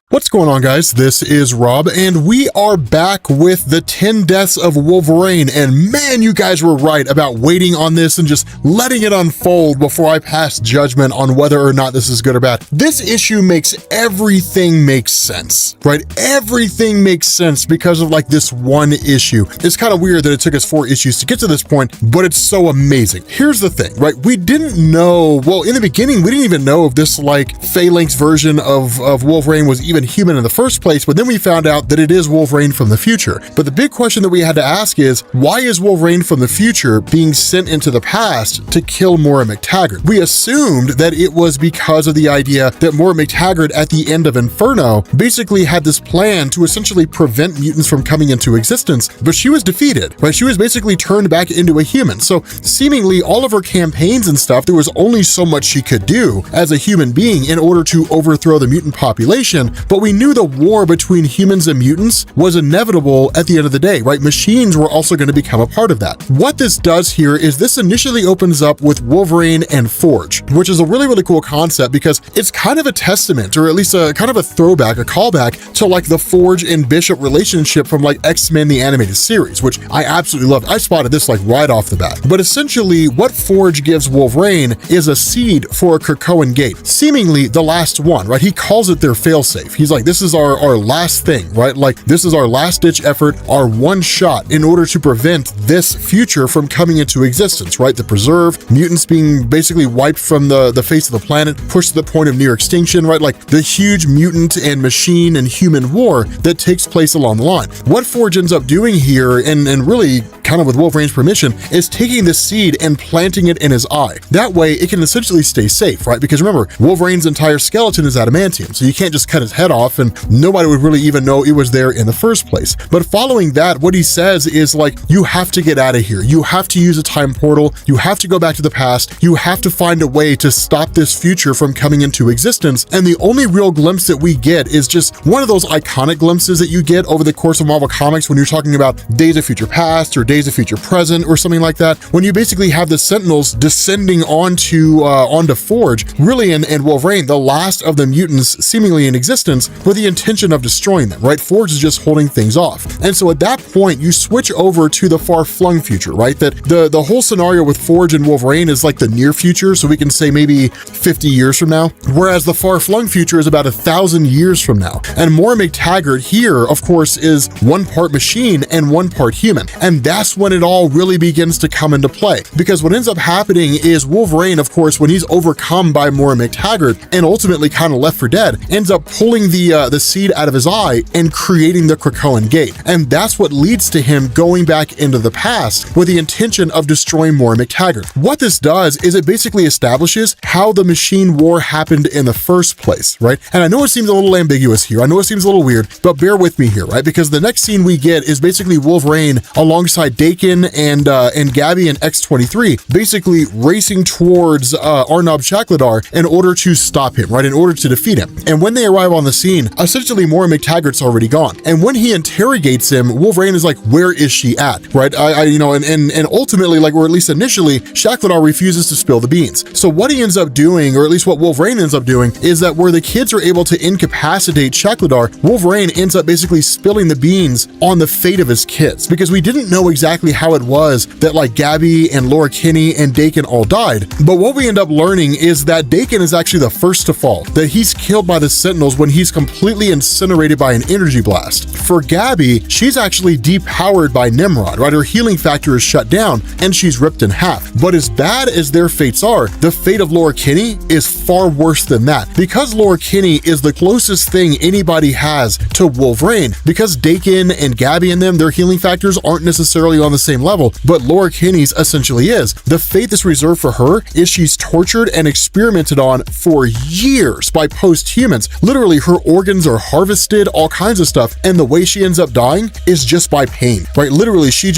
What's going on, guys? This is Rob, and we are back with the 10 Deaths of Wolverine. And man, you guys were right about waiting on this and just letting it unfold before I pass judgment on whether or not this is good or bad. This issue makes everything make sense, right? Everything makes sense because of like this one issue. It's kind of weird that it took us 4 issues to get to this point, but it's so amazing. Here's the thing, right? We didn't know, well, in the beginning, we didn't even know if this like phalanx version of Wolverine was even human in the first place, but then we found out that it is Wolverine from the future. But the big question that we had to ask is, why is Wolverine from the future being sent into the past to kill Moira MacTaggert? We assumed that it was because of the idea that Moira MacTaggert at the end of Inferno basically had this plan to essentially prevent mutants from coming into existence, but she was defeated, right? She was basically turned back into a human. So seemingly all of her campaigns and stuff, there was only so much she could do as a human being in order to overthrow the mutant population. But we knew the war between humans and mutants was inevitable at the end of the day, right? Machines were also going to become a part of that. What this does here is this initially opens up with Wolverine and Forge, which is a really, really cool concept because it's kind of a testament, or at least a kind of a throwback, a callback to like the Forge and Bishop relationship from like X-Men, the animated series, which I absolutely loved. I spotted this like right off the bat. But essentially what Forge gives Wolverine is a seed for a Krakoan gate, seemingly the last one, right? He calls it their failsafe. He's like, this is our last thing, right? Like this is our last ditch effort, our one shot in order to prevent this future from coming into existence, right? The preserve, mutants being basically wiped from the face of the planet, pushed to the point of near extinction, right? Like the huge mutant and machine and human war that takes place along the line. What Forge ends up doing here, and really kind of with Wolverine's permission, is taking this seed and planting it in his eye. That way it can essentially stay safe, right? Because remember, Wolverine's entire skeleton is adamantium, so you can't just cut his head off and nobody would really even know it was there in the first place. But following that, what he says is like, you have to get out of here. You have to use a time portal. You have to go back to the past. You have to find a way to stop this future from coming into existence. And the only real glimpse that we get is just one of those iconic glimpses that you get over the course of Marvel Comics when you're talking about Days of Future Past or Days of Future Present or something like that, when you basically have the Sentinels descending onto Forge, really, and Wolverine, the last of the mutants seemingly in existence, with the intention of destroying them, right? Forge is just holding things off. And so at that point, you switch over to the far-flung future, right? That the whole scenario with Forge and Wolverine is like the near future, so we can say maybe 50 years from now, whereas the far-flung future is about 1,000 years from now. And Moira MacTaggert here, of course, is one part machine and one part human. And that's when it all really begins to come into play. Because what ends up happening is Wolverine, of course, when he's overcome by Moira MacTaggert and ultimately kind of left for dead, ends up pulling the seed out of his eye and creating the Krakoan gate. And that's what leads to him going back into the past with the intention of destroying Moira MacTaggert. What this does is it basically establishes how the machine war happened in the first place, right? And I know it seems a little ambiguous here. I know it seems a little weird, but bear with me here, right? Because the next scene we get is basically Wolverine alongside Daken and Gabby and X-23 basically racing towards Arnob Shakladar in order to stop him, right? In order to defeat him. And when they arrive on the scene, essentially Moira MacTaggert's already gone. And when he interrogates him, Wolverine is like, where is she at, right? And ultimately, like, or at least initially, Shakladar refuses to spill the beans. So what he ends up doing, or at least what Wolverine ends up doing, is that where the kids are able to incapacitate Shakladar, Wolverine ends up basically spilling the beans on the fate of his kids, because we didn't know exactly how it was that like Gabby and Laura Kinney and Daken all died. But what we end up learning is that Daken is actually the first to fall, that he's killed by the Sentinels when he's completely incinerated by an energy blast. For Gabby, she's actually depowered by Nimrod, right? Her healing factor is shut down and she's ripped in half. But as bad as their fates are, the fate of Laura Kinney is far worse than that, because Laura Kinney is the closest thing anybody has to Wolverine. Because Daken and Gabby and them, their healing factors aren't necessarily on the same level, but Laura Kinney's essentially is. The fate that's reserved for her is she's tortured and experimented on for years by post-humans. Literally, her her organs are harvested, all kinds of stuff, and the way she ends up dying is just by pain, right? Literally, she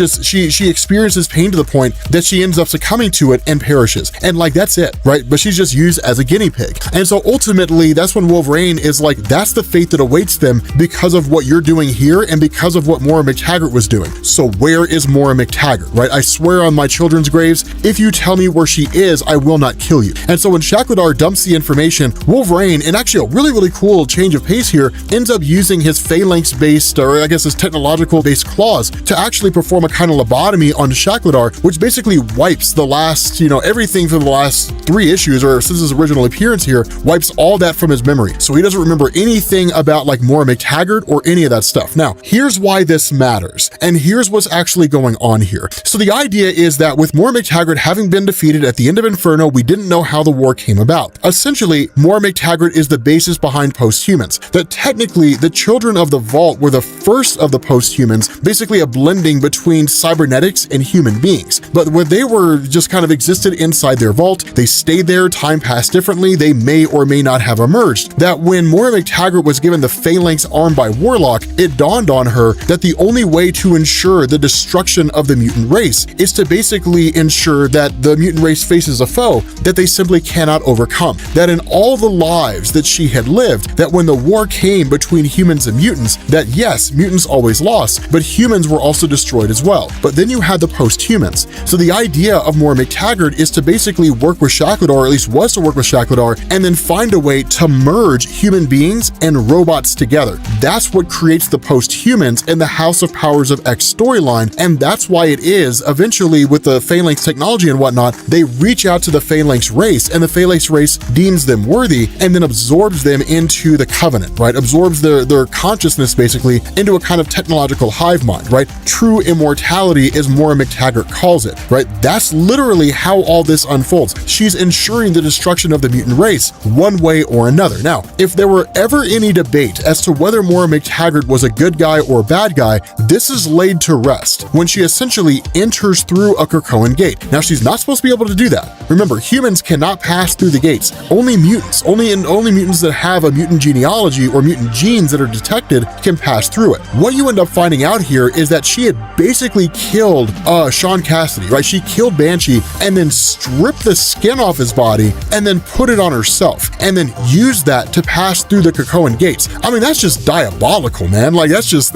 experiences pain to the point that she ends up succumbing to it and perishes. And like, that's it, right? But she's just used as a guinea pig. And so ultimately, that's when Wolverine is like, that's the fate that awaits them because of what you're doing here and because of what Moira MacTaggert was doing. So where is Moira MacTaggert, right? I swear on my children's graves, if you tell me where she is, I will not kill you. And so when Shakladar dumps the information, Wolverine, and actually a really, really cool change of pace here, ends up using his phalanx-based, or I guess his technological-based claws to actually perform a kind of lobotomy on Shakladar, which basically wipes the last, everything from the last 3 issues, or since his original appearance here, wipes all that from his memory. So he doesn't remember anything about like Moira MacTaggert or any of that stuff. Now, here's why this matters, and here's what's actually going on here. So the idea is that with Moira MacTaggert having been defeated at the end of Inferno, we didn't know how the war came about. Essentially, Moira MacTaggert is the basis behind post-humans, that technically the children of the Vault were the first of the post-humans, basically a blending between cybernetics and human beings. But where they were just kind of existed inside their vault, they stayed there, time passed differently, they may or may not have emerged. That when Moira MacTaggert was given the phalanx arm by Warlock, it dawned on her that the only way to ensure the destruction of the mutant race is to basically ensure that the mutant race faces a foe that they simply cannot overcome. That in all the lives that she had lived, that when the war came between humans and mutants, that yes, mutants always lost, but humans were also destroyed as well. But then you had the post-humans. So the idea of Moira MacTaggert is to basically work with Shakladar, or at least was to work with Shakladar, and then find a way to merge human beings and robots together. That's what creates the post-humans in the House of Powers of X storyline, and that's why it is, eventually with the Phalanx technology and whatnot, they reach out to the Phalanx race, and the Phalanx race deems them worthy, and then absorbs them into the Covenant, right? Absorbs their consciousness basically into a kind of technological hive mind, right? True immortality, as Moira MacTaggert calls it, right? That's literally how all this unfolds. She's ensuring the destruction of the mutant race one way or another. Now, if there were ever any debate as to whether Moira MacTaggert was a good guy or a bad guy, this is laid to rest when she essentially enters through a Krakoan gate. Now, she's not supposed to be able to do that. Remember, humans cannot pass through the gates. Only mutants, only mutants that have a mutant genealogy or mutant genes that are detected can pass through it. What you end up finding out here is that she had basically killed Sean Cassidy, right? She killed Banshee and then stripped the skin off his body and then put it on herself and then used that to pass through the Krakoan gates. I mean, that's just diabolical, man. Like, that's just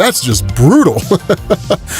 brutal,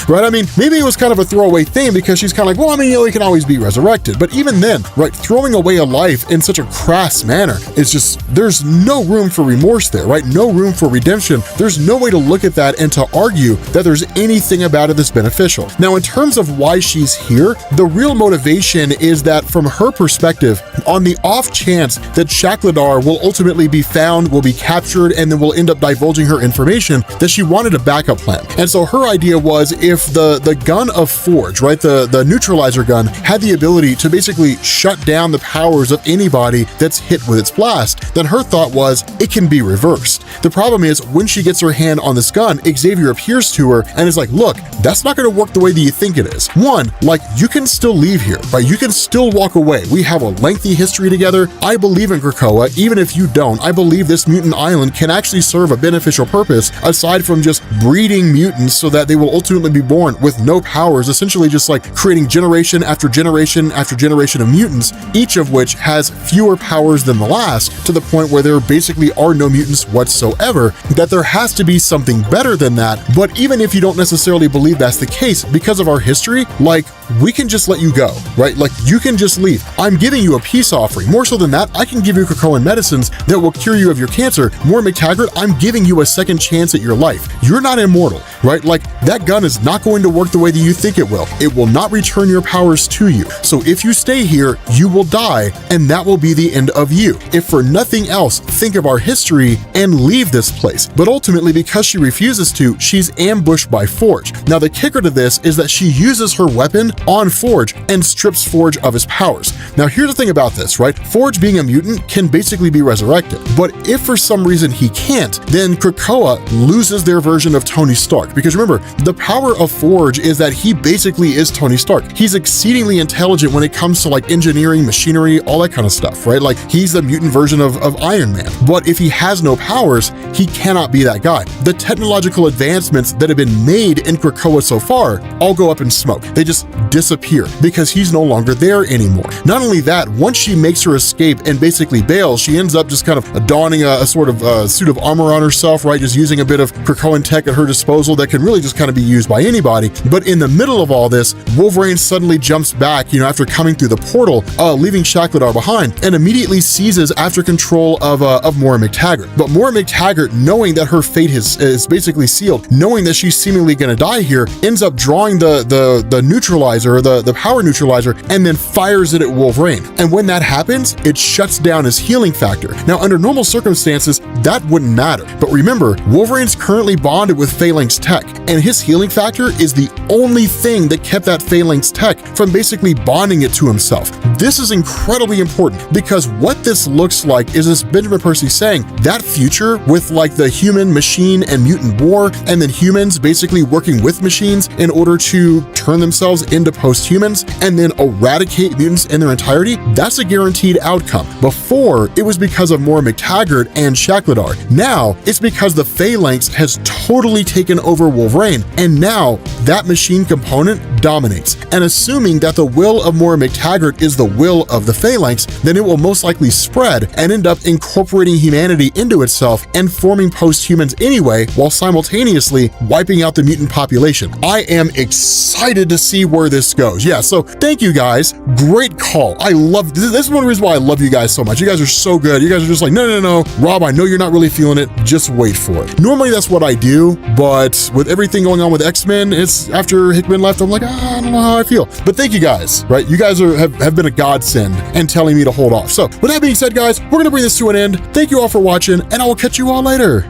right? I mean, maybe it was kind of a throwaway thing because she's kind of like, well, I mean, he can always be resurrected. But even then, right, throwing away a life in such a crass manner is just, there's no room for remorse there, right? No room for redemption. There's no way to look at that and to argue that there's anything about it that's beneficial. Now, in terms of why she's here, the real motivation is that from her perspective, on the off chance that Shakladar will ultimately be found, will be captured, and then will end up divulging her information, that she wanted a backup plan. And so her idea was, if the gun of Forge, right, the neutralizer gun, had the ability to basically shut down the powers of anybody that's hit with its blast, then her thought was, it can be reversed. The problem is, when she gets her hand on this gun, Xavier appears to her and is like, look, that's not going to work the way that you think it is. One, like, you can still leave here, right? You can still walk away. We have a lengthy history together. I believe in Krakoa. Even if you don't, I believe this mutant island can actually serve a beneficial purpose aside from just breeding mutants so that they will ultimately be born with no powers, essentially just like creating generation after generation after generation of mutants, each of which has fewer powers than the last, to the point where there basically are no mutants whatsoever, that there has to be something better than that. But even if you don't necessarily believe that's the case, because of our history, like, we can just let you go, right? Like, you can just leave. I'm giving you a peace offering. More so than that, I can give you Krakoan medicines that will cure you of your cancer. Moira MacTaggert, I'm giving you a second chance at your life. You're not immortal, right? Like, that gun is not going to work the way that you think it will. It will not return your powers to you. So if you stay here, you will die, and that will be the end of you. If for nothing else, think of our history and leave this place. But ultimately, because she refuses to, she's ambushed by Forge. Now, the kicker to this is that she uses her weapon on Forge and strips Forge of his powers. Now here's the thing about this, right? Forge being a mutant can basically be resurrected, but if for some reason he can't, then Krakoa loses their version of Tony Stark. Because remember, the power of Forge is that he basically is Tony Stark. He's exceedingly intelligent when it comes to like engineering, machinery, all that kind of stuff, right? Like he's the mutant version of Iron Man. But if he has no powers, he cannot be that guy. The technological advancements that have been made in Krakoa so far all go up in smoke. They just disappear because he's no longer there anymore. Not only that, once she makes her escape and basically bails, she ends up just kind of donning a sort of suit of armor on herself, right? Just using a bit of Krakoan tech at her disposal that can really just kind of be used by anybody. But in the middle of all this, Wolverine suddenly jumps back, after coming through the portal, leaving Shakladar behind, and immediately seizes after control of Moira MacTaggert. But Moira MacTaggert, knowing that her fate is basically sealed, knowing that she's seemingly going to die here, ends up drawing the neutralizer, the power neutralizer, and then fires it at Wolverine. And when that happens, it shuts down his healing factor. Now, under normal circumstances, that wouldn't matter. But remember, Wolverine's currently bonded with Phalanx tech, and his healing factor is the only thing that kept that Phalanx tech from basically bonding it to himself. This is incredibly important because what this looks like is this Benjamin Percy saying that future with like the human, machine, and mutant war, and then humans basically working with machines in order to turn themselves into post-humans and then eradicate mutants in their entirety, that's a guaranteed outcome. Before, it was because of Moira MacTaggert and Shakladar. Now, it's because the Phalanx has totally taken over Wolverine, and now that machine component dominates. And assuming that the will of Moira MacTaggert is the will of the Phalanx, then it will most likely spread and end up incorporating humanity into itself and forming post-humans anyway, while simultaneously wiping out the mutant population. I am excited to see where this goes. Yeah, so thank you guys. Great call. I love this. This is one reason why I love you guys so much. You guys are so good. You guys are just like, no, Rob, I know you're not really feeling it. Just wait for it. Normally that's what I do, but with everything going on with X-Men, it's after Hickman left, I'm like, I don't know how I feel. But thank you guys, right? You guys have been a godsend and telling me to hold off. So with that being said, guys, we're going to bring this to an end. Thank you all for watching, and I will catch you all later.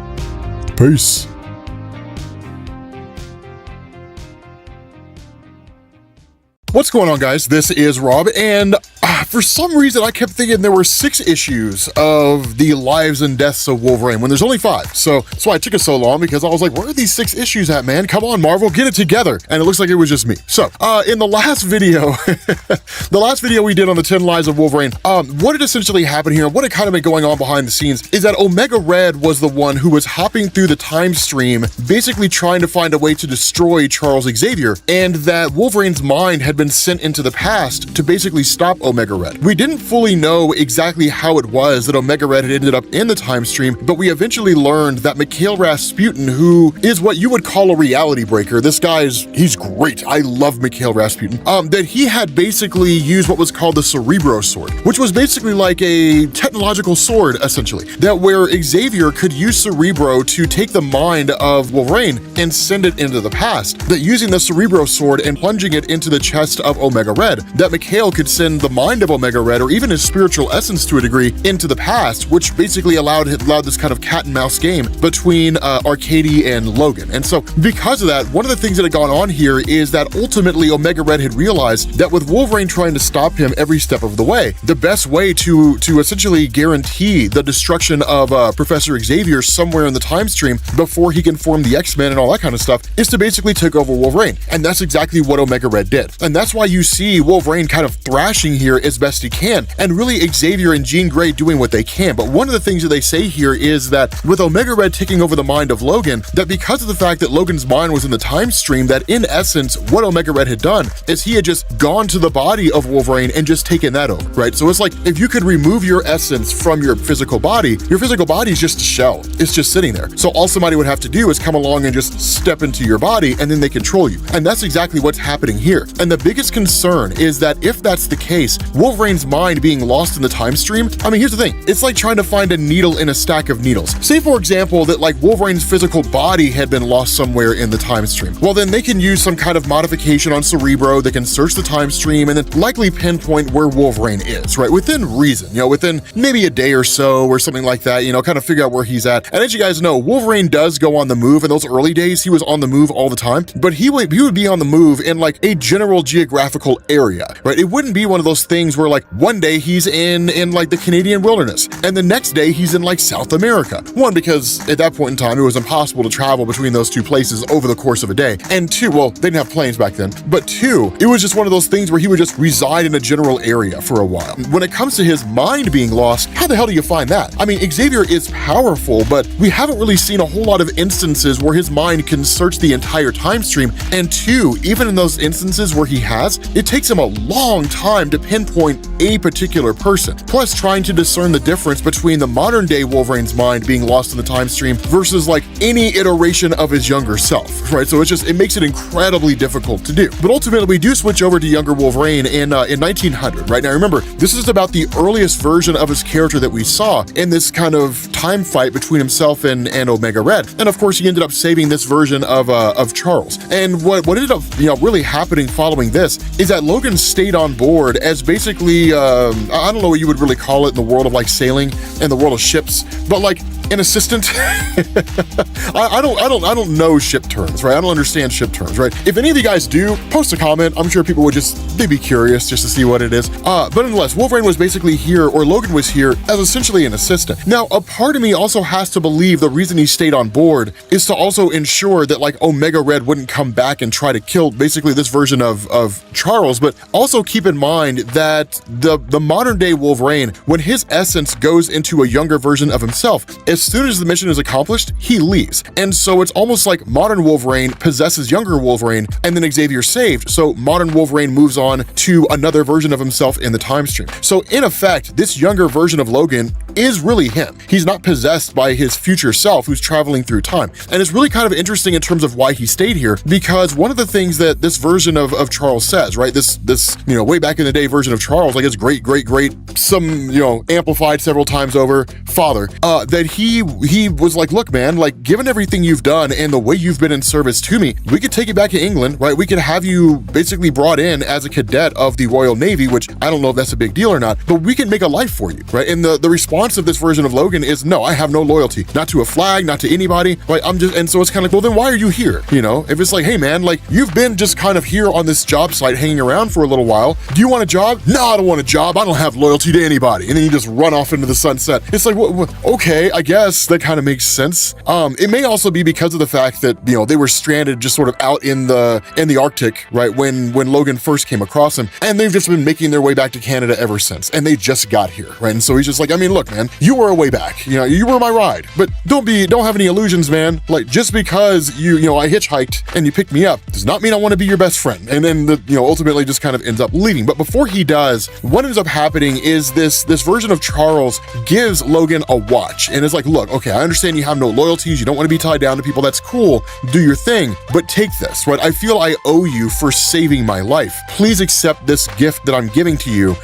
Peace. What's going on, guys? This is Rob, and for some reason I kept thinking there were 6 issues of the Lives and Deaths of Wolverine when there's only 5. So that's why it took us so long, because I was like, where are these 6 issues at, man? Come on, Marvel, get it together. And it looks like it was just me. So in the last video, we did on the 10 Lives of Wolverine, what had essentially happened here, what had kind of been going on behind the scenes is that Omega Red was the one who was hopping through the time stream, basically trying to find a way to destroy Charles Xavier, and that Wolverine's mind had been sent into the past to basically stop Omega Red. We didn't fully know exactly how it was that Omega Red had ended up in the time stream, but we eventually learned that Mikhail Rasputin, who is what you would call a reality breaker, this guy's, he's great. I love Mikhail Rasputin. That he had basically used what was called the Cerebro Sword, which was basically like a technological sword, essentially, that where Xavier could use Cerebro to take the mind of Wolverine and send it into the past. That using the Cerebro Sword and plunging it into the chest of Omega Red, that Mikhail could send the mind of Omega Red, or even his spiritual essence to a degree, into the past, which basically allowed this kind of cat and mouse game between Arcady and Logan. And so because of that, one of the things that had gone on here is that ultimately Omega Red had realized that with Wolverine trying to stop him every step of the way, the best way to essentially guarantee the destruction of Professor Xavier somewhere in the time stream before he can form the X-Men and all that kind of stuff is to basically take over Wolverine. And that's exactly what Omega Red did. And that's why you see Wolverine kind of thrashing here as best he can, and really Xavier and Jean Grey doing what they can. But one of the things that they say here is that with Omega Red taking over the mind of Logan, that because of the fact that Logan's mind was in the time stream, that in essence, what Omega Red had done is he had just gone to the body of Wolverine and just taken that over, right? So it's like, if you could remove your essence from your physical body is just a shell. It's just sitting there. So all somebody would have to do is come along and just step into your body, and then they control you. And that's exactly what's happening here. And the biggest concern is that if that's the case, Wolverine Wolverine's mind being lost in the time stream, I mean, here's the thing. It's like trying to find a needle in a stack of needles. Say, for example, that like Wolverine's physical body had been lost somewhere in the time stream. Well, then they can use some kind of modification on Cerebro. They can search the time stream and then likely pinpoint where Wolverine is, right? Within reason, within maybe a day or so or something like that, kind of figure out where he's at. And as you guys know, Wolverine does go on the move. In those early days, he was on the move all the time, but he would be on the move in like a general geographical area, right? It wouldn't be one of those things where like one day he's in like the Canadian wilderness and the next day he's in like South America. One, because at that point in time, it was impossible to travel between those two places over the course of a day. And two, well, they didn't have planes back then, but two, it was just one of those things where he would just reside in a general area for a while. When it comes to his mind being lost, how the hell do you find that? I mean, Xavier is powerful, but we haven't really seen a whole lot of instances where his mind can search the entire time stream. And two, even in those instances where he has, it takes him a long time to pinpoint a particular person. Plus, trying to discern the difference between the modern day Wolverine's mind being lost in the time stream versus like any iteration of his younger self, right? So it makes it incredibly difficult to do. But ultimately, we do switch over to younger Wolverine in 1900, right? Now remember, this is about the earliest version of his character that we saw in this kind of time fight between himself and Omega Red. And of course, he ended up saving this version of Charles. And what ended up really happening following this is that Logan stayed on board as basically I don't know what you would really call it in the world of like sailing and the world of ships, but like an assistant. I don't know ship terms, right? I don't understand ship terms, right? If any of you guys do, post a comment. I'm sure people would they'd be curious just to see what it is. But nonetheless, Wolverine was basically here, or Logan was here as essentially an assistant. Now, a part of me also has to believe the reason he stayed on board is to also ensure that like Omega Red wouldn't come back and try to kill basically this version of Charles, but also keep in mind that the modern day Wolverine, when his essence goes into a younger version of himself, as soon as the mission is accomplished, he leaves. And so it's almost like modern Wolverine possesses younger Wolverine and then Xavier's saved. So modern Wolverine moves on to another version of himself in the time stream. So in effect, this younger version of Logan is really him. He's not possessed by his future self who's traveling through time. And it's really kind of interesting in terms of why he stayed here, because one of the things that this version of Charles says, right? This way back in the day version of Charles, like his great, some, amplified several times over father, that he was like, look, man, like given everything you've done and the way you've been in service to me, we could take you back to England, right? We could have you basically brought in as a cadet of the Royal Navy, which I don't know if that's a big deal or not, but we can make a life for you, right? And the response of this version of Logan is, no, I have no loyalty, not to a flag, not to anybody, right? And so it's kind of like, well, then why are you here? If it's like, hey man, like you've been just kind of here on this job site hanging around for a little while. Do you want a job? No, I don't want a job. I don't have loyalty to anybody. And then you just run off into the sunset. It's like, okay, I guess that kind of makes sense. It may also be because of the fact that, they were stranded just sort of out in the Arctic, right? When Logan first came across him, and they've just been making their way back to Canada ever since. And they just got here, right? And so he's just like, I mean, look, man, you were a way back, you were my ride, but don't have any illusions, man. Like just because I hitchhiked and you picked me up does not mean I want to be your best friend. And then ultimately just kind of ends up leaving. But before he does, what ends up happening is this version of Charles gives Logan a watch and is like, look, okay, I understand you have no loyalties, you don't want to be tied down to people, that's cool, do your thing, but take this, right? I feel I owe you for saving my life. Please accept this gift that I'm giving to you.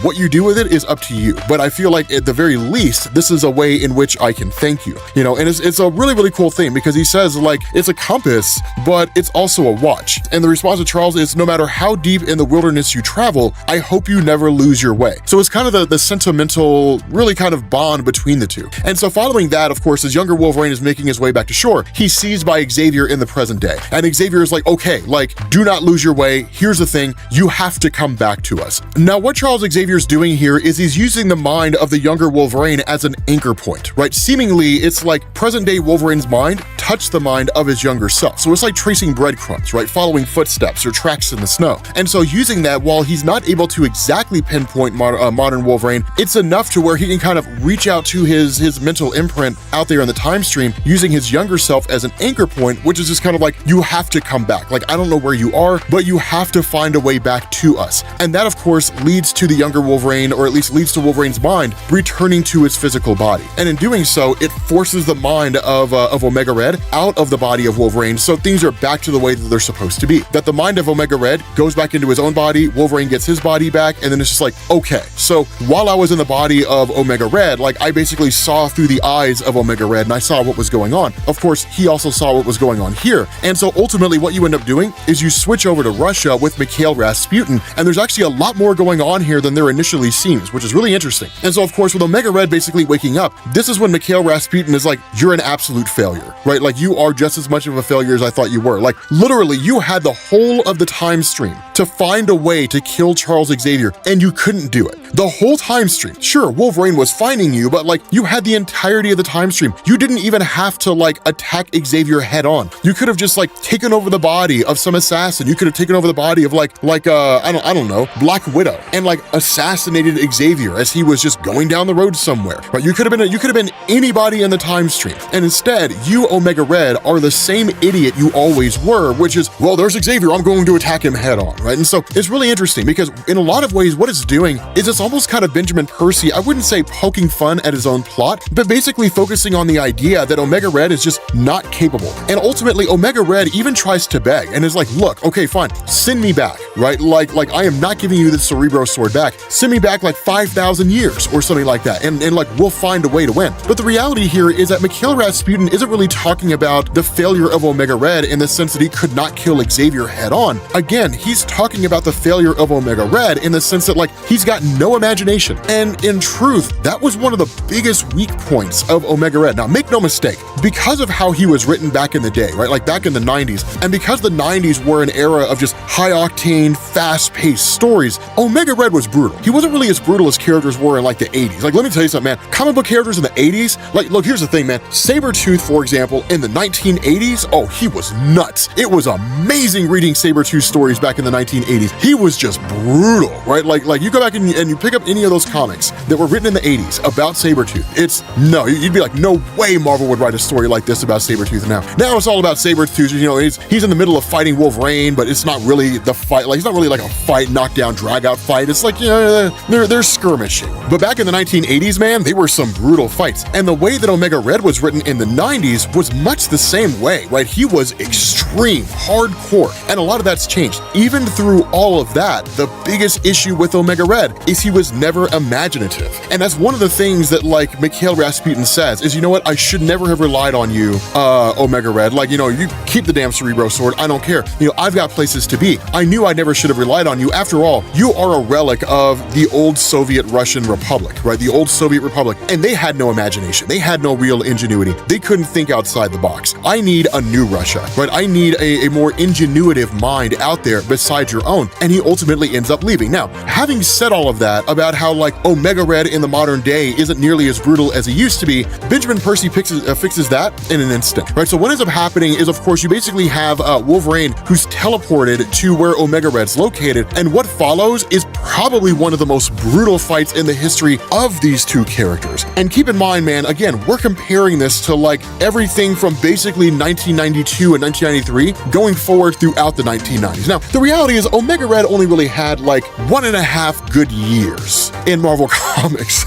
What you do with it is up to you, but I feel like at the very least, this is a way in which I can thank you, and it's a really, really cool thing because he says like, it's a compass, but it's also a watch. And the response of Charles is, no matter how deep in the wilderness you travel, I hope you never lose your way. So it's kind of the sentimental, really kind of bond between the two. And so following that, of course, as younger Wolverine is making his way back to shore, he's seized by Xavier in the present day. And Xavier is like, okay, like, do not lose your way. Here's the thing, you have to come back to us. Now, what Charles Xavier's doing here is he's using the mind of the younger Wolverine as an anchor point, right? Seemingly, it's like present day Wolverine's mind touched the mind of his younger self. So it's like tracing breadcrumbs, right? Following footsteps or tracks in the snow. And so using that, while he's not able to exactly pinpoint modern Wolverine, it's enough to where he can kind of reach out to his mental imprint out there in the time stream, using his younger self as an anchor point, which is just kind of like, you have to come back. Like, I don't know where you are, but you have to find a way back to us. And that, of course, leads to the younger Wolverine, or at least leads to Wolverine's mind returning returning to its physical body. And in doing so, it forces the mind of Omega Red out of the body of Wolverine, so things are back to the way that they're supposed to be. That the mind of Omega Red goes back into his own body, Wolverine gets his body back, and then it's just like, okay, so while I was in the body of Omega Red, like I basically saw through the eyes of Omega Red and I saw what was going on. Of course, he also saw what was going on here. And so ultimately what you end up doing is you switch over to Russia with Mikhail Rasputin, and there's actually a lot more going on here than there initially seems, which is really interesting. And so of course, with Omega Red basically waking up, this is when Mikhail Rasputin is like, you're an absolute failure, right? Like you are just as much of a failure as I thought you were. Like literally, you had the whole of the time stream to find a way to kill Charles Xavier, and you couldn't do it. The whole time stream. Sure, Wolverine was finding you, but like you had the entirety of the time stream. You didn't even have to like attack Xavier head on. You could have just like taken over the body of some assassin. You could have taken over the body of I don't know, Black Widow, and like assassinated Xavier as he was just going down the road somewhere. Right? You could have been anybody in the time stream. And instead, you Omega Red are the same idiot you always were, which is, well, there's Xavier, I'm going to attack him head on, right? And so it's really interesting because in a lot of ways, what it's doing is it's almost kind of Benjamin Percy, I wouldn't say poking fun at his own plot, but basically focusing on the idea that Omega Red is just not capable. And ultimately, Omega Red even tries to beg and is like, look, okay, fine, send me back, right? Like I am not giving you the Cerebro sword back. Send me back like 5,000 years or something like that. And like, we'll find a way to win. But the reality here is that Mikhail Rasputin isn't really talking about the failure of Omega Red in the sense that he could not kill Xavier head on. Again, he's talking about the failure of Omega Red in the sense that like, he's got no imagination. And in truth, that was one of the biggest weak points of Omega Red. Now, make no mistake, because of how he was written back in the day, right? Like back in the 90s, and because the 90s were an era of just high-octane, fast-paced stories, Omega Red was brutal. He wasn't really as brutal as characters were in like the 80s. Like, let me tell you something, man. Comic book characters in the 80s, like, look, here's the thing, man. Sabretooth, for example, in the 1980s, oh, he was nuts. It was amazing reading Sabretooth stories back in the 1980s. He was just brutal, right? Like you go back and you pick up any of those comics that were written in the 80s about Sabretooth. You'd be like, no way Marvel would write a story like this about Sabretooth now. Now it's all about Sabretooth, you know, he's in the middle of fighting Wolverine, but it's not really the fight, like it's not really like a fight, knockdown, drag out fight. It's like, you know, they're skirmishing. But back in the 1980s, man, they were some brutal fights. And the way that Omega Red was written in the 90s was much the same way, right? He was extreme, hardcore, and a lot of that's changed. Even through all of that, the biggest issue with Omega Red is he was never imaginative. And that's one of the things that like Mikhail Rasputin says is, you know what, I should never have relied on you, Omega Red. Like, you know, you keep the damn Cerebro sword, I don't care. You know, I've got places to be. I knew I never should have relied on you. After all, you are a relic of the old Soviet Russian Republic, right? The old Soviet Republic. And they had no imagination. They had no real ingenuity. They couldn't think outside the box. I need a new Russia, right? I need a more ingenuitive mind out there besides your own. And he ultimately ends up leaving. Now, having said all of that about how like Omega Red in the modern day isn't nearly as brutal as he used to be, Benjamin Percy fixes that in an instant, right? So what ends up happening is, of course, you basically have Wolverine who's teleported to where Omega Red's located, and what follows is probably one of the most brutal fights in the history of these two characters. And keep in mind, man, again, we're comparing this to like everything from basically 1992 and 1993 going forward throughout the 1990s. Now, the reality is Omega Red only really had like 1.5 good years in Marvel Comics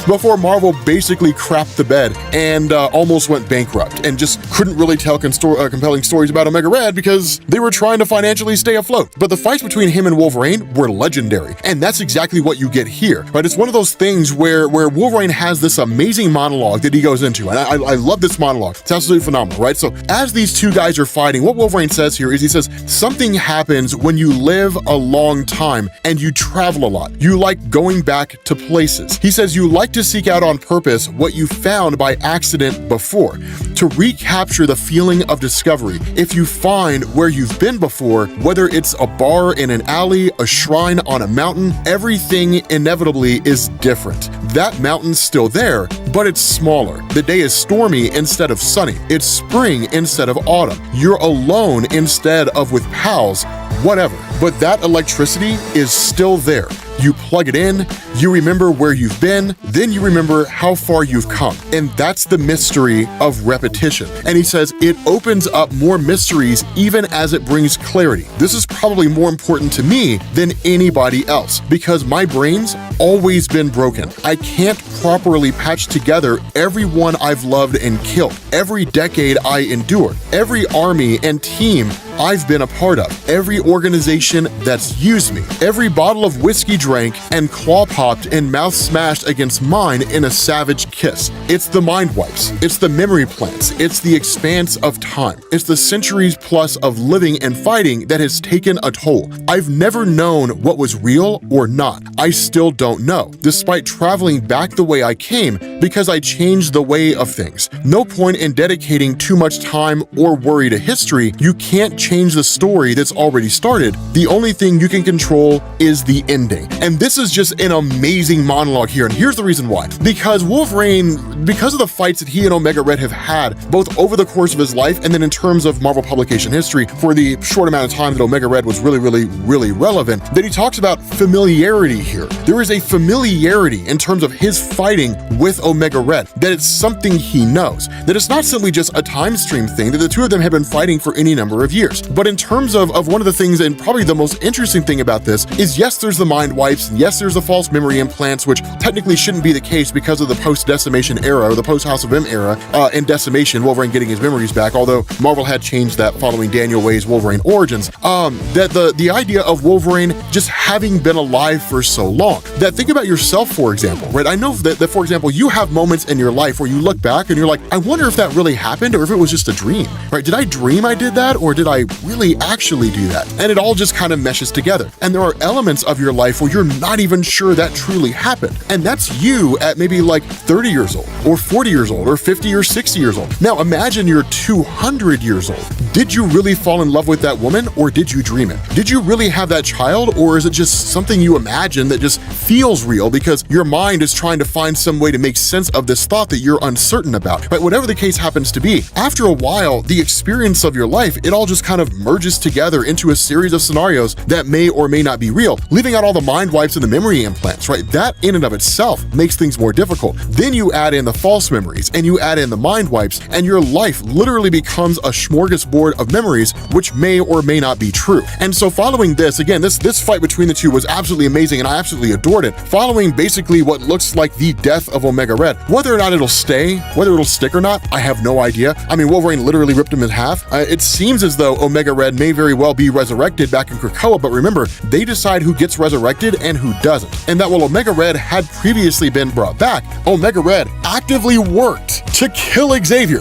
before Marvel basically crapped the bed and almost went bankrupt and just couldn't really tell compelling stories about Omega Red because they were trying to financially stay afloat. But the fights between him and Wolverine were legendary, and that's exactly what you get here, right? It's one of those things where Wolverine has this amazing monologue that he goes into, and I love this monologue. It's absolutely phenomenal, right? So as these two guys are fighting, what Wolverine says here is he says, something happens when you live a long time and you travel a lot. You like going back to places. He says you like to seek out on purpose what you found by accident before, to recapture the feeling of discovery. If you find where you've been before, whether it's a bar in an alley, a shrine on a mountain, everything inevitably is different. That mountain's still there, but it's smaller. The day is stormy instead of sunny. It's spring instead of autumn. You're alone instead of with pals, whatever. But that electricity is still there. you plug it in, you remember where you've been, then you remember how far you've come. And that's the mystery of repetition. And he says it opens up more mysteries even as it brings clarity. This is probably more important to me than anybody else because my brain's always been broken. I can't properly patch together everyone I've loved and killed, every decade I endured, every army and team I've been a part of, every organization that's used me, every bottle of whiskey drank and claw popped and mouth smashed against mine in a savage kiss. It's the mind wipes, it's the memory plants, it's the expanse of time, it's the centuries plus of living and fighting that has taken a toll. I've never known what was real or not. I still don't know, despite traveling back the way I came because I changed the way of things. No point in dedicating too much time or worry to history. You can't change the story that's already started. The only thing you can control is the ending. And this is just an amazing monologue here, and here's the reason why. Because Wolverine, because of the fights that he and Omega Red have had, both over the course of his life and then in terms of Marvel publication history for the short amount of time that Omega Red was really relevant, that he talks about familiarity here. There is a familiarity in terms of his fighting with Omega Red, that it's something he knows, that it's not simply just a time stream thing, that the two of them have been fighting for any number of years. But in terms of one of the things, and probably the most interesting thing about this, is yes, there's the mind wipes, and yes, there's the false memory implants, which technically shouldn't be the case because of the post-Decimation era, or the post-House of M era, and Decimation, Wolverine getting his memories back, although Marvel had changed that following Daniel Way's Wolverine Origins, that the idea of Wolverine just having been alive for so long, that think about yourself, for example, right? I know that for example, you have moments in your life where you look back and you're like, I wonder if that really happened or if it was just a dream, right? Did I dream I did that, or did I really actually do that? And it all just kind of meshes together. And there are elements of your life where you're not even sure that truly happened. And that's you at maybe like 30 years old, or 40 years old, or 50 or 60 years old. Now imagine you're 200 years old. Did you really fall in love with that woman, or did you dream it? Did you really have that child, or is it just something you imagine that just feels real because your mind is trying to find some way to make sense of this thought that you're uncertain about, right? Whatever the case happens to be, after a while, the experience of your life, it all just kind of merges together into a series of scenarios that may or may not be real, leaving out all the mind wipes and the memory implants, right? That in and of itself makes things more difficult. Then you add in the false memories and you add in the mind wipes, and your life literally becomes a smorgasbord of memories, which may or may not be true. And so following this, again, this fight between the two was absolutely amazing, and I absolutely adored it. Following basically what looks like the death of Omega Red, whether or not it'll stay, whether it'll stick or not, I have no idea. I mean, Wolverine literally ripped him in half. It seems as though Omega Red may very well be resurrected back in Krakoa, but remember, they decide who gets resurrected and who doesn't. And that while Omega Red had previously been brought back, Omega Red actively worked to kill Xavier.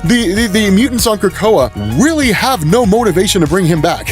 The mutants on Krakoa really have no motivation to bring him back.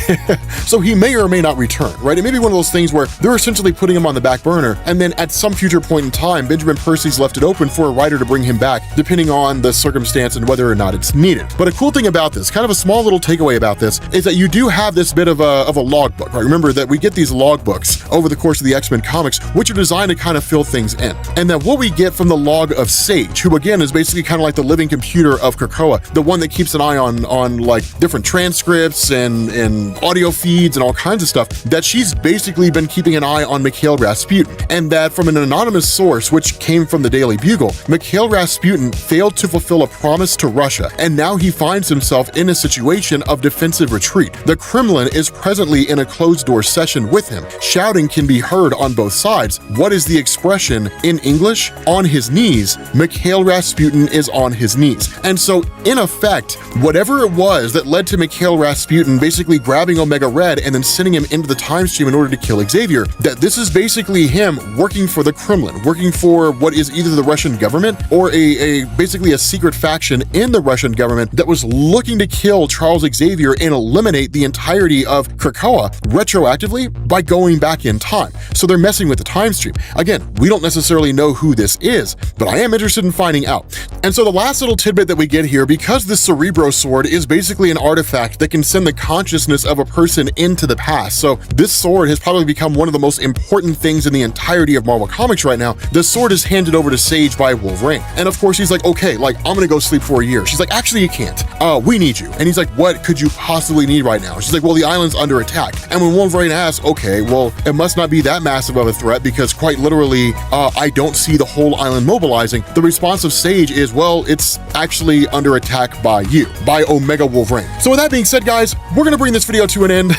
So he may or may not return, right? It may be one of those things where they're essentially putting him on the back burner, and then at some future point in time, Benjamin Percy's left it open for a writer to bring him back, depending on the circumstance and whether or not it's needed. But a cool thing about this, kind of a small little takeaway about this, is that you do have this bit of a logbook, right? Remember that we get these logbooks over the course of the X-Men comics, which are designed to kind of fill things in. And that what we get from the log of Sage, who again is basically kind of like the living computer of Krakoa, the one that keeps an eye on like different transcripts and audio feeds and all kinds of stuff, that she's basically been keeping an eye on Mikhail Rasputin. And that from an anonymous source, which came from the Daily Bugle, Mikhail Rasputin failed to fulfill a promise to Russia, and now he finds himself in a situation of defensive retreat. The Kremlin is presently in a closed-door session with him. Shouting can be heard on both sides. What is the expression in English? On his knees. Mikhail Rasputin is on his knees. And so, in effect, whatever it was that led to Mikhail Rasputin basically grabbing Omega Red and then sending him into the time stream in order to kill Xavier, that this is basically him working for the Kremlin, working for what is either the Russian government or basically a secret faction in the Russian government that was looking to kill Charles Xavier and eliminate the entirety of Krakoa retroactively by going back in time. So they're messing with the time stream. Again, we don't necessarily know who this this is, but I am interested in finding out. And so the last little tidbit that we get here, because the Cerebro sword is basically an artifact that can send the consciousness of a person into the past. So this sword has probably become one of the most important things in the entirety of Marvel Comics right now. The sword is handed over to Sage by Wolverine. And of course he's like, okay, like I'm gonna go sleep for a year. She's like, actually you can't. We need you. And he's like, what could you possibly need right now? She's like, well, the island's under attack. And when Wolverine asks, okay, well, it must not be that massive of a threat because quite literally, I don't see the whole island mobilizing. The response of Sage is, well, it's actually under attack by you, by Omega Wolverine. So with that being said, guys, we're gonna bring this video to an end.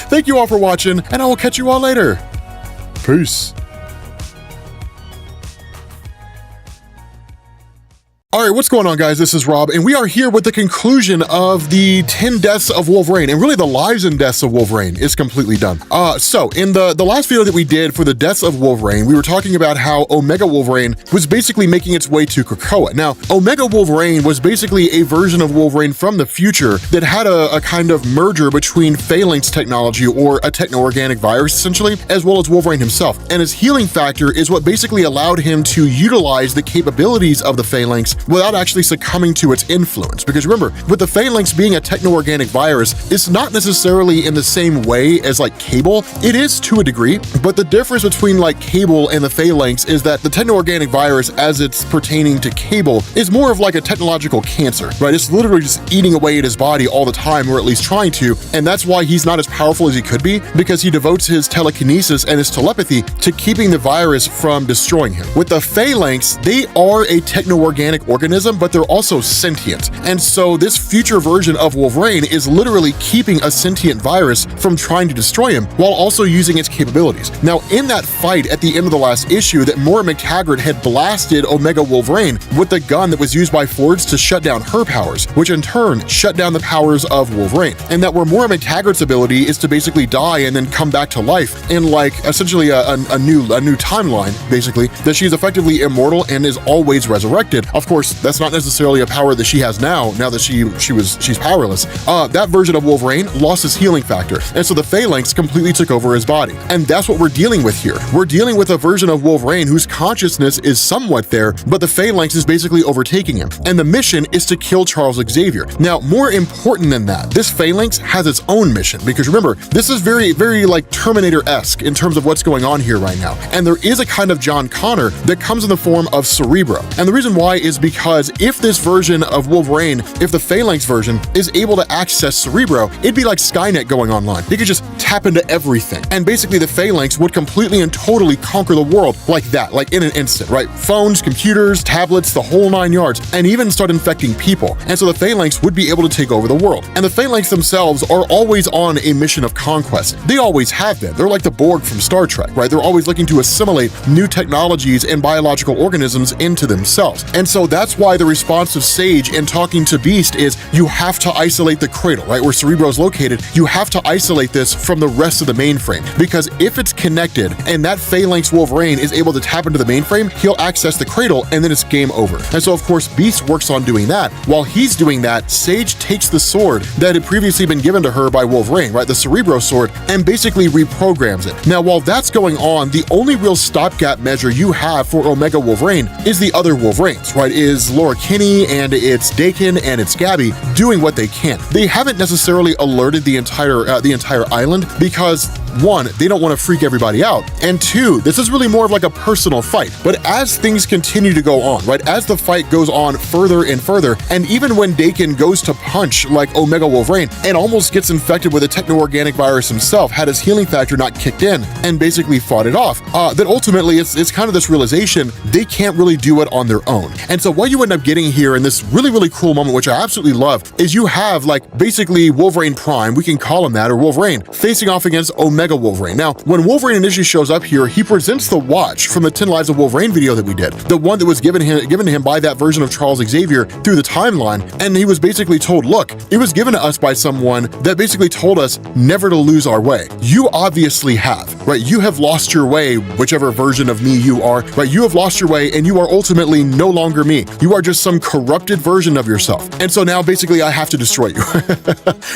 Thank you all for watching, and I will catch you all later. Peace. All right, what's going on, guys? This is Rob, and we are here with the conclusion of the 10 Deaths of Wolverine, and really the Lives and Deaths of Wolverine is completely done. So in the last video that we did for the Deaths of Wolverine, we were talking about how Omega Wolverine was basically making its way to Krakoa. Now, Omega Wolverine was basically a version of Wolverine from the future that had a kind of merger between phalanx technology, or a techno-organic virus essentially, as well as Wolverine himself. And his healing factor is what basically allowed him to utilize the capabilities of the phalanx without actually succumbing to its influence. Because remember, with the phalanx being a techno-organic virus, it's not necessarily in the same way as like Cable. It is to a degree, but the difference between like Cable and the phalanx is that the techno-organic virus, as it's pertaining to Cable, is more of like a technological cancer, right? It's literally just eating away at his body all the time, or at least trying to, and that's why he's not as powerful as he could be, because he devotes his telekinesis and his telepathy to keeping the virus from destroying him. With the phalanx, they are a techno-organic organism, but they're also sentient. And so this future version of Wolverine is literally keeping a sentient virus from trying to destroy him while also using its capabilities. Now, in that fight at the end of the last issue, that Moira MacTaggert had blasted Omega Wolverine with the gun that was used by Forge to shut down her powers, which in turn shut down the powers of Wolverine. And that where Moira MacTaggert's ability is to basically die and then come back to life in like essentially a new timeline, basically, that she's effectively immortal and is always resurrected. Of course, that's not necessarily a power that she has now that she's powerless. That version of Wolverine lost his healing factor, and so the phalanx completely took over his body. And that's what we're dealing with here. We're dealing with a version of Wolverine whose consciousness is somewhat there, but the phalanx is basically overtaking him. And the mission is to kill Charles Xavier. Now, more important than that, this phalanx has its own mission, because remember, this is very, very like Terminator-esque in terms of what's going on here right now. And there is a kind of John Connor that comes in the form of Cerebro. And the reason why is because if this version of Wolverine, if the phalanx version is able to access Cerebro, it'd be like Skynet going online. They could just tap into everything. And basically the phalanx would completely and totally conquer the world like that, like in an instant, right? Phones, computers, tablets, the whole 9 yards, and even start infecting people. And so the phalanx would be able to take over the world. And the phalanx themselves are always on a mission of conquest. They always have been. They're like the Borg from Star Trek, right? They're always looking to assimilate new technologies and biological organisms into themselves. And so that's why the response of Sage in talking to Beast is, you have to isolate the cradle, right? Where Cerebro is located, you have to isolate this from the rest of the mainframe, because if it's connected and that phalanx Wolverine is able to tap into the mainframe, he'll access the cradle and then it's game over. And so of course Beast works on doing that. While he's doing that, Sage takes the sword that had previously been given to her by Wolverine, right? The Cerebro sword, and basically reprograms it. Now, while that's going on, the only real stopgap measure you have for Omega Wolverine is the other Wolverines, right? Is Laura Kinney and it's Dakin and it's Gabby doing what they can. They haven't necessarily alerted the entire island because, one, they don't want to freak everybody out, and two, this is really more of like a personal fight. But as things continue to go on, right, as the fight goes on further and further, and even when Dakin goes to punch like Omega Wolverine and almost gets infected with a techno-organic virus himself, had his healing factor not kicked in and basically fought it off, that ultimately it's kind of this realization they can't really do it on their own. And so what you end up getting here in this really, really cool moment, which I absolutely love, is you have like basically Wolverine Prime, we can call him that, or Wolverine, facing off against Omega Wolverine. Now, when Wolverine initially shows up here, he presents the watch from the 10 Lives of Wolverine video that we did, the one that was given to him by that version of Charles Xavier through the timeline, and he was basically told, look, it was given to us by someone that basically told us never to lose our way. You obviously have, right? You have lost your way, whichever version of me you are, right? You have lost your way, and you are ultimately no longer me. You are just some corrupted version of yourself. And so now basically I have to destroy you,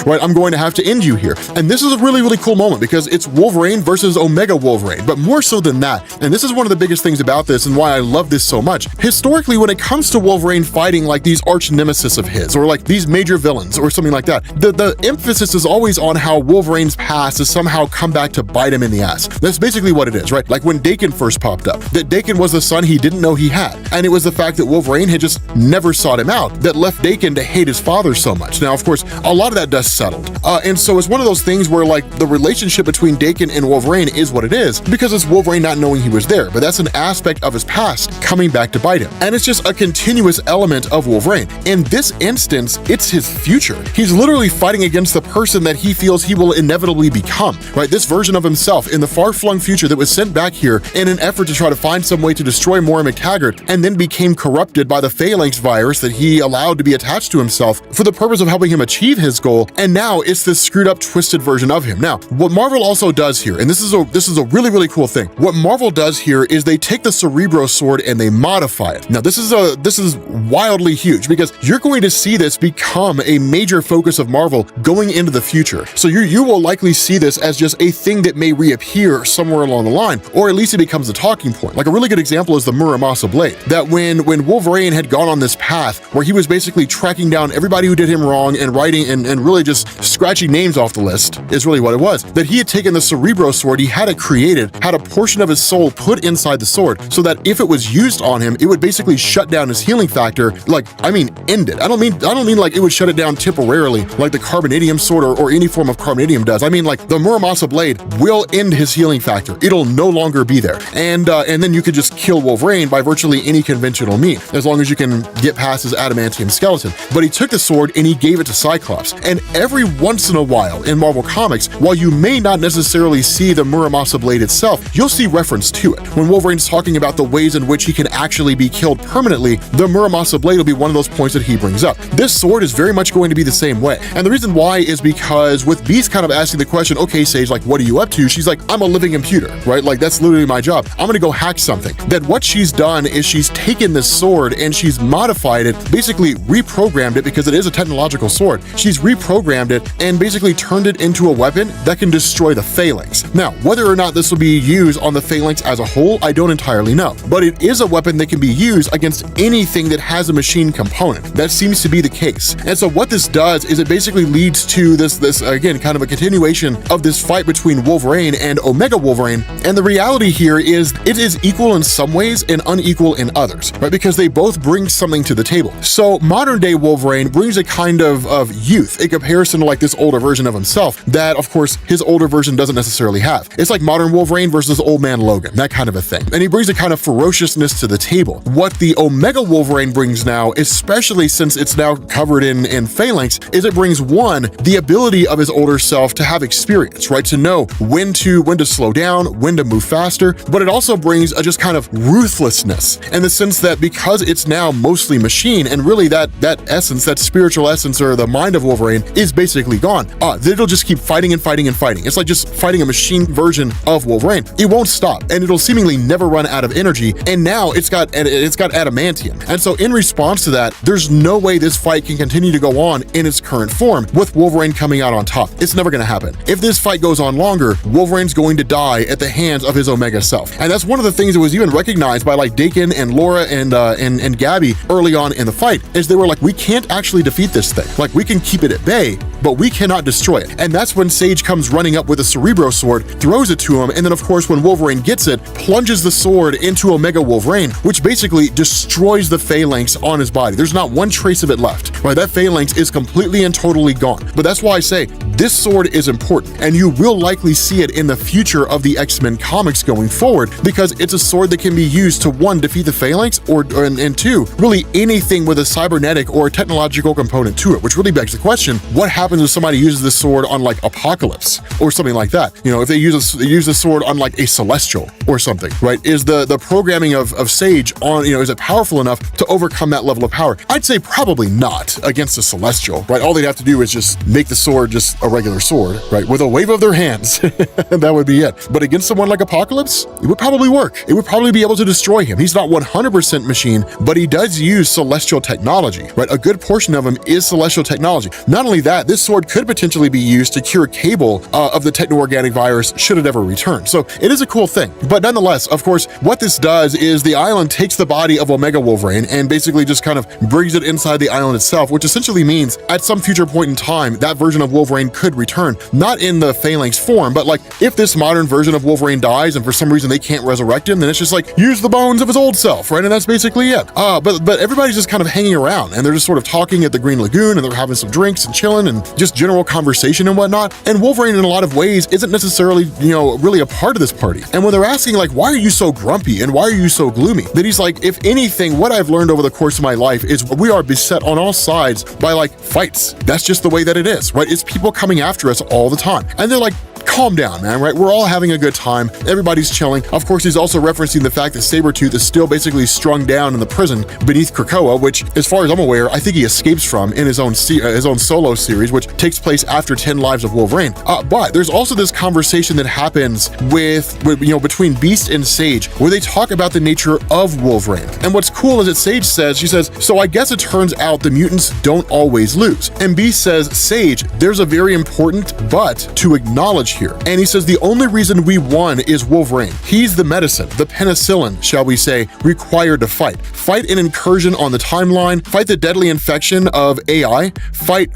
right? I'm going to have to end you here. And this is a really, really cool moment because It's Wolverine versus Omega Wolverine, but more so than that. And this is one of the biggest things about this and why I love this so much. Historically, when it comes to Wolverine fighting like these arch nemesis of his, or like these major villains or something like that, the emphasis is always on how Wolverine's past has somehow come back to bite him in the ass. That's basically what it is, right? Like when Daken first popped up, that Daken was the son he didn't know he had. And it was the fact that Wolverine had just never sought him out that left Daken to hate his father so much. Now, of course, a lot of that dust settled. And so it's one of those things where like the relationship between Daken and Wolverine is what it is because it's Wolverine not knowing he was there, but that's an aspect of his past coming back to bite him. And it's just a continuous element of Wolverine. In this instance, it's his future. He's literally fighting against the person that he feels he will inevitably become, right? This version of himself in the far-flung future that was sent back here in an effort to try to find some way to destroy Moira MacTaggert and then became corrupted by the Phalanx virus that he allowed to be attached to himself for the purpose of helping him achieve his goal. And now it's this screwed up, twisted version of him. Now, what Marvel also does here, and this is a really, really cool thing. What Marvel does here is they take the Cerebro sword and they modify it. Now, this is wildly huge because you're going to see this become a major focus of Marvel going into the future. So you will likely see this as just a thing that may reappear somewhere along the line, or at least it becomes a talking point. Like a really good example is the Muramasa blade, that when Wolverine had gone on this path where he was basically tracking down everybody who did him wrong and writing and really just scratching names off the list is really what it was, that he had taken the Cerebro sword, he had it created, had a portion of his soul put inside the sword so that if it was used on him, it would basically shut down his healing factor, like, I mean, end it. I don't mean like it would shut it down temporarily like the Carbonadium sword or any form of Carbonadium does. I mean like the Muramasa blade will end his healing factor. It'll no longer be there. And then you could just kill Wolverine by virtually any conventional means, as long as you can get past his adamantium skeleton. But he took the sword and he gave it to Cyclops. And every once in a while in Marvel Comics, while you may not necessarily see the Muramasa blade itself, you'll see reference to it. When Wolverine's talking about the ways in which he can actually be killed permanently, the Muramasa blade will be one of those points that he brings up. This sword is very much going to be the same way. And the reason why is because with Beast kind of asking the question, okay, Sage, like, what are you up to? She's like, I'm a living computer, right? Like, that's literally my job. I'm gonna go hack something. That what she's done is she's taken this sword and she's modified it, basically reprogrammed it because it is a technological sword. She's reprogrammed it and basically turned it into a weapon that can destroy the Phalanx. Now, whether or not this will be used on the Phalanx as a whole, I don't entirely know, but it is a weapon that can be used against anything that has a machine component. That seems to be the case. And so what this does is it basically leads to this again, kind of a continuation of this fight between Wolverine and Omega Wolverine. And the reality here is it is equal in some ways and unequal in others, right? Because they both bring something to the table. So modern day Wolverine brings a kind of youth in comparison to like this older version of himself that, of course, his older version doesn't necessarily have. It's like modern Wolverine versus old man Logan, that kind of a thing. And he brings a kind of ferociousness to the table. What the Omega Wolverine brings now, especially since it's now covered in Phalanx, is it brings one, the ability of his older self to have experience, right? To know when to slow down, when to move faster, but it also brings a just kind of ruthlessness in the sense that because it's now mostly machine and really that essence, that spiritual essence or the mind of Wolverine is basically gone. It'll just keep fighting and fighting and fighting. It's like just fighting a machine version of Wolverine. It won't stop and it'll seemingly never run out of energy. And now it's got adamantium. And so in response to that, there's no way this fight can continue to go on in its current form with Wolverine coming out on top. It's never going to happen. If this fight goes on longer, Wolverine's going to die at the hands of his Omega self. And that's one of the things that was even recognized by like Daken and Laura and Gabby early on in the fight, is they were like, we can't actually defeat this thing. Like, we can keep it at bay, but we cannot destroy it. And that's when Sage comes running up with a Cerebro sword, throws it to him, and then of course when Wolverine gets it, plunges the sword into Omega Wolverine, which basically destroys the Phalanx on his body. There's not one trace of it left, right? That Phalanx is completely and totally gone. But that's why I say this sword is important, and you will likely see it in the future of the X-Men comics going forward, because it's a sword that can be used to, one, defeat the Phalanx, and two, really anything with a cybernetic or a technological component to it, which really begs the question, what happens if somebody uses this sword on like Apocalypse or something like that? You know, if they use the sword on like a Celestial or something, right? Is the programming of Sage on, you know, is it powerful enough to overcome that level of power? I'd say probably not against a Celestial, right? All they'd have to do is just make the sword just a regular sword, right? With a wave of their hands, that would be it. But against someone like Apocalypse, it would probably work. It would probably be able to destroy him. He's not 100% machine, but he does use celestial technology, right? A good portion of him is celestial technology. Not only that, this sword could potentially be used to cure Cable of the techno-organic virus should it ever return. So it is a cool thing. But nonetheless, of course, what this does is the island takes the body of Omega Wolverine and basically just kind of brings it inside the island itself, which essentially means at some future point in time, that version of Wolverine could return. Not in the Phalanx form, but like if this modern version of Wolverine dies and for some reason they can't resurrect him, then it's just like, use the bones of his old self, right? And that's basically it. But everybody's just kind of hanging around and they're just sort of talking at the Green Lagoon and they're having some drinks and chilling and just general conversation and whatnot. And Wolverine in a lot of ways isn't necessarily, really a part of this party. And when they're asking like, why are you so grumpy and why are you so gloomy? Then he's like, if anything, what I've learned over the course of my life is we are beset on all sides by like fights. That's just the way that it is, right? It's people coming after us all the time. And they're like, calm down, man, right? We're all having a good time. Everybody's chilling. Of course, he's also referencing the fact that Sabretooth is still basically strung down in the prison beneath Krakoa, which, as far as I'm aware, I think he escapes from in his own solo series, which takes place after 10 Lives of Wolverine. But there's also this conversation that happens between Beast and Sage, where they talk about the nature of Wolverine. And what's cool is that Sage says, she says, so I guess it turns out the mutants don't always lose. And Beast says, Sage, there's a very important but to acknowledge here. And he says the only reason we won is Wolverine. He's the medicine, the penicillin, shall we say, required to fight. Fight an incursion on the timeline, fight the deadly infection of AI, fight.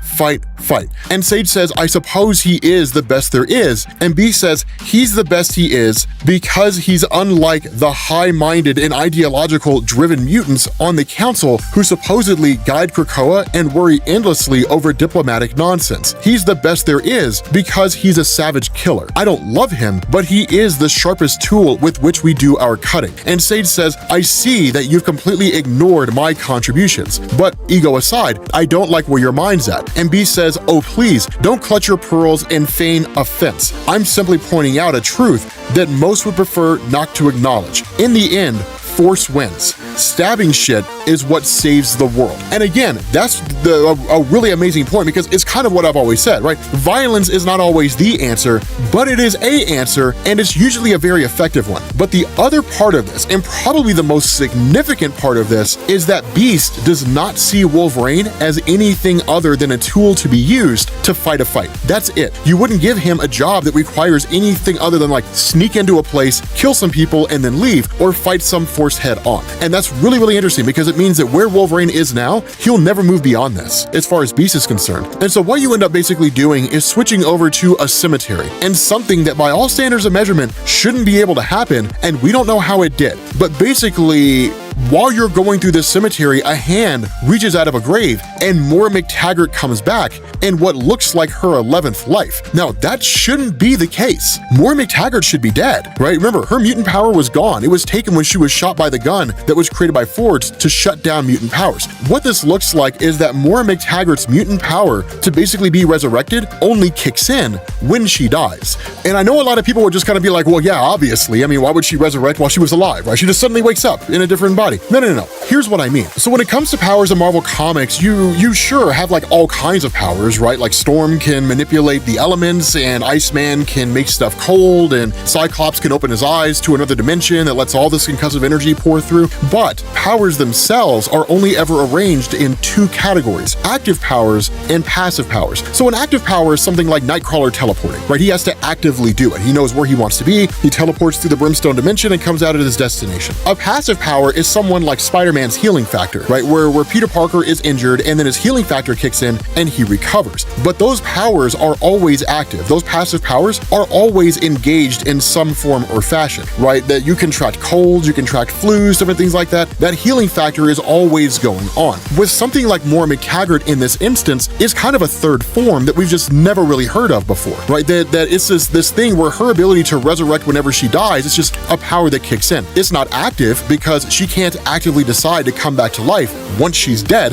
And Sage says, I suppose he is the best there is. And B says, he's the best he is because he's unlike the high-minded and ideological driven mutants on the council who supposedly guide Krakoa and worry endlessly over diplomatic nonsense. He's the best there is because he's a savage killer. I don't love him, but he is the sharpest tool with which we do our cutting. And Sage says, I see that you've completely ignored my contributions, but ego aside, I don't like where your mind's at. And B says, oh please, don't clutch your pearls and feign offense. I'm simply pointing out a truth that most would prefer not to acknowledge. In the end, force wins. Stabbing shit is what saves the world. And again, that's a really amazing point because it's kind of what I've always said, right? Violence is not always the answer, but it is a answer, and it's usually a very effective one. But the other part of this, and probably the most significant part of this, is that Beast does not see Wolverine as anything other than a tool to be used to fight a fight. That's it. You wouldn't give him a job that requires anything other than like sneak into a place, kill some people, and then leave, or fight some force head on. And that's really, really interesting because it means that where Wolverine is now, he'll never move beyond this as far as Beast is concerned. And so what you end up basically doing is switching over to a cemetery, and something that by all standards of measurement shouldn't be able to happen, and we don't know how it did. But basically, while you're going through this cemetery, a hand reaches out of a grave and Moira MacTaggert comes back in what looks like her 11th life. Now, that shouldn't be the case. Moira MacTaggert should be dead, right? Remember, her mutant power was gone. It was taken when she was shot by the gun that was created by Forge to shut down mutant powers. What this looks like is that Moira MacTaggert's mutant power to basically be resurrected only kicks in when she dies. And I know a lot of people would just kind of be like, well, yeah, obviously. I mean, why would she resurrect while she was alive, right? She just suddenly wakes up in a different body. No. Here's what I mean. So when it comes to powers in Marvel Comics, you sure have like all kinds of powers, right? Like Storm can manipulate the elements, and Iceman can make stuff cold, and Cyclops can open his eyes to another dimension that lets all this concussive energy pour through. But powers themselves are only ever arranged in two categories: active powers and passive powers. So an active power is something like Nightcrawler teleporting, right? He has to actively do it. He knows where he wants to be. He teleports through the Brimstone dimension and comes out at his destination. A passive power is someone like Spider-Man's healing factor, right? Where Peter Parker is injured and then his healing factor kicks in and he recovers. But those powers are always active. Those passive powers are always engaged in some form or fashion, right? That you can track colds, you can track flus, different things like that. That healing factor is always going on. With something like Moira MacTaggert in this instance is kind of a third form that we've just never really heard of before, right? That it's this thing where her ability to resurrect whenever she dies, it's just a power that kicks in. It's not active because she can't can't actively decide to come back to life once she's dead.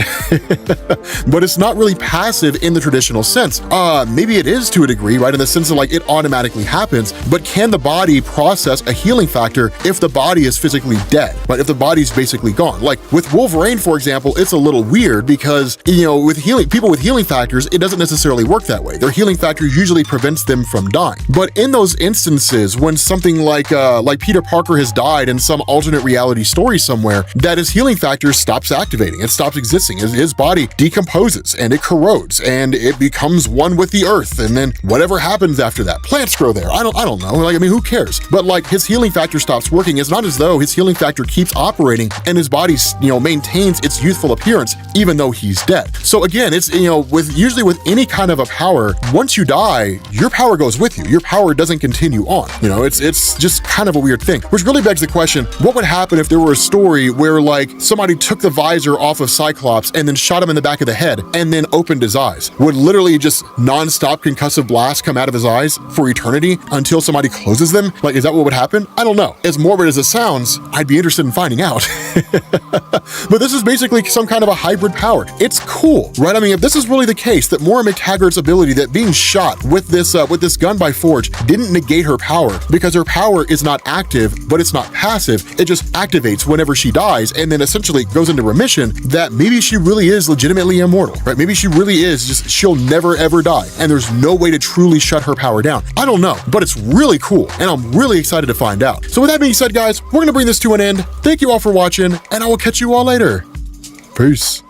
But it's not really passive in the traditional sense. Maybe it is to a degree, right? In the sense of like it automatically happens, but can the body process a healing factor if the body is physically dead, right? If the body's basically gone. Like with Wolverine, for example, it's a little weird because, you know, with people with healing factors, it doesn't necessarily work that way. Their healing factor usually prevents them from dying. But in those instances, when something like Peter Parker has died in some alternate reality story somewhere, that his healing factor stops activating, it stops existing. His body decomposes and it corrodes and it becomes one with the earth. And then whatever happens after that, plants grow there. I don't know. Like, I mean, who cares? But like his healing factor stops working. It's not as though his healing factor keeps operating and his body, you know, maintains its youthful appearance even though he's dead. So again, it's, you know, usually with any kind of a power, once you die, your power goes with you. Your power doesn't continue on. You know, it's just kind of a weird thing, which really begs the question, what would happen if there were a story where like somebody took the visor off of Cyclops and then shot him in the back of the head and then opened his eyes? Would literally just non-stop concussive blasts come out of his eyes for eternity until somebody closes them? Like, is that what would happen? I don't know. As morbid as it sounds, I'd be interested in finding out. But this is basically some kind of a hybrid power. It's cool, right? I mean, if this is really the case, that Moira MacTaggert's ability, that being shot with this gun by Forge didn't negate her power, because her power is not active, but it's not passive. It just activates whenever she dies and then essentially goes into remission, that maybe she really is legitimately immortal, right? Maybe she really is just, she'll never ever die and there's no way to truly shut her power down. I don't know, but it's really cool and I'm really excited to find out. So with that being said, guys, we're gonna bring this to an end. Thank you all for watching and I will catch you all later. Peace.